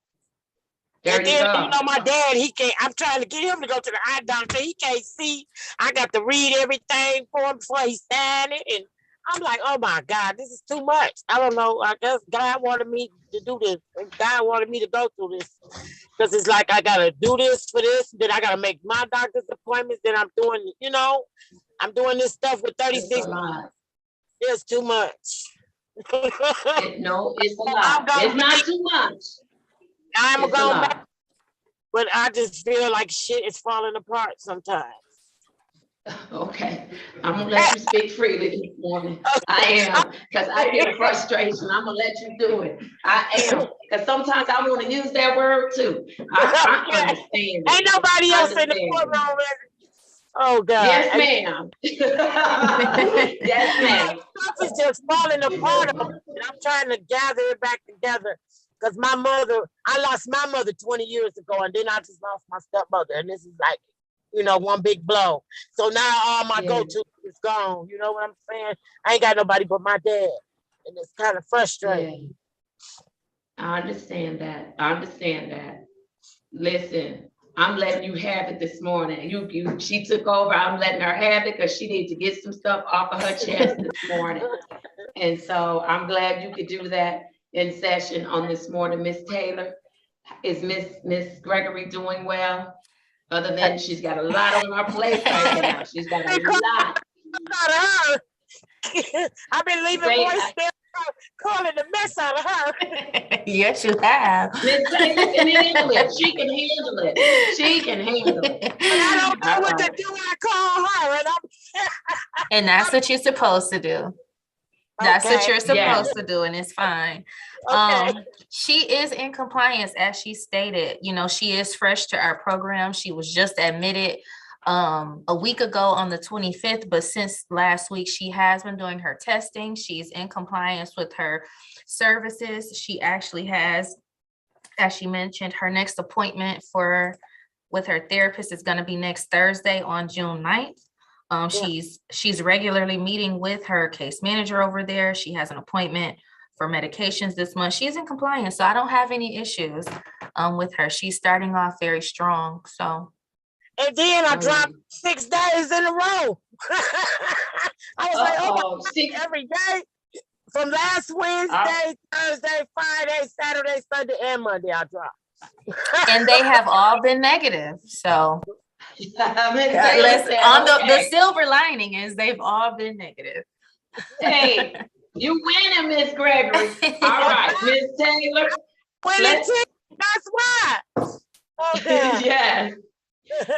And then, you know, my dad, he can't, I'm trying to get him to go to the eye doctor. He can't see. I got to read everything for him before he sign it. And I'm like, oh my God, this is too much. I don't know. I guess God wanted me to do this. God wanted me to go through this. Because it's like, I got to do this for this. Then I got to make my doctor's appointments. Then I'm doing, you know, I'm doing this stuff with 36. It's too much. No, it's a lot. It's not too much. I'm going back. But I just feel like shit is falling apart sometimes. Okay, I'm gonna let you speak freely this morning. I am, because I get frustration. I'm gonna let you do it. I am, because sometimes I want to use that word too. I understand it. Ain't nobody else in the Understand it. courtroom. Oh God. Yes, ma'am. Yes, ma'am. Stuff is just falling apart on me, and I'm trying to gather it back together. Because I lost my mother 20 years ago, and then I just lost my stepmother, and this is like, one big blow. So now all my go-to is gone. You know what I'm saying? I ain't got nobody but my dad, and it's kind of frustrating. I understand that. I understand that. Listen, I'm letting you have it this morning. She took over. I'm letting her have it because she needs to get some stuff off of her chest this morning. And so I'm glad you could do that in session on this morning. Miss Taylor, is Miss Gregory doing well? Other than she's got a lot on her plate right now. She's got a lot. Out of her. I've been leaving voice there, calling the mess out of her. Yes, you have. Miss Taylor can handle it. She can handle it. She can handle it. But I don't know what to do when I call her. And that's what you're supposed to do. That's what you're supposed to do, and it's fine. She is in compliance, as she stated. She is fresh to our program. She was just admitted a week ago on the 25th, but since last week, she has been doing her testing. She's in compliance with her services. She actually has, as she mentioned, her next appointment with her therapist is going to be next Thursday on June 9th. She's regularly meeting with her case manager over there. She has an appointment for medications this month. She's in compliance, so I don't have any issues with her. She's starting off very strong. So, and then I dropped 6 days in a row. I was like, every day from last Wednesday, Thursday, Friday, Saturday, Sunday, and Monday I dropped. And they have all been negative. So. The silver lining is they've all been negative. Hey, you winning, Miss Gregory. All right, Miss Taylor. That's why. Okay. Yes.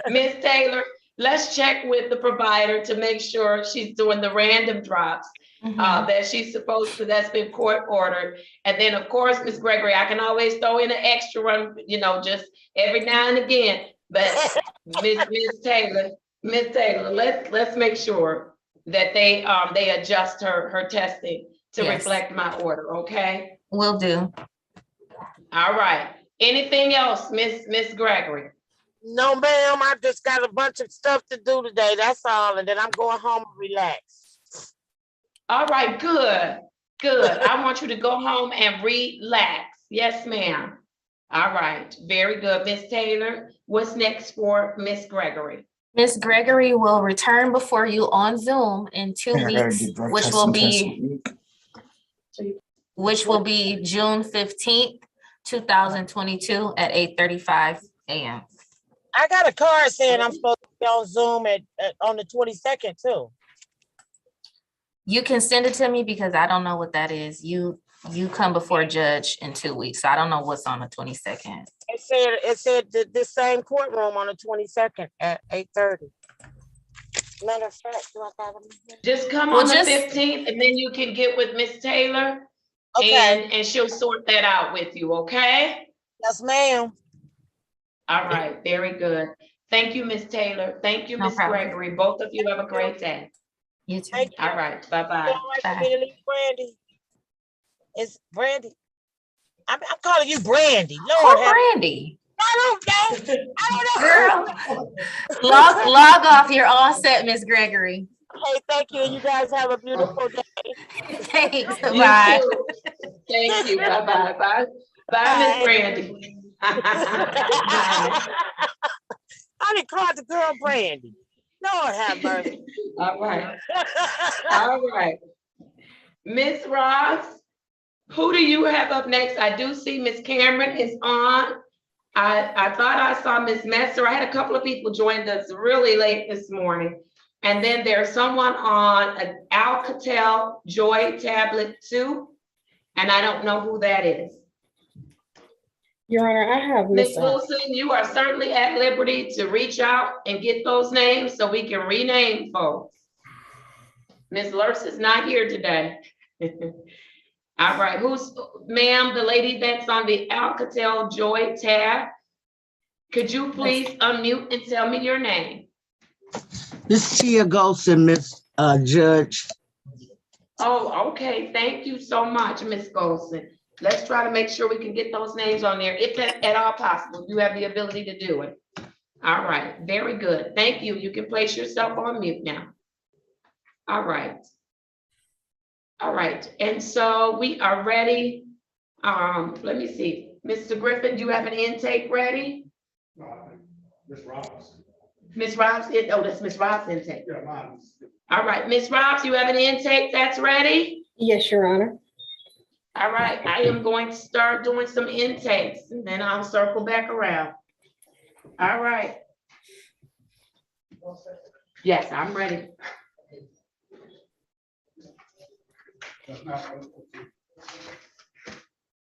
Miss Taylor, let's check with the provider to make sure she's doing the random drops that she's supposed to, that's been court ordered. And then of course, Miss Gregory, I can always throw in an extra one, just every now and again. But Miss Taylor, let's make sure that they adjust her testing to reflect my order, okay? Will do. All right. Anything else, Miss Gregory? No, ma'am. I just got a bunch of stuff to do today. That's all. And then I'm going home and relax. All right, good. I want you to go home and relax. Yes, ma'am. All right, very good. Miss Taylor, what's next for Miss Gregory? Miss Gregory will return before you on Zoom in 2 weeks, which will be June 15th, 2022 at 8:35 a.m. I got a card saying I'm supposed to be on Zoom on the 22nd too. You can send it to me because I don't know what that is. You come before a judge in 2 weeks. So I don't know what's on the 22nd. It said the same courtroom on the 22nd at 8:30. Matter of fact, just come on the 15th and then you can get with Miss Taylor. Okay. And she'll sort that out with you, okay? Yes, ma'am. All right, very good. Thank you, Miss Taylor. Thank you, Miss Gregory. Both of you have a great day. You too. All right, bye-bye. Brandy. It's Brandy. I'm calling you Brandy. Lord, Brandy. I don't know. Girl, log off. You're all set, Miss Gregory. Hey, thank you. You guys have a beautiful day. Thanks. Bye. Thank you. Bye-bye. Bye. Bye, Miss Brandy. I didn't call the girl Brandy. Lord have mercy. All right. All right. Miss Ross, who do you have up next? I do see Miss Cameron is on. I thought I saw Miss Messer. I had a couple of people joined us really late this morning. And then there's someone on an Alcatel Joy Tablet 2. And I don't know who that is. Your Honor, I have Ms. Miss. Wilson, you are certainly at liberty to reach out and get those names so we can rename folks. Ms. Lurse is not here today. All right, who's, ma'am, the lady that's on the Alcatel Joy tab? Could you please unmute and tell me your name? This is Tia Golson, Miss Judge. Oh, okay. Thank you so much, Ms. Golson. Let's try to make sure we can get those names on there, if that's at all possible. You have the ability to do it. All right, very good. Thank you. You can place yourself on mute now. All right. All right, and so we are ready. Let me see. Mr. Griffin, do you have an intake ready? Ms. Robbins. Ms. Robbins, oh, that's Ms. Robbins' intake. Yeah, mine. All right, Ms. Robbins, you have an intake that's ready? Yes, Your Honor. All right, I am going to start doing some intakes and then I'll circle back around. All right. Yes, I'm ready.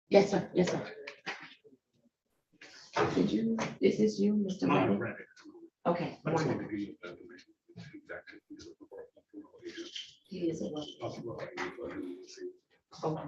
Yes, sir. Yes, sir. Did you, is this you, Mr. Reddy? Okay. He is a what? Oh.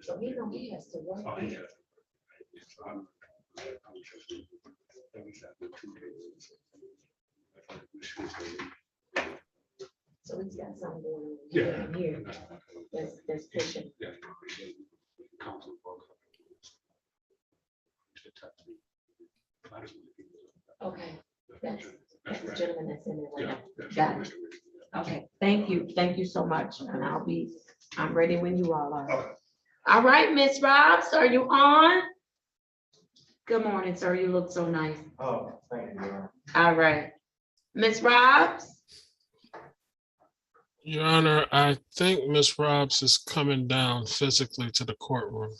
So he know he has to work. So he's got something going on here. That's pushing. Okay, that's the gentleman that's in there right now. Got it. Okay, thank you. Thank you so much. And I'm ready when you all are. All right, Miss Robbs, are you on? Good morning, sir. You look so nice. Oh, thank you. All right. Miss Robbs? Your Honor, I think Ms. Robbs is coming down physically to the courtroom.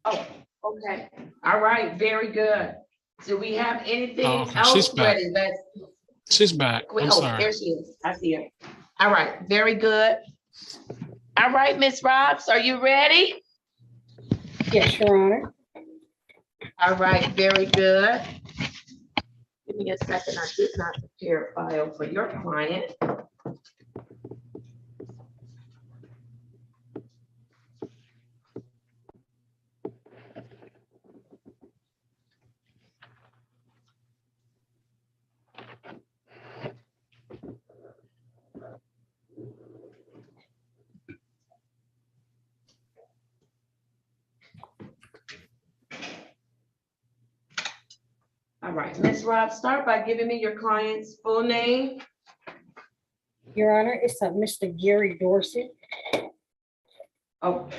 Oh, okay. All right, very good. Do we have anything Okay, else she's back. ready? She's back. I'm sorry. There she is. I see her. All right, very good. All right, Miss Robbs, are you ready? Yes, Your Honor. All right, very good. Give me a second. I did not prepare a file for your client. All right, Ms. Robb, start by giving me your client's full name. Your Honor, it's Mr. Gary Dorsey. Oh,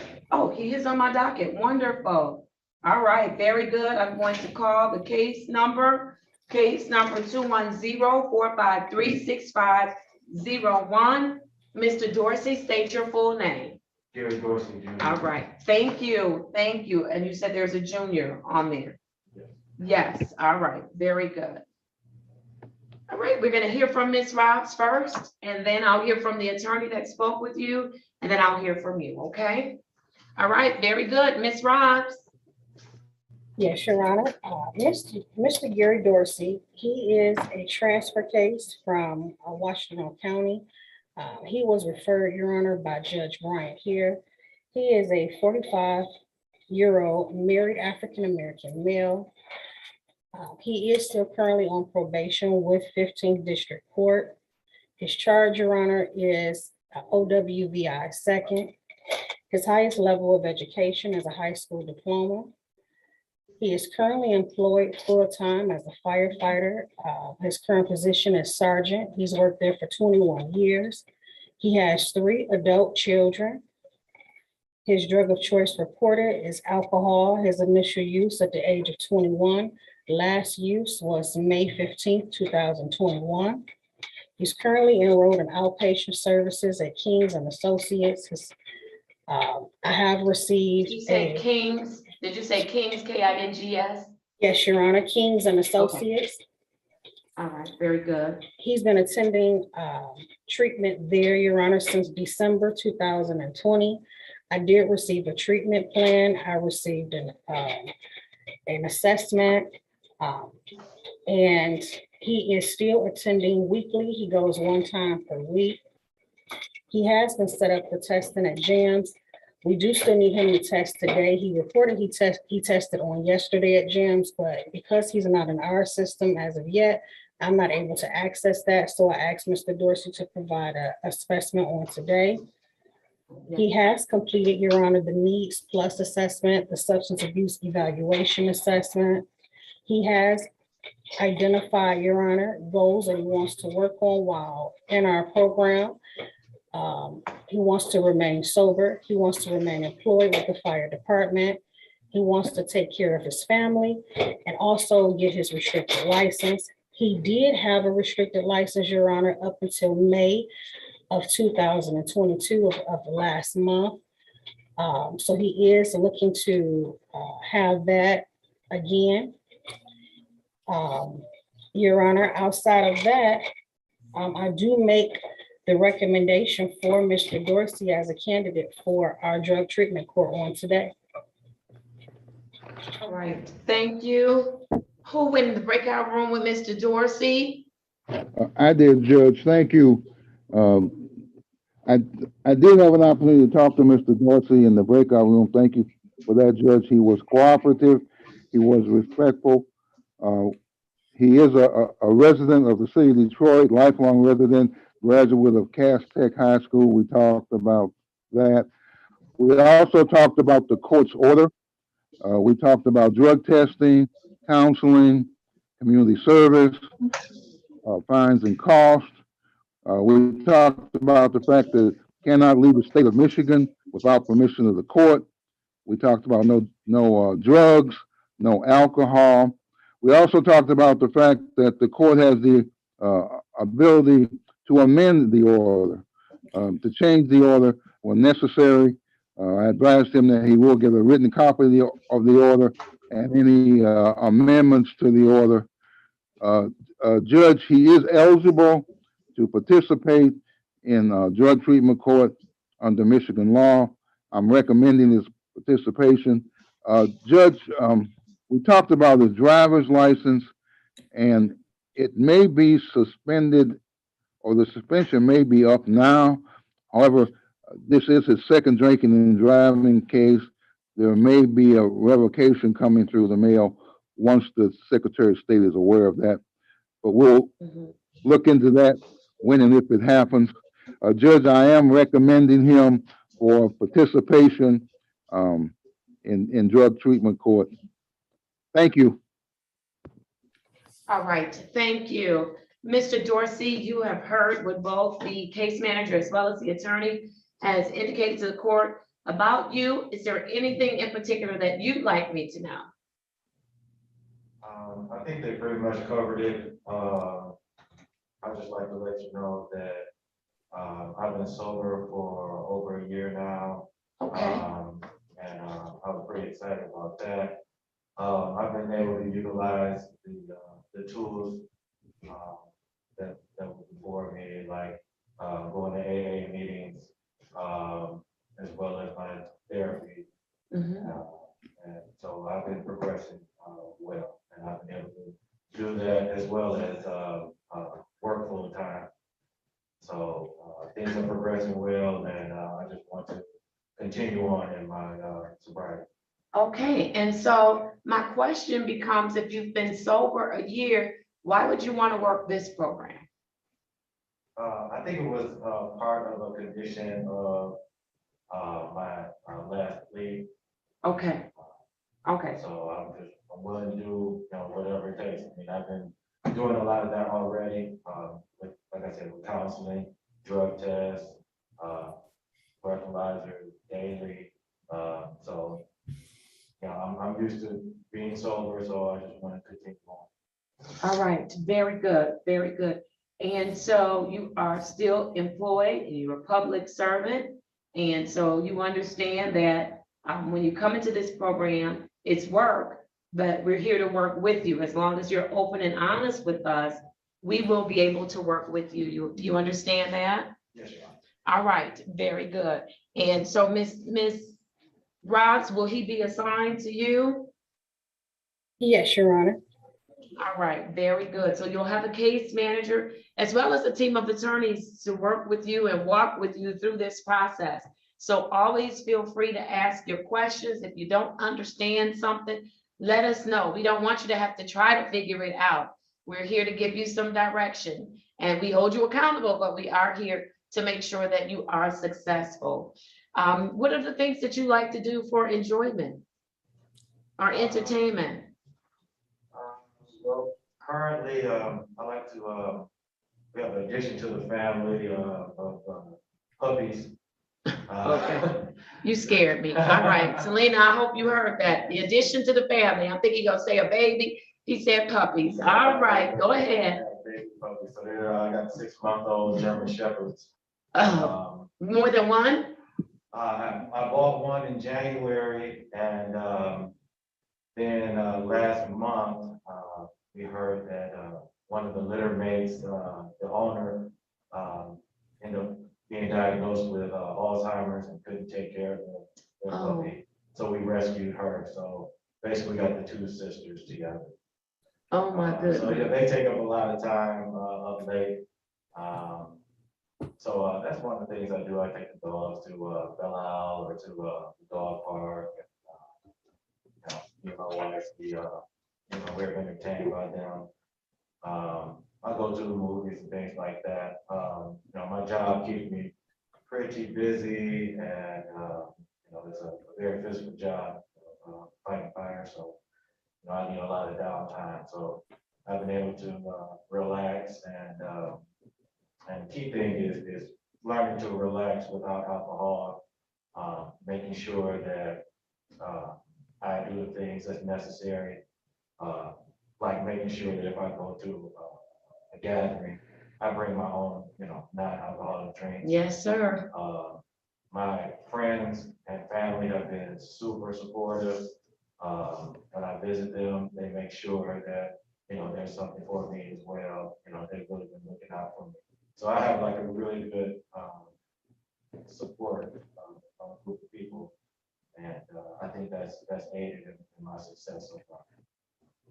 he is on my docket. Wonderful. All right, very good. I'm going to call the case number 210-453-6501. Mr. Dorsey, state your full name. Gary Dorsey, Jr. All right, thank you, thank you. And you said there's a junior on there. Yes, all right, very good. All right, we're gonna hear from Ms. Robbs first, and then I'll hear from the attorney that spoke with you, and then I'll hear from you, okay? All right, very good, Ms. Robbs. Yes, Your Honor. Mr. Gary Dorsey, he is a transfer case from Washington County. He was referred, Your Honor, by Judge Bryant here. He is a 45-year-old married African-American male. He is still currently on probation with 15th District Court. His charge, Your Honor, is OWVI second. His highest level of education is a high school diploma. He is currently employed full-time as a firefighter. His current position is sergeant. He's worked there for 21 years. He has 3 adult children. His drug of choice reported is alcohol. His initial use at the age of 21. Last use was May 15th, 2021. He's currently enrolled in outpatient services at Kings and Associates. His I have received. You say Kings, did you say Kings, Kings? Yes, Your Honor, Kings and Associates. All right, very good. He's been attending treatment there, Your Honor, since December 2020. I did receive a treatment plan. I received an assessment, and he is still attending weekly. He goes one time per week. He has been set up for testing at JAMS. We do still need him to test today. He reported he tested on yesterday at JAMS, but because he's not in our system as of yet, I'm not able to access that. So I asked Mr. Dorsey to provide a specimen on today. He has completed, Your Honor, the Needs Plus assessment, the substance abuse evaluation assessment. He has identified, Your Honor, goals that he wants to work on while in our program. He wants to remain sober. He wants to remain employed with the fire department. He wants to take care of his family and also get his restricted license. He did have a restricted license, Your Honor, up until May of 2022 of the last month. So he is looking to have that again. Your Honor, outside of that, I do make the recommendation for Mr. Dorsey as a candidate for our drug treatment court on today. All right, thank you. Who went in the breakout room with Mr. Dorsey? I did, Judge. Thank you. I did have an opportunity to talk to Mr. Dorsey in the breakout room. Thank you for that, Judge. He was cooperative. He was respectful. He is a resident of the city of Detroit, lifelong resident, graduate of Cass Tech High School. We talked about that. We also talked about the court's order. We talked about drug testing, counseling, community service, fines and costs. We talked about the fact that cannot leave the state of Michigan without permission of the court. We talked about no drugs, no alcohol. We also talked about the fact that the court has the ability to amend the order, to change the order when necessary. I advised him that he will get a written copy of the order and any amendments to the order. Judge, he is eligible to participate in drug treatment court under Michigan law. I'm recommending his participation. Judge, we talked about his driver's license, and it may be suspended, or the suspension may be up now. However, this is his second drinking and driving case. There may be a revocation coming through the mail once the Secretary of State is aware of that. But we'll look into that when and if it happens. Judge, I am recommending him for participation in drug treatment court. Thank you. All right, thank you. Mr. Dorsey, you have heard what both the case manager as well as the attorney has indicated to the court about you. Is there anything in particular that you'd like me to know? I think they pretty much covered it. I'd just like to let you know that I've been sober for over a year now. Okay. And I was pretty excited about that. I've been able to utilize the tools that were before me, like going to AA meetings, as well as my therapy. And so I've been progressing well, and I've been able to do that as well as work full time. So things are progressing well, and I just want to continue on in my sobriety. Okay, and so my question becomes, if you've been sober a year, why would you want to work this program? I think it was part of a condition of my last plea. Okay. Okay. So I'm willing to do whatever it takes. I mean, I've been doing a lot of that already. Like I said, with counseling, drug tests, breathalyzers daily. So I'm used to being sober, so I just want to continue on. All right, very good, very good. And so you are still employed and you're a public servant And so you understand that when you come into this program, it's work, but we're here to work with you. As long as you're open and honest with us, we will be able to work with you. You understand that? Yes, Your Honor. All right, very good. And so Miss Robs, will he be assigned to you? Yes, Your Honor. All right, very good. So you'll have a case manager as well as a team of attorneys to work with you and walk with you through this process. So always feel free to ask your questions. If you don't understand something, let us know. We don't want you to have to try to figure it out. We're here to give you some direction and we hold you accountable, but we are here to make sure that you are successful. What are the things that you like to do for enjoyment or entertainment? Well, currently, I like to, we have an addition to the family of puppies. Okay. You scared me. All right, Selena, I hope you heard that. The addition to the family. I'm thinking you're gonna say a baby. He said puppies. All right, go ahead. Baby puppies. So there, I got 6-month-old German Shepherds. More than one? I bought one in January, and then last month, we heard that one of the litter mates, the owner, ended up being diagnosed with Alzheimer's and couldn't take care of the puppy. So we rescued her. So basically, we got the two sisters together. Oh my goodness. So yeah, they take up a lot of time of late. So that's one of the things I do. I take the dogs to Belle Isle or to the dog park. And, me and my wife, we're entertained by them. I go to the movies and things like that. My job keeps me pretty busy, and it's a very physical job, fighting fire. So I need a lot of downtime. So I've been able to relax, and key thing is learning to relax without alcohol, making sure that I do the things that's necessary, like making sure that if I go to a gathering, I bring my own, non-alcoholic drinks. Yes, sir. My friends and family have been super supportive. When I visit them, they make sure that, there's something for me as well. They've really been looking out for me. So I have like a really good support group of people. And I think that's aided in my success so far.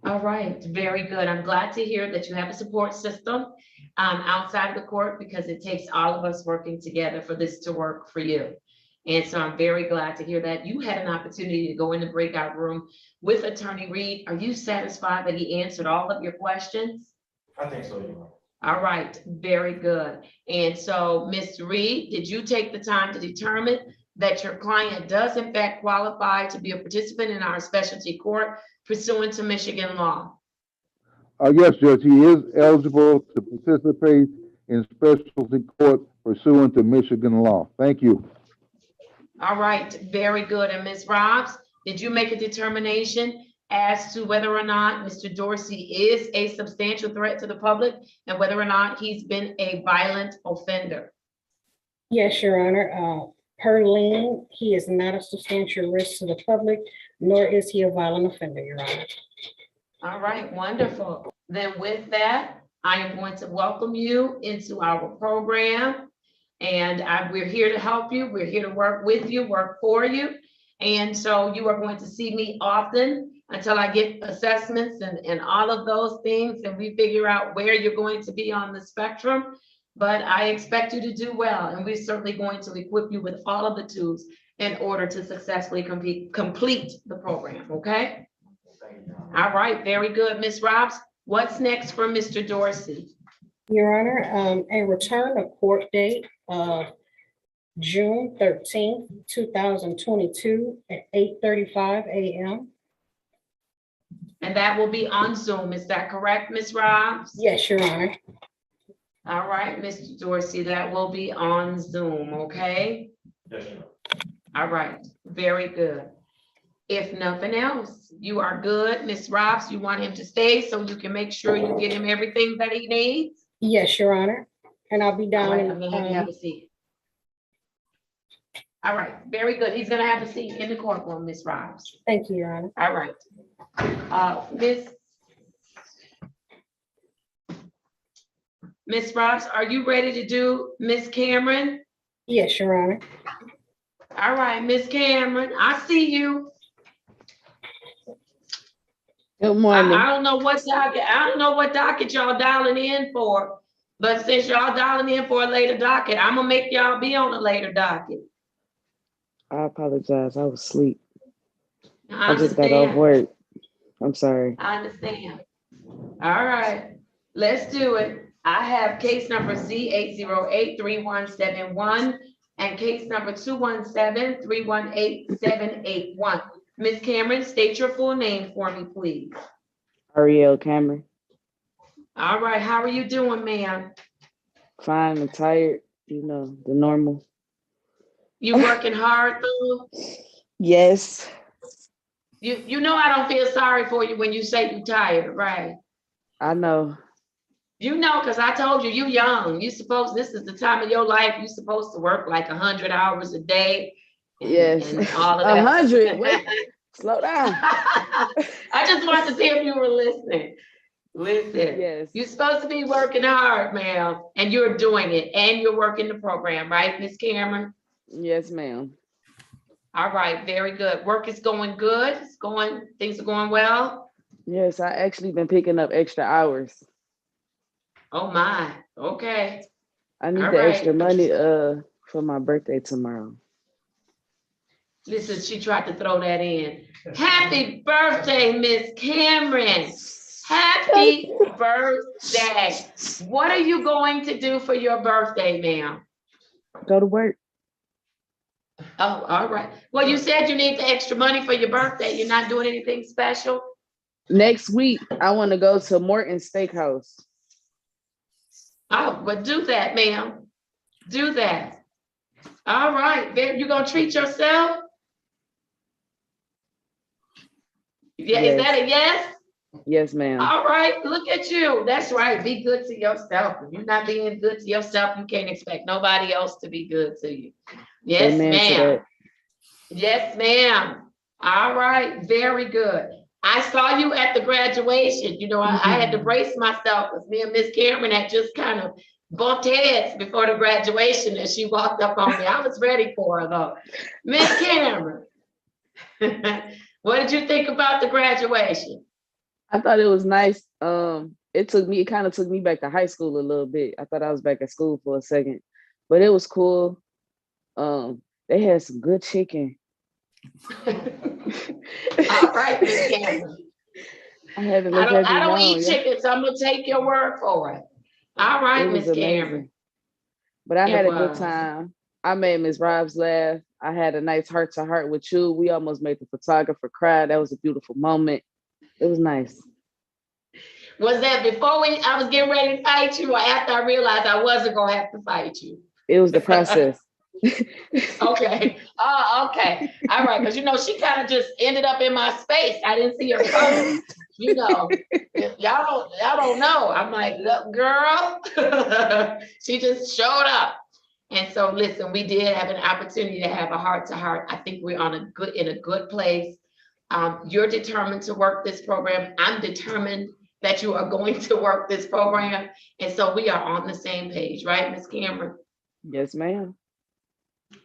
All right, very good. I'm glad to hear that you have a support system outside of the court, because it takes all of us working together for this to work for you. And so I'm very glad to hear that you had an opportunity to go in the breakout room with Attorney Reed. Are you satisfied that he answered all of your questions? I think so, you know. All right, very good. And so, Ms. Reed, did you take the time to determine that your client does in fact qualify to be a participant in our specialty court pursuant to Michigan law? Yes, Judge, he is eligible to participate in specialty court pursuant to Michigan law. Thank you. All right, very good. And Ms. Robs, did you make a determination as to whether or not Mr. Dorsey is a substantial threat to the public and whether or not he's been a violent offender? Yes, Your Honor. Per lien, he is not a substantial risk to the public, nor is he a violent offender, Your Honor. All right, wonderful. Then with that, I am going to welcome you into our program. And we're here to help you. We're here to work with you, work for you. And so you are going to see me often until I get assessments and all of those things, and we figure out where you're going to be on the spectrum. But I expect you to do well, and we're certainly going to equip you with all of the tools in order to successfully complete the program, okay? All right, very good. Ms. Robs, what's next for Mr. Dorsey? Your Honor, a return of court date of June 13th, 2022 at 8:35 a.m. And that will be on Zoom. Is that correct, Ms. Robs? Yes, Your Honor. All right, Mr. Dorsey, that will be on Zoom, okay? Yes, sir. All right, very good. If nothing else, you are good. Ms. Robs, you want him to stay so you can make sure you get him everything that he needs? Yes, Your Honor. And I'll be down All right, in I'm gonna have you have a seat. All right, very good. He's gonna have a seat in the courtroom, Ms. Robs. Thank you, Your Honor. All right. Ms. Robs, are you ready to do Ms. Cameron? Yes, Your Honor. All right, Ms. Cameron, I see you. Good morning. I don't know what docket y'all dialing in for, but since y'all dialing in for a later docket, I'm gonna make y'all be on a later docket. I apologize. I was asleep. I just got off understand. work. I'm sorry. I understand. All right, let's do it. I have case number Z8083171 and case number 217318781. Ms. Cameron, state your full name for me, please. Ariel Cameron. All right, how are you doing, ma'am? Fine and tired. You know, the normal. You working hard, though? Yes. You know I don't feel sorry for you when you say you're tired, right? I know. You know, because I told you, you're young. This is the time of your life you're supposed to work like 100 hours a day. Yes. And all of that. 100. Wait, slow down. I just wanted to see if you were listening. Listen, yes. You're supposed to be working hard, ma'am, and you're doing it, and you're working the program, right, Ms. Cameron? Yes, ma'am. All right, very good. Work is going good. Things are going well. Yes, I actually been picking up extra hours. Oh my, okay. I need All the right. extra money for my birthday tomorrow. Listen, she tried to throw that in. Happy birthday, Miss Cameron. Happy birthday. What are you going to do for your birthday, ma'am? Go to work. Oh, all right. Well, you said you need the extra money for your birthday. You're not doing anything special? Next week, I want to go to Morton's Steakhouse. Oh, but do that, ma'am. Do that. All right. You gonna treat yourself? Yeah, Yes. Is that a yes? Yes, ma'am. All right, look at you. That's right. Be good to yourself. If you're not being good to yourself, you can't expect nobody else to be good to you. Yes, Amen to ma'am. that. Yes, ma'am. All right, very good. I saw you at the graduation. You know, I had to brace myself because me and Miss Cameron had just kind of bumped heads before the graduation as she walked up on me. I was ready for her though. Miss Cameron, what did you think about the graduation? I thought it was nice. It kind of took me back to high school a little bit. I thought I was back at school for a second, but it was cool. They had some good chicken. All right, Miss Cameron. I don't eat chicken, so I'm gonna take your word for it. All right, Miss Cameron. But I had a good time. I made Ms. Robs laugh. I had a nice heart-to-heart with you. We almost made the photographer cry. That was a beautiful moment. It was nice. Was that before I was getting ready to fight you, or after I realized I wasn't gonna have to fight you? It was the process. Okay. Oh, okay. All right. Because she kind of just ended up in my space. I didn't see her coming. Y'all don't know. I'm like, look, girl. She just showed up. And so listen, we did have an opportunity to have a heart-to-heart. I think we're in a good place. You're determined to work this program. I'm determined that you are going to work this program. And so we are on the same page, right, Ms. Cameron? Yes, ma'am.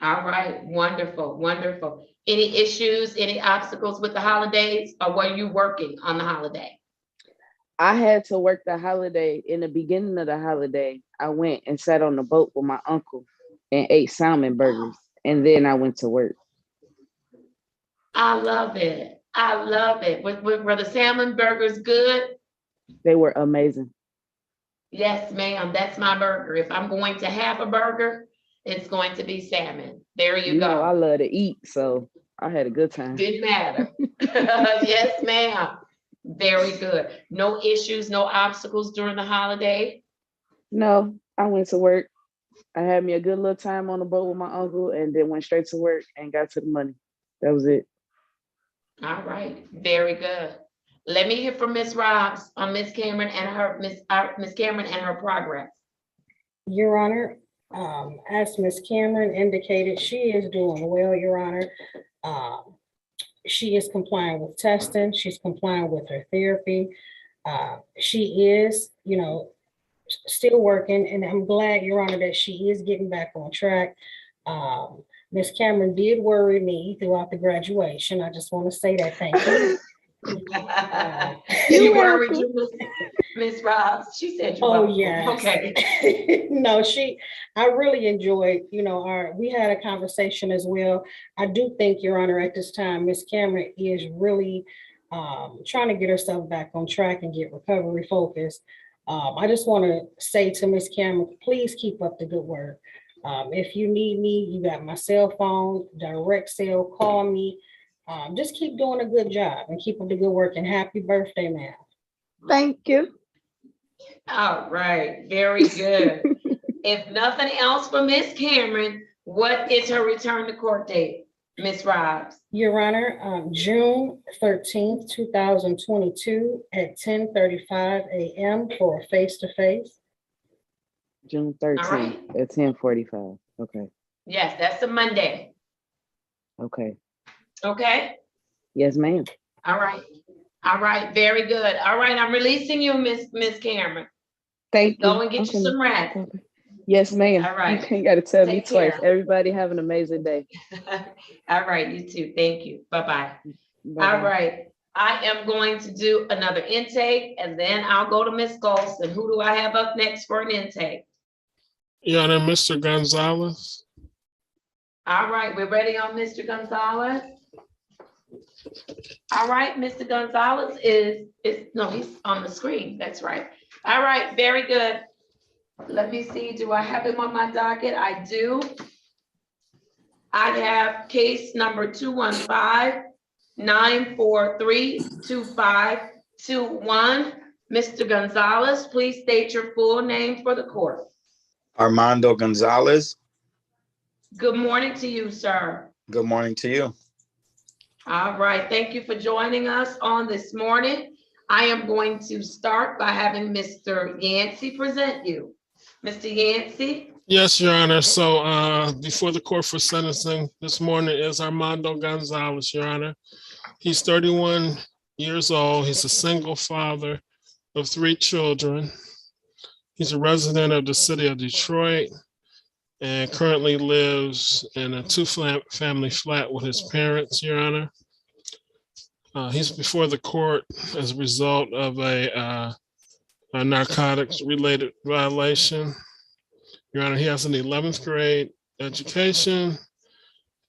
All right, wonderful, wonderful. Any issues, any obstacles with the holidays, or were you working on the holiday? I had to work the holiday. In the beginning of the holiday, I went and sat on the boat with my uncle and ate salmon burgers. And then I went to work. I love it. I love it. Were the salmon burgers good? They were amazing. Yes, ma'am. That's my burger. If I'm going to have a burger, it's going to be salmon. There you go. Know I love to eat, so I had a good time. Didn't matter. Yes, ma'am. Very good. No issues, no obstacles during the holiday? No, I went to work. I had me a good little time on the boat with my uncle and then went straight to work and got to the money. That was it. All right. Very good. Let me hear from Ms. Robs on Ms. Cameron and her Ms. Cameron and her progress. Your Honor, As Ms. Cameron indicated, she is doing well, Your Honor. She is complying with testing. She's complying with her therapy. She is, still working, and I'm glad, Your Honor, that she is getting back on track. Ms. Cameron did worry me throughout the graduation. I just want to say that. Thank you. She worried you, Miss Robbs. She said you. Oh, welcome. yes. Okay. No, I really enjoyed, we had a conversation as well. I do think, Your Honor, at this time, Miss Cameron is really trying to get herself back on track and get recovery focused. I just want to say to Miss Cameron, please keep up the good work. If you need me, you got my cell phone, direct cell, call me. Just keep doing a good job and keep up the good work, and happy birthday, ma'am. Thank you. All right, very good. If nothing else for Miss Cameron, what is her return to court date, Miss Robbs? Your Honor, June 13th, 2022 at 10:35 a.m. for a face-to-face. June 13th at 10:45. Okay. Yes, that's a Monday. Okay. Okay. Yes, ma'am. All right. All right. Very good. All right. I'm releasing you, Miss Cameron. Thank you. Go and get you some rest. Yes, ma'am. All right. You ain't got to tell me Take twice. care. Everybody have an amazing day. All right. You too. Thank you. Bye-bye. Bye-bye. All right. I am going to do another intake, and then I'll go to Miss Golson. Who do I have up next for an intake? Your Honor, Mr. Gonzalez. All right. We're ready on Mr. Gonzalez. All right. Mr. Gonzalez no, he's on the screen. That's right. All right. Very good. Let me see. Do I have him on my docket? I do. I have case number 215-943-2521. Mr. Gonzalez, please state your full name for the court. Armando Gonzalez. Good morning to you, sir. Good morning to you. All right. Thank you for joining us on this morning. I am going to start by having Mr. Yancey present you. Mr. Yancey? Yes, Your Honor. So before the court for sentencing this morning is Armando Gonzalez, Your Honor. He's 31 years old. He's a single father of 3 children. He's a resident of the city of Detroit and currently lives in a 2-family flat with his parents, Your Honor. He's before the court as a result of a narcotics-related violation. Your Honor, he has an 11th grade education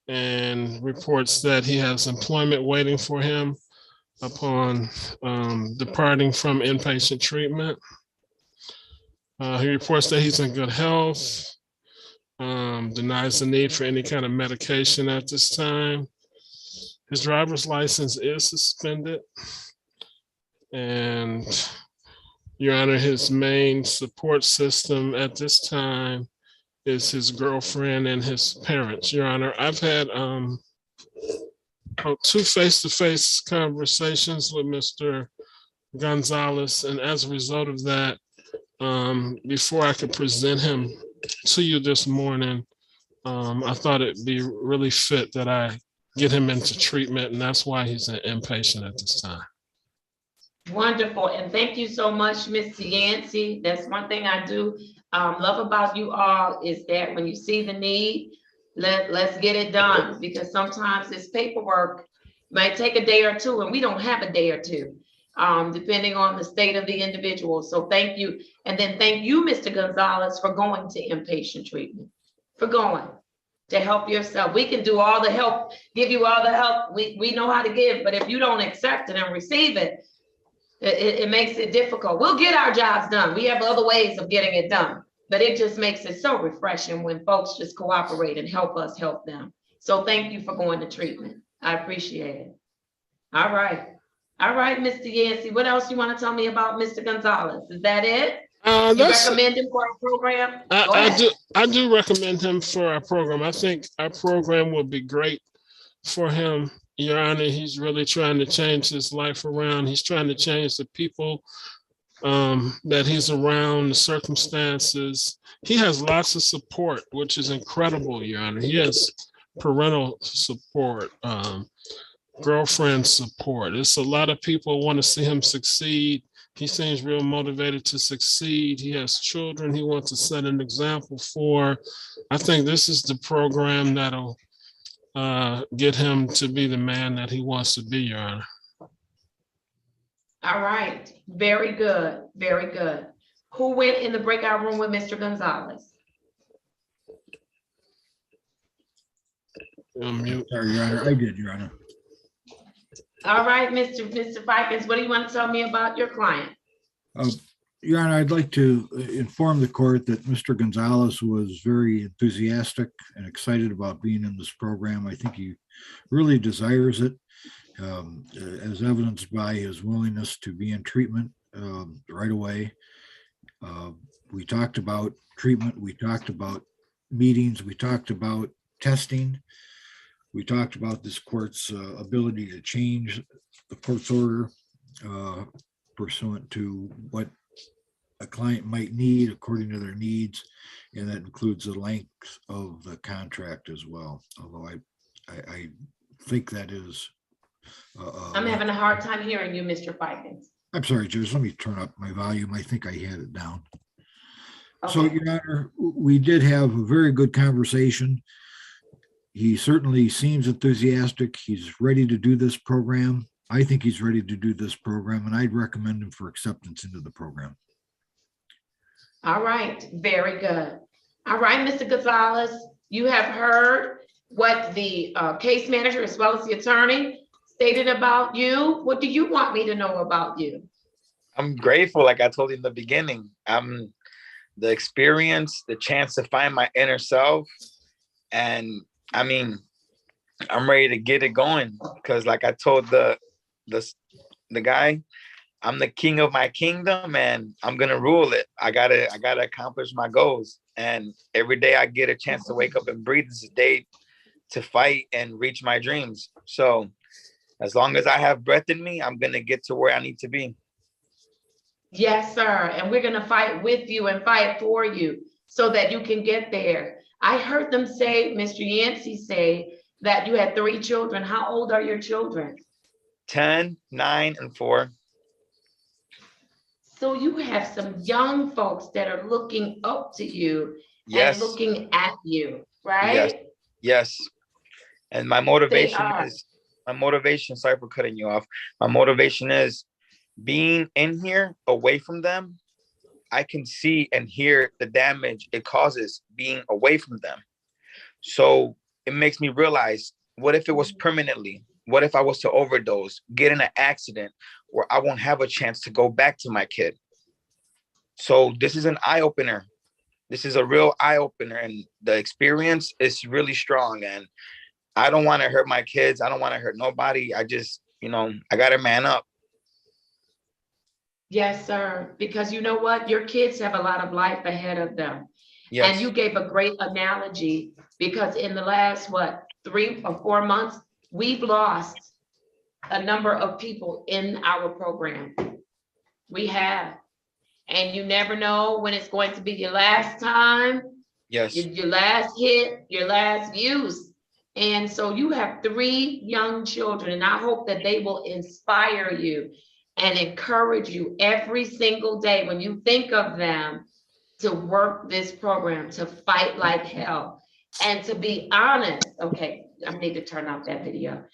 and reports that he has employment waiting for him upon departing from inpatient treatment. He reports that he's in good health, denies the need for any kind of medication at this time. His driver's license is suspended. And Your Honor, his main support system at this time is his girlfriend and his parents. Your Honor, I've had 2 face-to-face conversations with Mr. Gonzalez, and as a result of that, before I could present him to you this morning, I thought it'd be really fit that I get him into treatment, and that's why he's an inpatient at this time. Wonderful. And thank you so much, Mr. Yancey. That's one thing I do love about you all is that when you see the need, let's get it done, because sometimes this paperwork might take a day or two, and we don't have a day or two, depending on the state of the individual. So thank you. And then thank you, Mr. Gonzalez, for going to inpatient treatment, for going to help yourself. We can do all the help, give you all the help we know how to give, but if you don't accept it and receive it, it makes it difficult. We'll get our jobs done. We have other ways of getting it done, but it just makes it so refreshing when folks just cooperate and help us help them. So thank you for going to treatment. I appreciate it. All right. All right, Mr. Yancey, what else you want to tell me about Mr. Gonzalez? Is that it? You recommend him for our program? I do recommend him for our program. I think our program will be great for him. Your Honor, he's really trying to change his life around. He's trying to change the people that he's around, the circumstances. He has lots of support, which is incredible, Your Honor. He has parental support, girlfriend support. It's a lot of people want to see him succeed. He seems real motivated to succeed. He has children he wants to set an example for. I think this is the program that'll get him to be the man that he wants to be, Your Honor. All right, very good, very good. Who went in the breakout room with Mr. Gonzalez? Mute. Sorry, Your Honor, I did, Your Honor. All right, Mr. Fikens, what do you want to tell me about your client? Your Honor, I'd like to inform the court that Mr. Gonzalez was very enthusiastic and excited about being in this program. I think he really desires it, as evidenced by his willingness to be in treatment right away. We talked about treatment, we talked about meetings, we talked about testing. We talked about this court's ability to change the court's order pursuant to what a client might need according to their needs, and that includes the length of the contract as well. Although I think that is. I'm having a hard time hearing you, Mr. Fikens. I'm sorry, Judge. Let me turn up my volume. I think I had it down. Okay. So, Your Honor, we did have a very good conversation. He certainly seems enthusiastic. He's ready to do this program. I think he's ready to do this program, and I'd recommend him for acceptance into the program. All right, very good. All right, Mr. Gonzalez, you have heard what the case manager as well as the attorney stated about you. What do you want me to know about you? I'm grateful, like I told you in the beginning. I'm the experience, the chance to find my inner self, and I mean, I'm ready to get it going because, like I told the guy, I'm the king of my kingdom, and I'm gonna rule it. I gotta accomplish my goals, and every day I get a chance to wake up and breathe is a day to fight and reach my dreams. So, as long as I have breath in me, I'm gonna get to where I need to be. Yes, sir. And we're gonna fight with you and fight for you so that you can get there. I heard them say, Mr. Yancey say that you had 3 children. How old are your children? 10, 9, and 4. So you have some young folks that are looking up to you Yes. and looking at you, right? Yes. Yes. And my motivation is, sorry for cutting you off. My motivation is being in here away from them. I can see and hear the damage it causes being away from them. So it makes me realize, what if it was permanently? What if I was to overdose, get in an accident where I won't have a chance to go back to my kid? So this is an eye-opener. This is a real eye-opener, and the experience is really strong. And I don't want to hurt my kids. I don't want to hurt nobody. I just, I got to man up. Yes, sir. Because you know what? Your kids have a lot of life ahead of them. Yes. And you gave a great analogy because in the last, 3 or 4 months, we've lost a number of people in our program. We have. And you never know when it's going to be your last time. Yes. Your last hit, your last use. And so you have 3 young children, and I hope that they will inspire you and encourage you every single day when you think of them to work this program, to fight like hell, and to be honest. Okay, I need to turn off that video.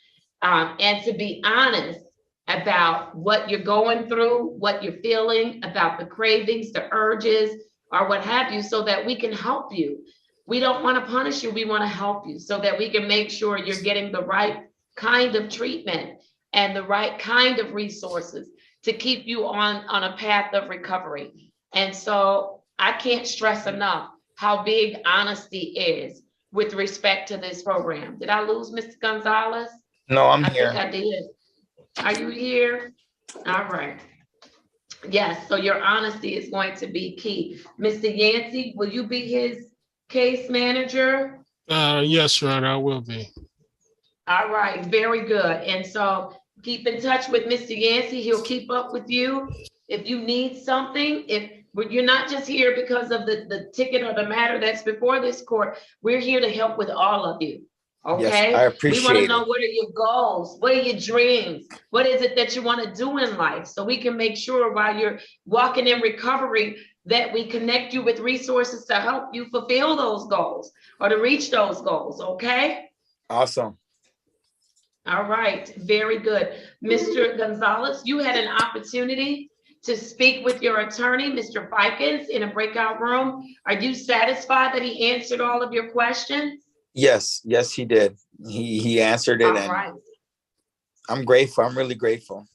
And to be honest about what you're going through, what you're feeling, about the cravings, the urges, or what have you, so that we can help you. We don't want to punish you. We want to help you so that we can make sure you're getting the right kind of treatment and the right kind of resources to keep you on a path of recovery. And so I can't stress enough how big honesty is with respect to this program. Did I lose Mr. Gonzalez? No, I'm here. I think I did. Are you here? All right. Yes, so your honesty is going to be key. Mr. Yancey, will you be his case manager? Yes, Your Honor, I will be. All right, very good. And so keep in touch with Mr. Yancey. He'll keep up with you. If you need something, you're not just here because of the ticket or the matter that's before this court, we're here to help with all of you. Okay. Yes, I We want to appreciate know it. what are your goals? What are your dreams? What is it that you want to do in life? So we can make sure while you're walking in recovery that we connect you with resources to help you fulfill those goals or to reach those goals. Okay. Awesome. All right. Very good. Mr. Gonzalez, you had an opportunity to speak with your attorney, Mr. Fikens, in a breakout room. Are you satisfied that he answered all of your questions? Yes, yes, he did. He answered it, All and right. I'm grateful. I'm really grateful.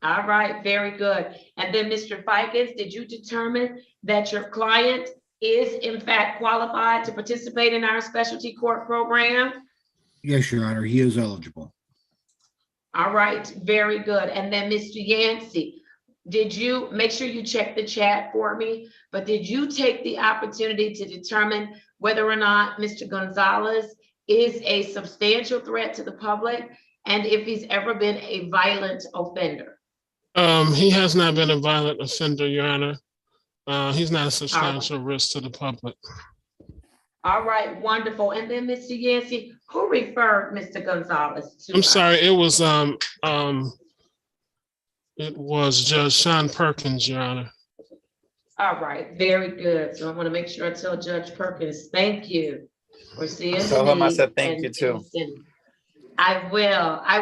All right, very good. And then Mr. Fikens, did you determine that your client is in fact qualified to participate in our specialty court program? Yes, Your Honor, he is eligible. All right, very good. And then Mr. Yancey, did you make sure you check the chat for me, but did you take the opportunity to determine whether or not Mr. Gonzalez is a substantial threat to the public and if he's ever been a violent offender? He has not been a violent offender, Your Honor. He's not a substantial risk to the public. All right, wonderful. And then Mr. Yancey, who referred Mr. Gonzalez to I'm us? sorry, it was Judge Sean Perkins, Your Honor. All right, very good. So I want to make sure I tell Judge Perkins, thank you for seeing the Tell him I need said thank you too. I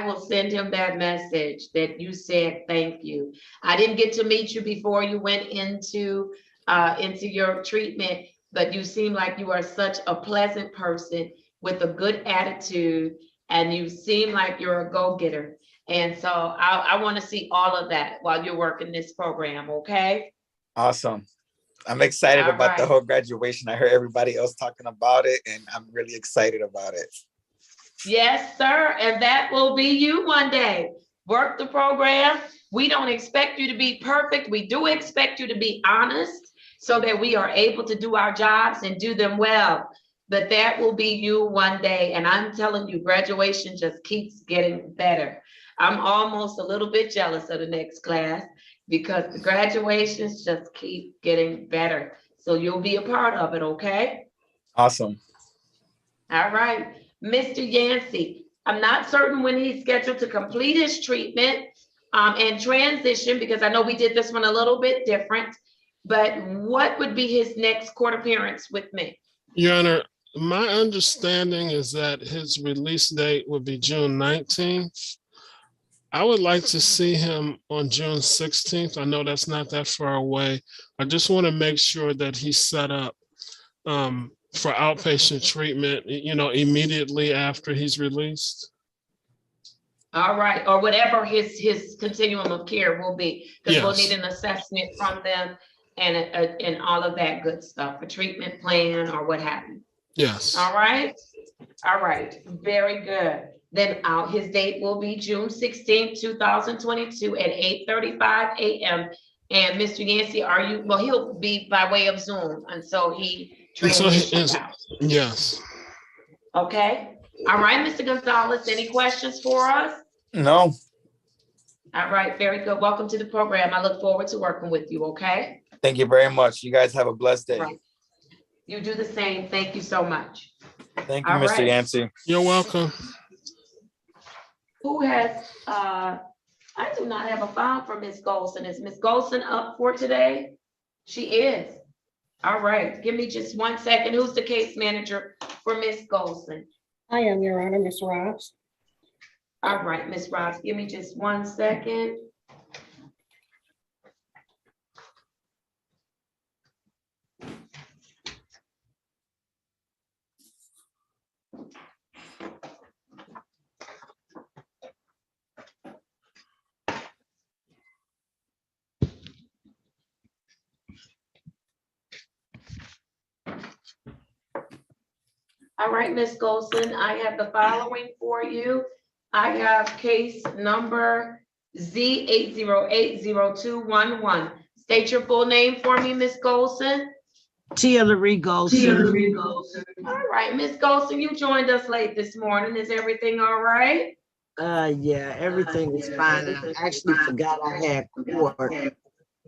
will send him that message that you said thank you. I didn't get to meet you before you went into your treatment, but you seem like you are such a pleasant person with a good attitude, and you seem like you're a go-getter. And so I want to see all of that while you're working this program, okay? Awesome. I'm excited about the whole graduation. I heard everybody else talking about it, and I'm really excited about it. Yes, sir. And that will be you one day. Work the program. We don't expect you to be perfect. We do expect you to be honest so that we are able to do our jobs and do them well. But that will be you one day. And I'm telling you, graduation just keeps getting better. I'm almost a little bit jealous of the next class because the graduations just keep getting better. So you'll be a part of it, okay? Awesome. All right. Mr. Yancey, I'm not certain when he's scheduled to complete his treatment and transition, because I know we did this one a little bit different, but what would be his next court appearance with me? Your Honor, my understanding is that his release date would be June 19th. I would like to see him on June 16th. I know that's not that far away. I just want to make sure that he's set up for outpatient treatment, immediately after he's released. All right, or whatever his continuum of care will be, because we'll need an assessment from them and all of that good stuff, a treatment plan or what have you. Yes. All right, very good. Then his date will be June 16th, 2022 at 8:35 a.m. And Mr. Yancey, he'll be by way of Zoom until he transitions out. Yes. Okay. All right, Mr. Gonzalez, any questions for us? No. All right, very good. Welcome to the program. I look forward to working with you, okay? Thank you very much. You guys have a blessed day. Right. You do the same. Thank you so much. Thank you, Mr. Yancey. You're welcome. Who has, I do not have a file for Ms. Golson. Is Ms. Golson up for today? She is. All right, give me just 1 second. Who's the case manager for Ms. Golson? I am, Your Honor, Ms. Robs. All right, Ms. Robs, give me just 1 second. All right, Ms. Golson, I have the following for you. I have case number Z8080211. State your full name for me, Ms. Golson. Tia Laree Golson. All right, Ms. Golson, you joined us late this morning. Is everything all right? Yeah, everything is fine. I actually forgot I had court,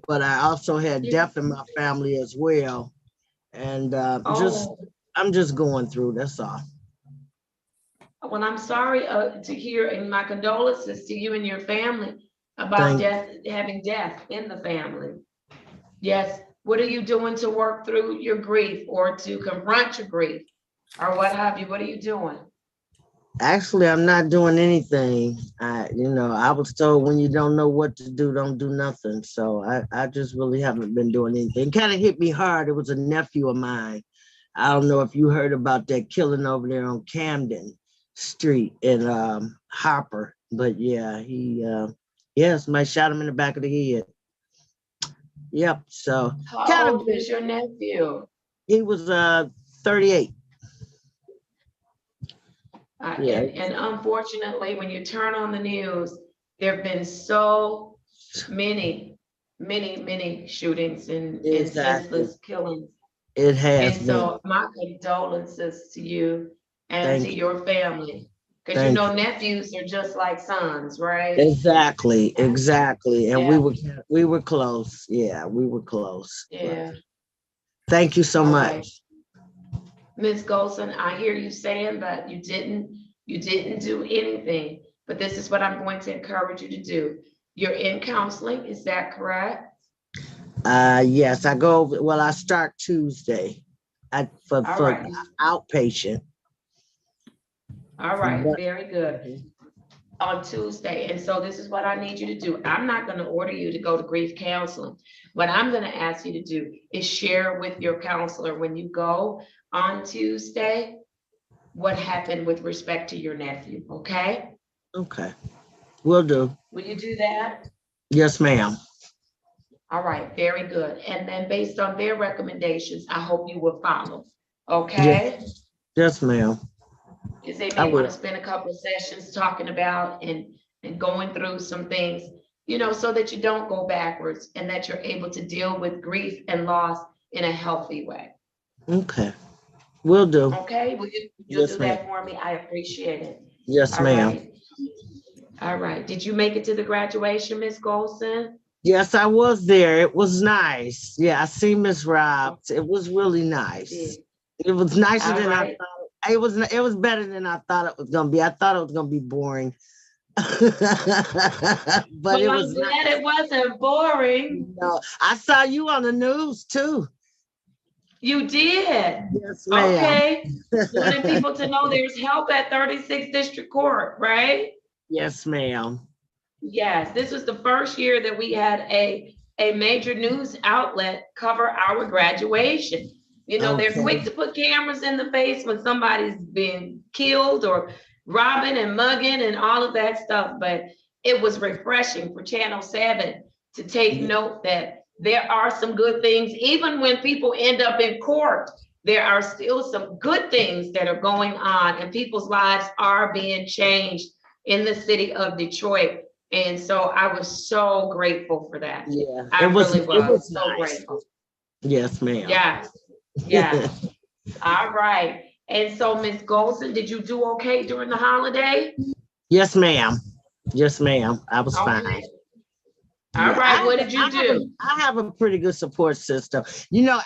but I also had death in my family as well. And Oh, I'm just going through, that's all. well, I'm sorry to hear, and my condolences to you and your family about Thank having death in the family. Yes. What are you doing to work through your grief or to confront your grief or what have you? What are you doing? Actually, I'm not doing anything. I was told when you don't know what to do, don't do nothing. So I just really haven't been doing anything. Kind of hit me hard. It was a nephew of mine. I don't know if you heard about that killing over there on Camden Street in Harper, but yeah, somebody shot him in the back of the head. Yep. So How old is your nephew? He was 38. Yeah. And unfortunately, when you turn on the news, there have been so many shootings and senseless killings. It has and so my condolences to you and Thank to you. your family. Because Thank you. nephews are just like sons, right? Exactly. And Yeah. we were close. Yeah, we were close. Yeah. Thank you so All much. right. Ms. Golson, I hear you saying that you didn't do anything, but this is what I'm going to encourage you to do. You're in counseling, is that correct? Yes, I start Tuesday for right. outpatient. All right, very good. On Tuesday. And so this is what I need you to do. I'm not going to order you to go to grief counseling. What I'm going to ask you to do is share with your counselor when you go on Tuesday what happened with respect to your nephew. Okay? Okay. Will do. Will you do that? Yes, ma'am. All right, very good. And then based on their recommendations, I hope you will follow. Okay? Yes, ma'am. Because they may want to spend a couple of sessions talking about and going through some things, so that you don't go backwards and that you're able to deal with grief and loss in a healthy way. Okay. Will do. Okay, you'll do that for me? I appreciate it. Yes, ma'am. All right. Did you make it to the graduation, Miss Golson? Yes, I was there. It was nice. Yeah, I see Miss Robs. It was really nice. It was nicer than I thought. It was better than I thought it was gonna be. I thought it was gonna be boring. But it was I'm glad it wasn't boring. No, I saw you on the news too. You did? Yes, ma'am. Okay. Wanting people to know there's help at 36th District Court, right? Yes, ma'am. Yes, this was the first year that we had a major news outlet cover our graduation. They're quick to put cameras in the face when somebody's been killed or robbing and mugging and all of that stuff. But it was refreshing for Channel 7 to take note that there are some good things. Even when people end up in court, there are still some good things that are going on and people's lives are being changed in the city of Detroit. And so I was so grateful for that. Yeah, I really was. It was so nice. grateful. Yes, ma'am. Yeah. All right. And so, Ms. Golson, did you do okay during the holiday? Yes, ma'am. Yes, ma'am. I was fine. All right. What did you do? I have a pretty good support system.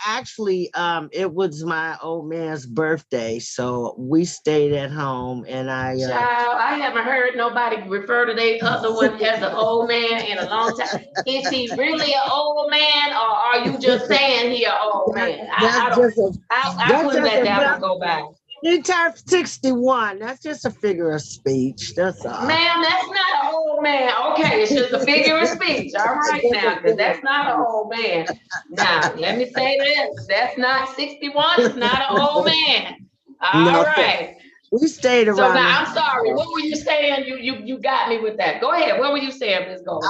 Actually, it was my old man's birthday, so we stayed at home, and Child, I haven't heard nobody refer to the other one as an old man in a long time. Is he really an old man, or are you just saying he an old man? I couldn't let that one go by. He turned 61. That's just a figure of speech. That's all. Ma'am, that's not an old man. Okay, it's just a figure of speech. All right now, because that's not an old man. Now, let me say this. That's not 61. It's not an old man. All right. We stayed around. So now I'm sorry. What were you saying? You got me with that. Go ahead. What were you saying, Ms. Gold?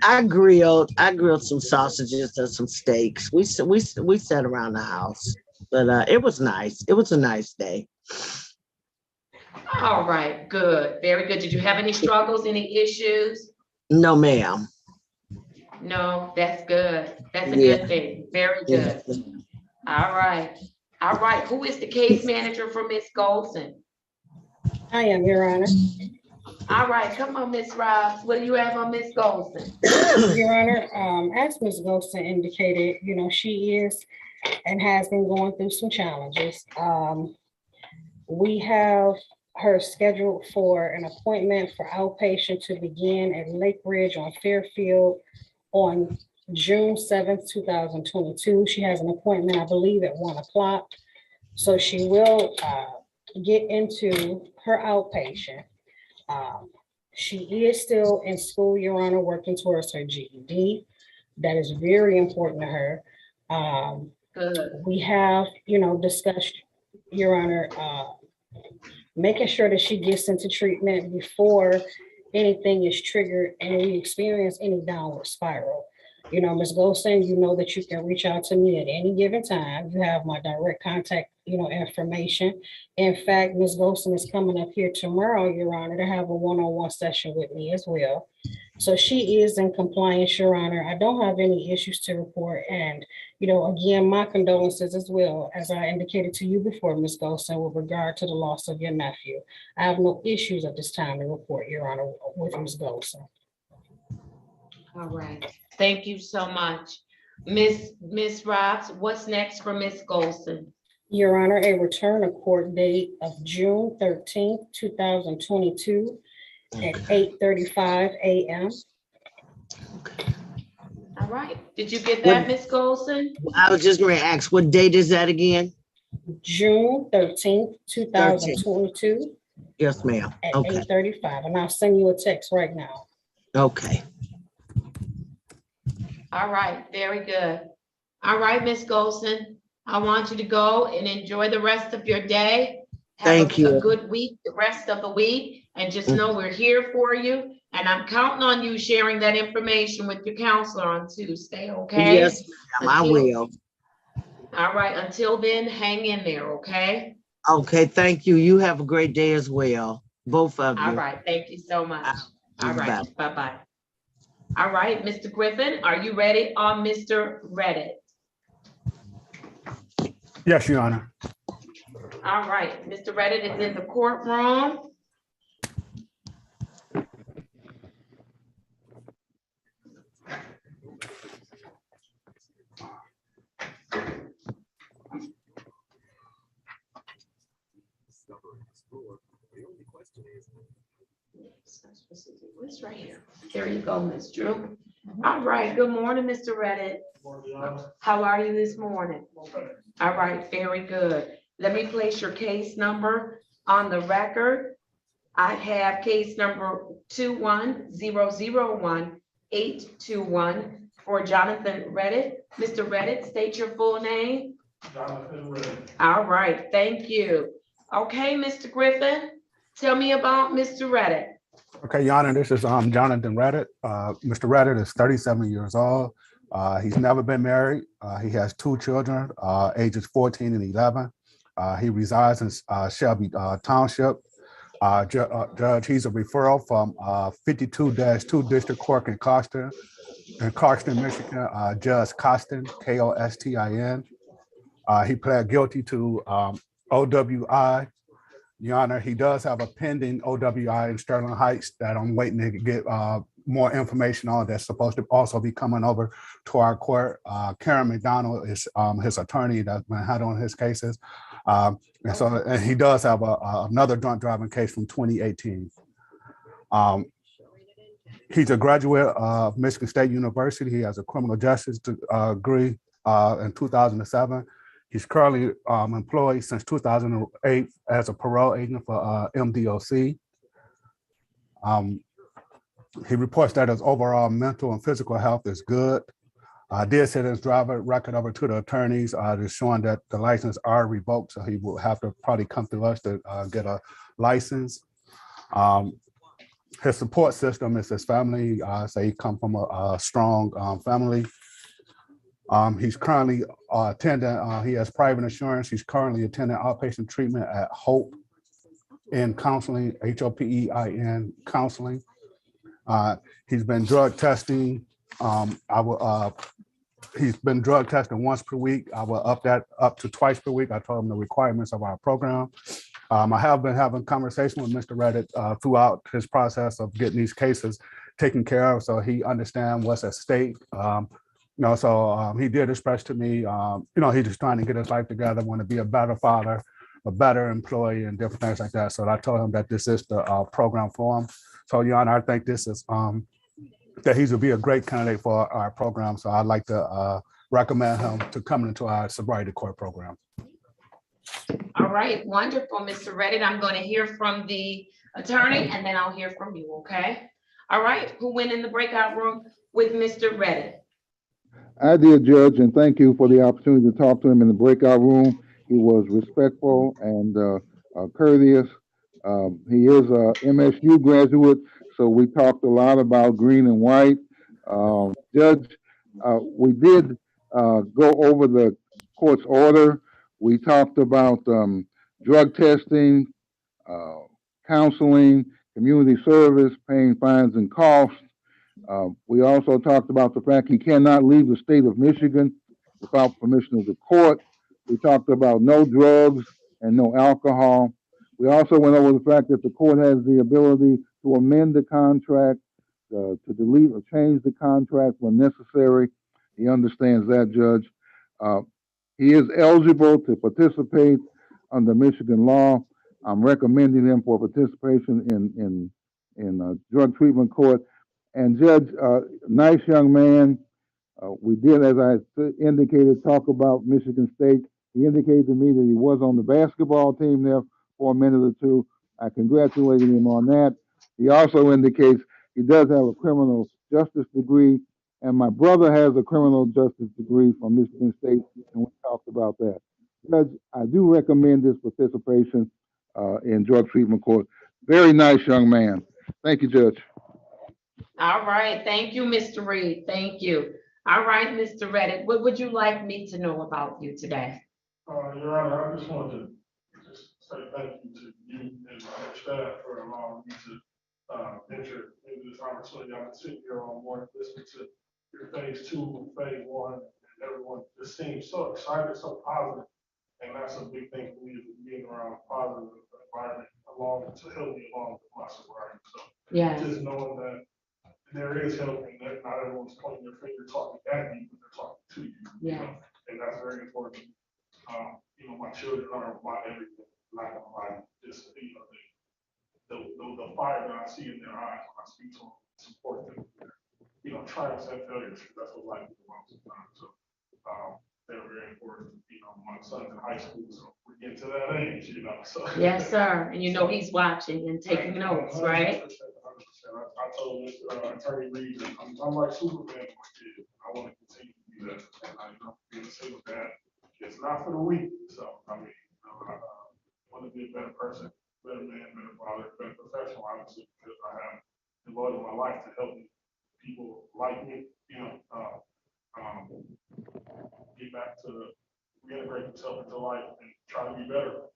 I grilled some sausages and some steaks. We sat around the house. But it was nice. It was a nice day. All right, good. Very good. Did you have any struggles, any issues? No, ma'am. No, that's good. That's a good thing. Very good. All right. All right. Who is the case manager for Ms. Golson? I am, Your Honor. All right, come on, Ms. Robbs. What do you have on Ms. Golson? Your Honor, as Ms. Golson indicated, you know, she is and has been going through some challenges. We have her scheduled for an appointment for outpatient to begin at Lake Ridge on Fairfield on June 7th, 2022. She has an appointment, I believe, at 1 o'clock. So she will get into her outpatient. She is still in school, Your Honor, working towards her GED. That is very important to her. We have, you know, discussed, Your Honor, making sure that she gets into treatment before anything is triggered and we experience any downward spiral. You know, Ms. Golson, you know that you can reach out to me at any given time. You have my direct contact, you know, information. In fact, Ms. Golson is coming up here tomorrow, Your Honor, to have a one-on-one session with me as well. So she is in compliance, Your Honor. I don't have any issues to report. And, you know, again, my condolences as well, as I indicated to you before, Ms. Golson, with regard to the loss of your nephew. I have no issues at this time to report, Your Honor, with Ms. Golson. All right, thank you so much. Ms. Robbs, what's next for Ms. Golson? Your Honor, a return of court date of June 13th, 2022 at 8:35 a.m. All right, did you get that, Ms. Golson? I was just going to ask, what date is that again? June 13th, 2022. Yes, ma'am. At Okay. 8:35, and I'll send you a text right now. Okay. All right, very good. All right, Ms. Golson, I want you to go and enjoy the rest of your day. Thank you. A good week, the rest of the week, and just know we're here for you. And I'm counting on you sharing that information with your counselor on Tuesday, okay? Yes, ma'am, I will. All right, until then, hang in there, okay? Okay, thank you. You have a great day as well, both of you. All right, thank you so much. All right, bye-bye. All right, Mr. Griffin, are you ready on Mr. Reddit? Yes, Your Honor. All right, Mr. Reddit is in the courtroom. It's right here. There you go, Ms. Drew. All right, good morning, Mr. Reddit. How are you this morning? All right, very good. Let me place your case number on the record. I have case number 21001-821 for Jonathan Reddit. Mr. Reddit, state your full name. Jonathan Reddit. All right, thank you. Okay, Mr. Griffin, tell me about Mr. Reddit. Okay, Your Honor, this is Jonathan Reddit. Mr. Reddit is 37 years old. He's never been married. He has 2 children, ages 14 and 11. He resides in Shelby Township. Judge, he's a referral from 52-2 District Court in Clarkston, Michigan. Judge Costin, Kostin. He pled guilty to OWI. Your Honor, he does have a pending OWI in Sterling Heights that I'm waiting to get more information on. That's supposed to also be coming over to our court. Karen McDonald is his attorney that's been handling his cases. And he does have another drunk driving case from 2018. He's a graduate of Michigan State University. He has a criminal justice degree in 2007. He's currently employed since 2008 as a parole agent for MDOC. He reports that his overall mental and physical health is good. I did send his driver record over to the attorneys, just showing that the license are revoked, so he will have to probably come to us to get a license. His support system is his family. So he comes from a strong family. He's currently attending, he has private insurance. He's currently attending outpatient treatment at Hope in counseling, HOPEIN counseling. He's been drug testing. He's been drug tested once per week. I will up that up to twice per week. I told him the requirements of our program. I have been having conversation with Mr. Reddit throughout his process of getting these cases taken care of, so he understands what's at stake. So he did express to me, he's just trying to get his life together, want to be a better father, a better employee, and different things like that. So I told him that this is the program for him. So, Your Honor, I think this is that he would be a great candidate for our program. So I'd like to recommend him to come into our sobriety court program. All right, wonderful, Mr. Reddit. I'm going to hear from the attorney and then I'll hear from you, okay? All right, who went in the breakout room with Mr. Reddit? I did, Judge, and thank you for the opportunity to talk to him in the breakout room. He was respectful and courteous. He is a MSU graduate, so we talked a lot about green and white. Judge, we did go over the court's order. We talked about drug testing, counseling, community service, paying fines and costs. We also talked about the fact he cannot leave the state of Michigan without permission of the court. We talked about no drugs and no alcohol. We also went over the fact that the court has the ability to amend the contract, to delete or change the contract when necessary. He understands that, Judge. He is eligible to participate under Michigan law. I'm recommending him for participation in drug treatment court. And Judge, nice young man. We did, as I indicated, talk about Michigan State. He indicated to me that he was on the basketball team there for a minute or two. I congratulated him on that. He also indicates he does have a criminal justice degree, and my brother has a criminal justice degree from Michigan State, and we talked about that. Judge, I do recommend this participation in drug treatment court. Very nice young man. Thank you, Judge. All right, thank you, Mr. Reed. Thank you. All right, Mr. Reddit, what would you like me to know about you today? Your Honor, I just wanted to just say thank you to you and your staff for allowing me to enter into this opportunity. I've been sitting here all morning listening to your phase 2 and phase 1, and everyone just seems so excited, so positive. And that's a big thing for me, is being around a positive environment to help me along with my sobriety. So yes, just knowing that there is help and that not everyone's pointing their finger talking at you, but they're talking to you. yes. You know? And that's very important. My children are my everything. Not gonna lie, just the fire that I see in their eyes when I speak to them, support them. Triumphs and failures. That's what life is about sometimes. So they're very important. My son's in high school, so we're getting to that age. So Yes, sir. And he's watching and taking notes, right? 100%. I told Mr. Attorney Reed, I'm like Superman with my kid. I want to continue to be that. And being a single dad, it's not for the weak. So I want to be a better person, better man, better father, better professional, obviously, because I have devoted my life to helping people like me, get back to reintegrate themselves into life and try to be better,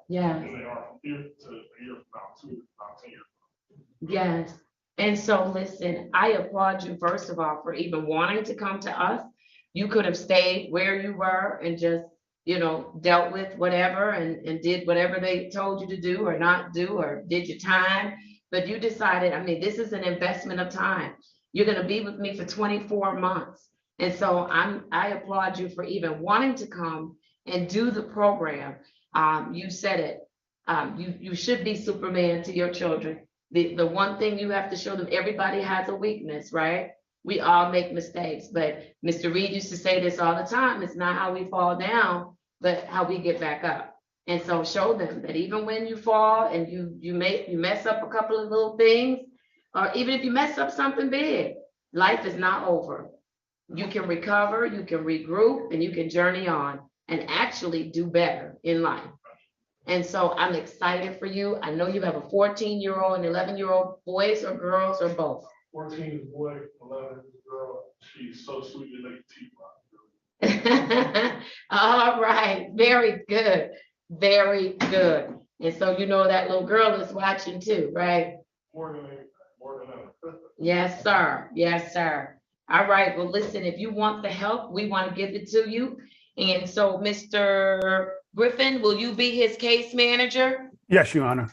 Yeah. than they are from here to a year from now, 2 years from now, 10 years. Yes. And so listen, I applaud you, first of all, for even wanting to come to us. You could have stayed where you were and just, dealt with whatever and did whatever they told you to do or not do, or did your time. But you decided, this is an investment of time. You're going to be with me for 24 months. And so I applaud you for even wanting to come and do the program. You said it. You should be Superman to your children. The one thing you have to show them, everybody has a weakness, right? We all make mistakes, but Mr. Reed used to say this all the time. It's not how we fall down, but how we get back up. And so show them that even when you fall and you mess up a couple of little things, or even if you mess up something big, life is not over. You can recover, you can regroup, and you can journey on and actually do better in life. And so I'm excited for you. I know you have a 14-year-old and 11-year-old, boys or girls or both. 14 is boy, 11 is girl. She's so sweet and like All right, very good, very good. And so that little girl is watching too, right? More than ever. Yes, sir. Yes, sir. All right. Well, listen, if you want the help, we want to give it to you. And so, Mr. Griffin, will you be his case manager? Yes, Your Honor.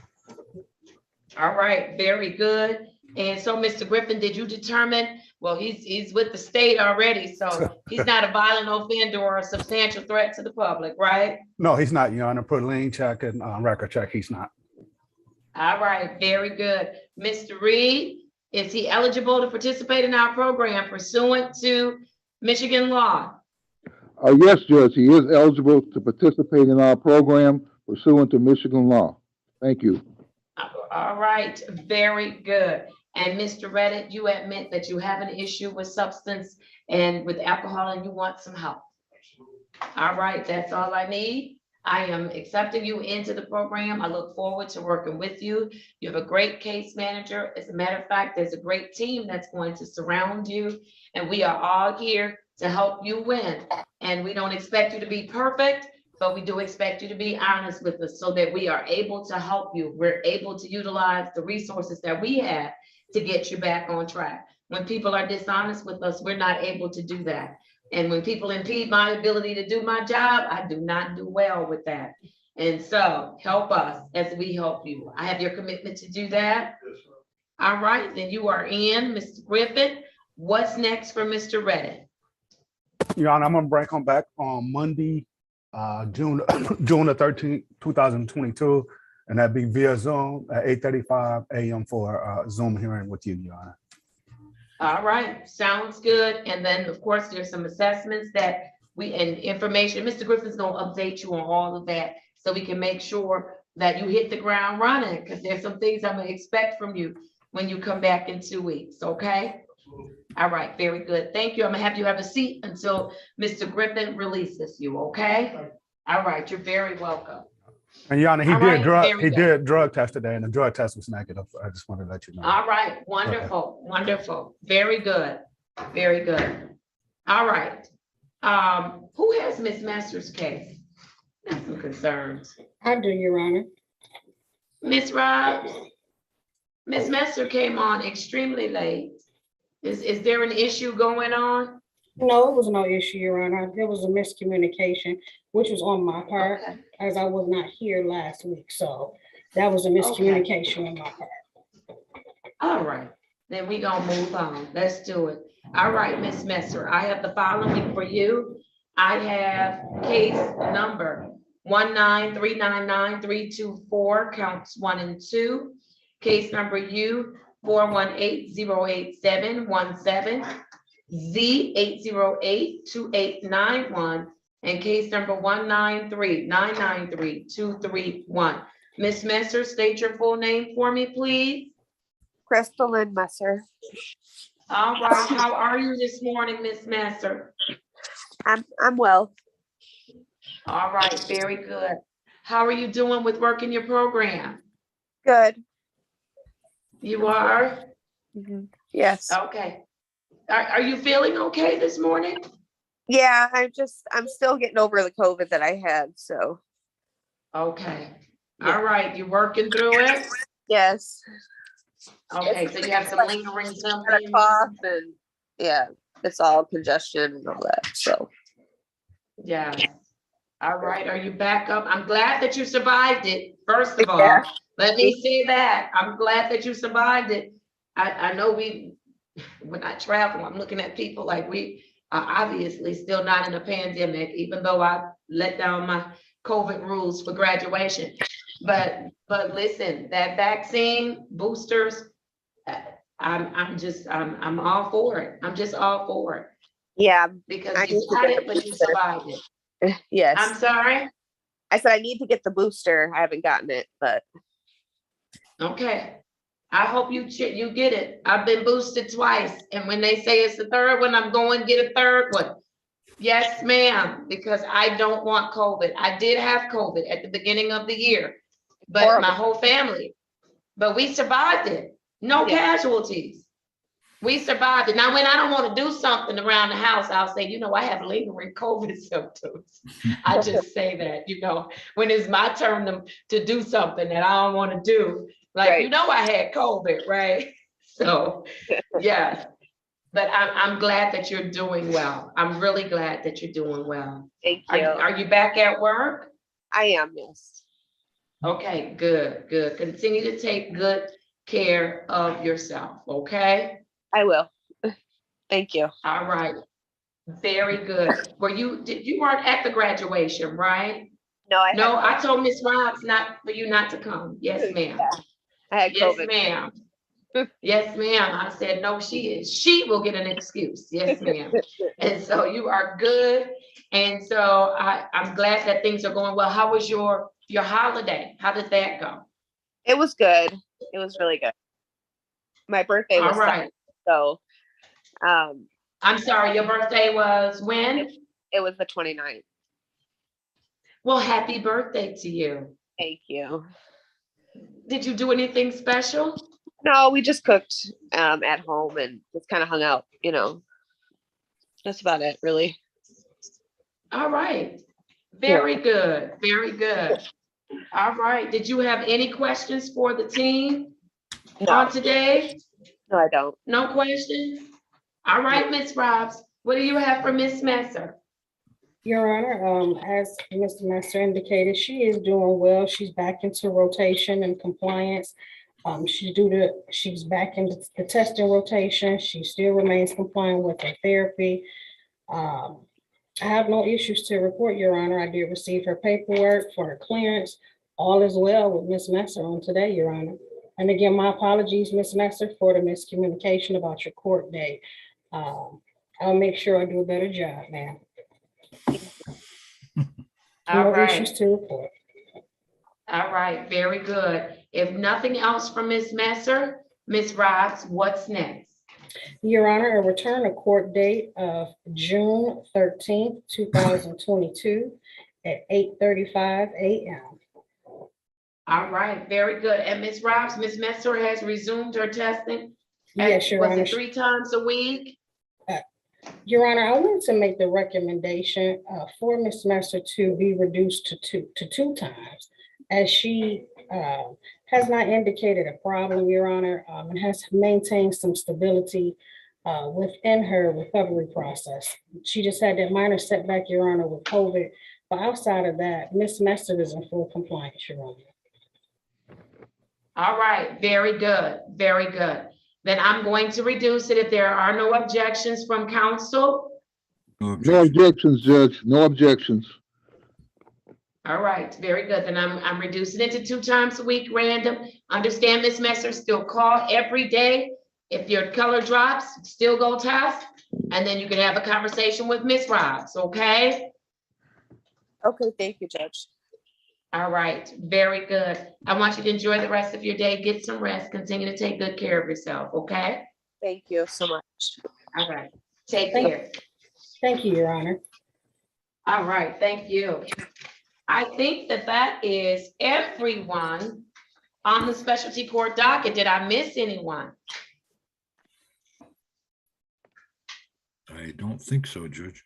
All right, very good. And so, Mr. Griffin, did you determine, well, he's with the state already, so he's not a violent offender or a substantial threat to the public, right? No, he's not, Your Honor. Put lien check and record check. He's not. All right, very good. Mr. Reed, is he eligible to participate in our program pursuant to Michigan law? Yes, Judge, he is eligible to participate in our program pursuant to Michigan law. Thank you. All right, very good. And Mr. Redditt, you admit that you have an issue with substance and with alcohol and you want some help. All right, that's all I need. I am accepting you into the program. I look forward to working with you. You have a great case manager. As a matter of fact, there's a great team that's going to surround you, and we are all here to help you win. And we don't expect you to be perfect, but we do expect you to be honest with us so that we are able to help you. We're able to utilize the resources that we have to get you back on track. When people are dishonest with us, we're not able to do that. And when people impede my ability to do my job, I do not do well with that. And so help us as we help you. I have your commitment to do that. All right, then you are in, Mr. Griffin. What's next for Mr. Redditt? Your Honor, I'm gonna him back on Monday, June the 13th, 2022, and that'd be via Zoom at 8:35 a.m. for a Zoom hearing with you, Your Honor. All right, sounds good. And then, of course, there's some assessments that and information. Mr. Griffin's gonna update you on all of that so we can make sure that you hit the ground running, because there's some things I'm gonna expect from you when you come back in 2 weeks, okay? All right, very good. Thank you. I'm gonna have you have a seat until Mr. Griffin releases you, okay? All right, you're very welcome. And Your Honor, He did drug test today, and the drug test was negative. I just wanted to let you know. All right, wonderful, wonderful. Very good, very good. All right. Who has Miss Masters' case? That's some concerns. I do, Your Honor. Miss Robbs, Miss Messer came on extremely late. Is there an issue going on? No, it was no issue, Your Honor. There was a miscommunication, which was on my part, as I was not here last week. So that was a miscommunication on my part. All right, then we gonna move on. Let's do it. All right, Miss Messer, I have the following for you. I have case number 19399-324, counts 1 and 2. Case number U 418-08717, Z 808-2891, and case number 193-993-231. Miss Messer, state your full name for me, please. Crystal Lynn Messer. All right, how are you this morning, Miss Messer? I'm well. All right, very good. How are you doing with working your program? Good. You are? Mm-hmm. Yes. Okay. Are you feeling okay this morning? Yeah, I'm still getting over the COVID that I had, so. Okay. Yeah. All right, you working through it? Yes. Okay, so you have some lingering symptoms? Cough and yeah, it's all congestion and all that, so. Yeah. All right, are you back up? I'm glad that you survived it, first of all. Let me say that. I'm glad that you survived it. I know when I travel, I'm looking at people like we are obviously still not in a pandemic, even though I let down my COVID rules for graduation. But listen, that vaccine boosters, I'm all for it. I'm just all for it. Yeah. Because you got it, but you survived it. Yes. I'm sorry? I said I need to get the booster. I haven't gotten it, but. Okay. I hope you get it. I've been boosted twice. And when they say it's the third one, I'm going to get a third one. Yes, ma'am, because I don't want COVID. I did have COVID at the beginning of the year, but my whole family, but we survived it. No casualties. We survived it. Now, when I don't want to do something around the house, I'll say, I have lingering COVID symptoms. I just say that, when it's my turn to do something that I don't want to do. Like, I had COVID, right? So, yeah. But I'm glad that you're doing well. I'm really glad that you're doing well. Thank you. Are you back at work? I am, yes. Okay, good, good. Continue to take good care of yourself, okay? I will. Thank you. All right, very good. You weren't at the graduation, right? No, I No, had I told Miss Robs for you not to come. Yes, ma'am. yeah, I had Yes, COVID. ma'am. Yes, ma'am. I said, no, she will get an excuse. Yes, ma'am. And so you are good. And so I'm glad that things are going well. How was your holiday? How did that go? It was good. It was really good. My birthday was All right. so I'm sorry, your birthday was when? It was the 29th. Well, happy birthday to you. Thank you. Did you do anything special? No, we just cooked at home and just kind of hung out, you know. That's about it, really. All right. Very good. Very good. All right. Did you have any questions for the team on today? No, I don't. No questions? All right, Miss Robs, what do you have for Miss Messer? Your Honor, as Mr. Messer indicated, she is doing well. She's back into rotation and compliance. She's back into the testing rotation. She still remains compliant with her therapy. I have no issues to report, Your Honor. I did receive her paperwork for her clearance. All is well with Miss Messer on today, Your Honor. And again, my apologies, Miss Messer, for the miscommunication about your court date. I'll make sure I do a better job, ma'am. All No right. issues to report. All right, very good. If nothing else from Miss Messer, Miss Robs, what's next? Your Honor, a return of court date of June 13th, 2022 at 8:35 a.m. All right, very good. And Miss Robs, Miss Messer has resumed her testing? Yes, Your Honor. Was it 3 times a week? Your Honor, I wanted to make the recommendation for Ms. Messer to be reduced to two times, as she has not indicated a problem, Your Honor, and has maintained some stability within her recovery process. She just had that minor setback, Your Honor, with COVID, but outside of that, Ms. Messer is in full compliance, Your Honor. All right, very good, very good. Then I'm going to reduce it if there are no objections from council. No objections, Judge. No objections. All right, very good. Then I'm reducing it to 2 times a week, random. Understand, Ms. Messer, still call every day. If your color drops, still go test, and then you can have a conversation with Ms. Robs, okay? Okay, thank you, Judge. All right, very good. I want you to enjoy the rest of your day. Get some rest. Continue to take good care of yourself, okay? Thank you so much. All right, take care. Thank you, Your Honor. All right, thank you. I think that is everyone on the specialty court docket. Did I miss anyone? I don't think so, Judge.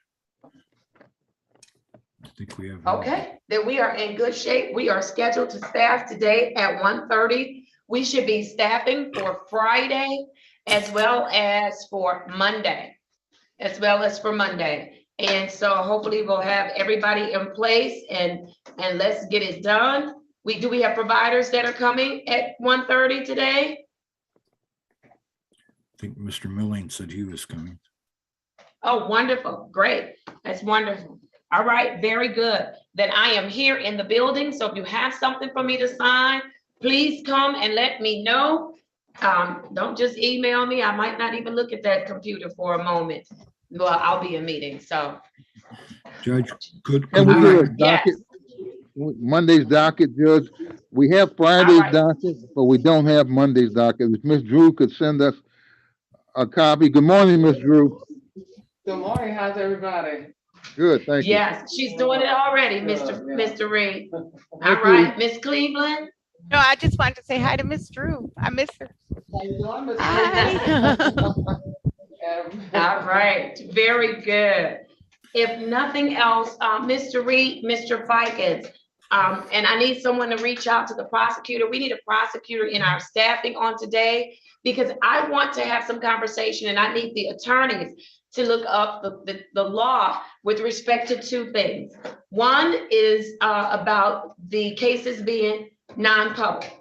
I think we have. Okay, then we are in good shape. We are scheduled to staff today at 1:30. We should be staffing for Friday as well as for Monday. And so hopefully we'll have everybody in place and let's get it done. Do we have providers that are coming at 1:30 today? I think Mr. Milling said he was coming. Oh, wonderful. Great. That's wonderful. All right, very good. Then I am here in the building. So if you have something for me to sign, please come and let me know. Don't just email me. I might not even look at that computer for a moment. Well, I'll be in meeting, so. Judge, could Can we we do a docket? Monday's docket, Judge? We have Friday's docket, but we don't have Monday's docket. If Ms. Drew could send us a copy. Good morning, Ms. Drew. Good morning. How's everybody? Good, thank you. Yes, she's doing it already, Mr. Reed. All Thank you. right, Miss Cleveland. No, I just wanted to say hi to Miss Drew. I miss her. Hi. All right, very good. If nothing else, Mr. Reed, Mr. Fikens, And I need someone to reach out to the prosecutor. We need a prosecutor in our staffing on today because I want to have some conversation and I need the attorneys to look up the law with respect to two things. One is about the cases being non-public.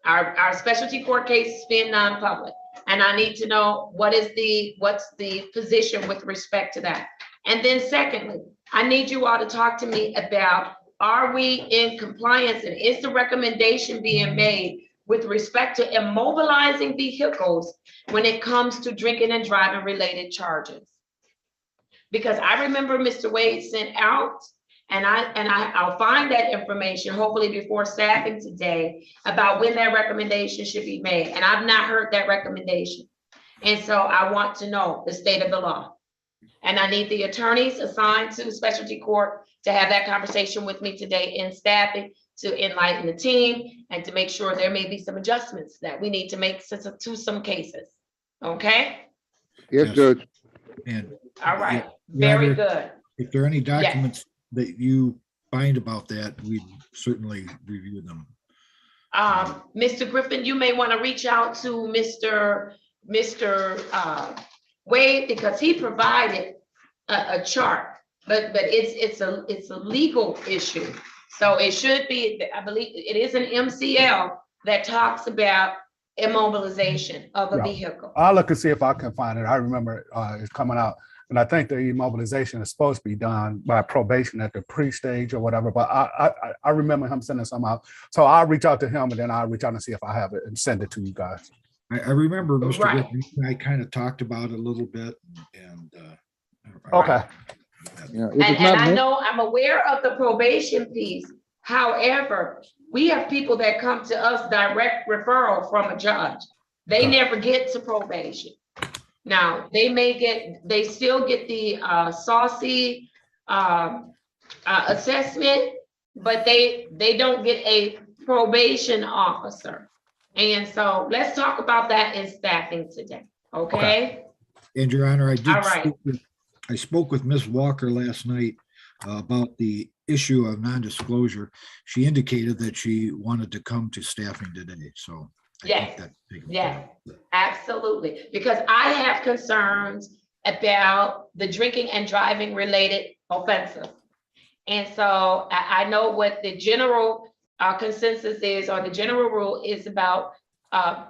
Our specialty court cases being non-public. And I need to know what's the position with respect to that. And then secondly, I need you all to talk to me about, are we in compliance and is the recommendation being made with respect to immobilizing vehicles when it comes to drinking and driving related charges? Because I remember Mr. Wade sent out, and I'll find that information hopefully before staffing today about when that recommendation should be made. And I've not heard that recommendation. And so I want to know the state of the law. And I need the attorneys assigned to the specialty court to have that conversation with me today in staffing to enlighten the team and to make sure there may be some adjustments that we need to make to some cases. Okay? Yes, Judge. And all right, Your very Honor, good. if there are any documents that you find about that, we'd certainly review them. Mr. Griffin, you may want to reach out to Mr. Wade because he provided a chart, but it's a legal issue. So it should be, I believe it is an MCL that talks about immobilization of a vehicle. I'll look and see if I can find it. I remember it's coming out. And I think the immobilization is supposed to be done by probation at the pre-stage or whatever. But I remember him sending some out. So I'll reach out to him and then I'll reach out and see if I have it and send it to you guys. I remember Mr. Right. Griffin, I kind of talked about it a little bit and okay. Yeah, And I know I'm aware of the probation piece. However, we have people that come to us direct referral from a judge. They never get to probation. Now, they still get the saucy assessment, but they don't get a probation officer. And so let's talk about that in staffing today, okay? And Your Honor, All right. I spoke with Ms. Walker last night about the issue of non-disclosure. She indicated that she wanted to come to staffing today, so. Yes, yes, absolutely. Because I have concerns about the drinking and driving related offenses. And so I know what the general consensus is, or the general rule is about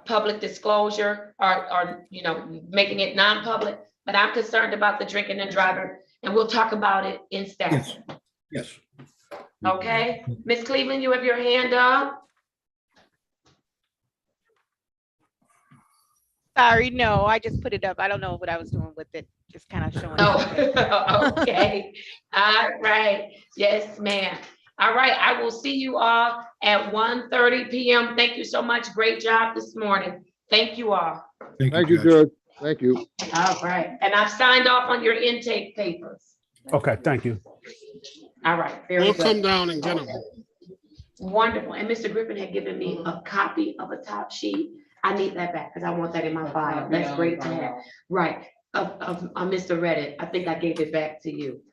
public disclosure or making it non-public, but I'm concerned about the drinking and driving, and we'll talk about it in staff. Yes. Okay, Ms. Cleveland, you have your hand up. Sorry, no, I just put it up. I don't know what I was doing with it. Just kind of showing. Oh, okay. All right. Yes, ma'am. All right. I will see you all at 1:30 p.m. Thank you so much. Great job this morning. Thank you all. Thank you, Judge. Thank you. All right. And I've signed off on your intake papers. Okay, thank you. All right. Very We'll good. come down and get them. Wonderful. And Mr. Griffin had given me a copy of a top sheet. I need that back because I want that in my file. That's great to have. Right. Of Mr. Reddit. I think I gave it back to you.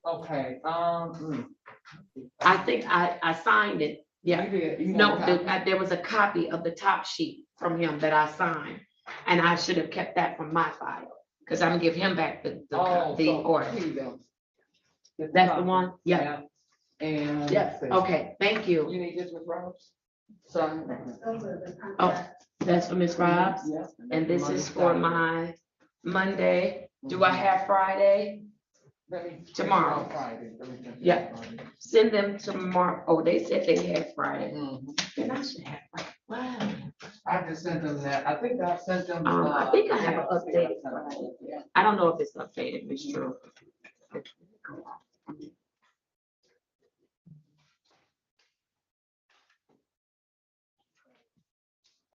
Okay, I think I signed it. Yeah. No, there was a copy of the top sheet from him that I signed. And I should have kept that from my file because I'm gonna give him back the order. That's the one? Yeah. And. Yeah. Okay, thank you. You need this with Robs? Sorry. Oh, that's for Ms. Robs? Yes. And this is for my Monday. Do I have Friday? Tomorrow. Yeah. Send them tomorrow. Oh, they said they had Friday. Then I should have Friday. Wow. I just sent them that. I think I sent them. I think I have an updated Friday. I don't know if it's updated, if it's true.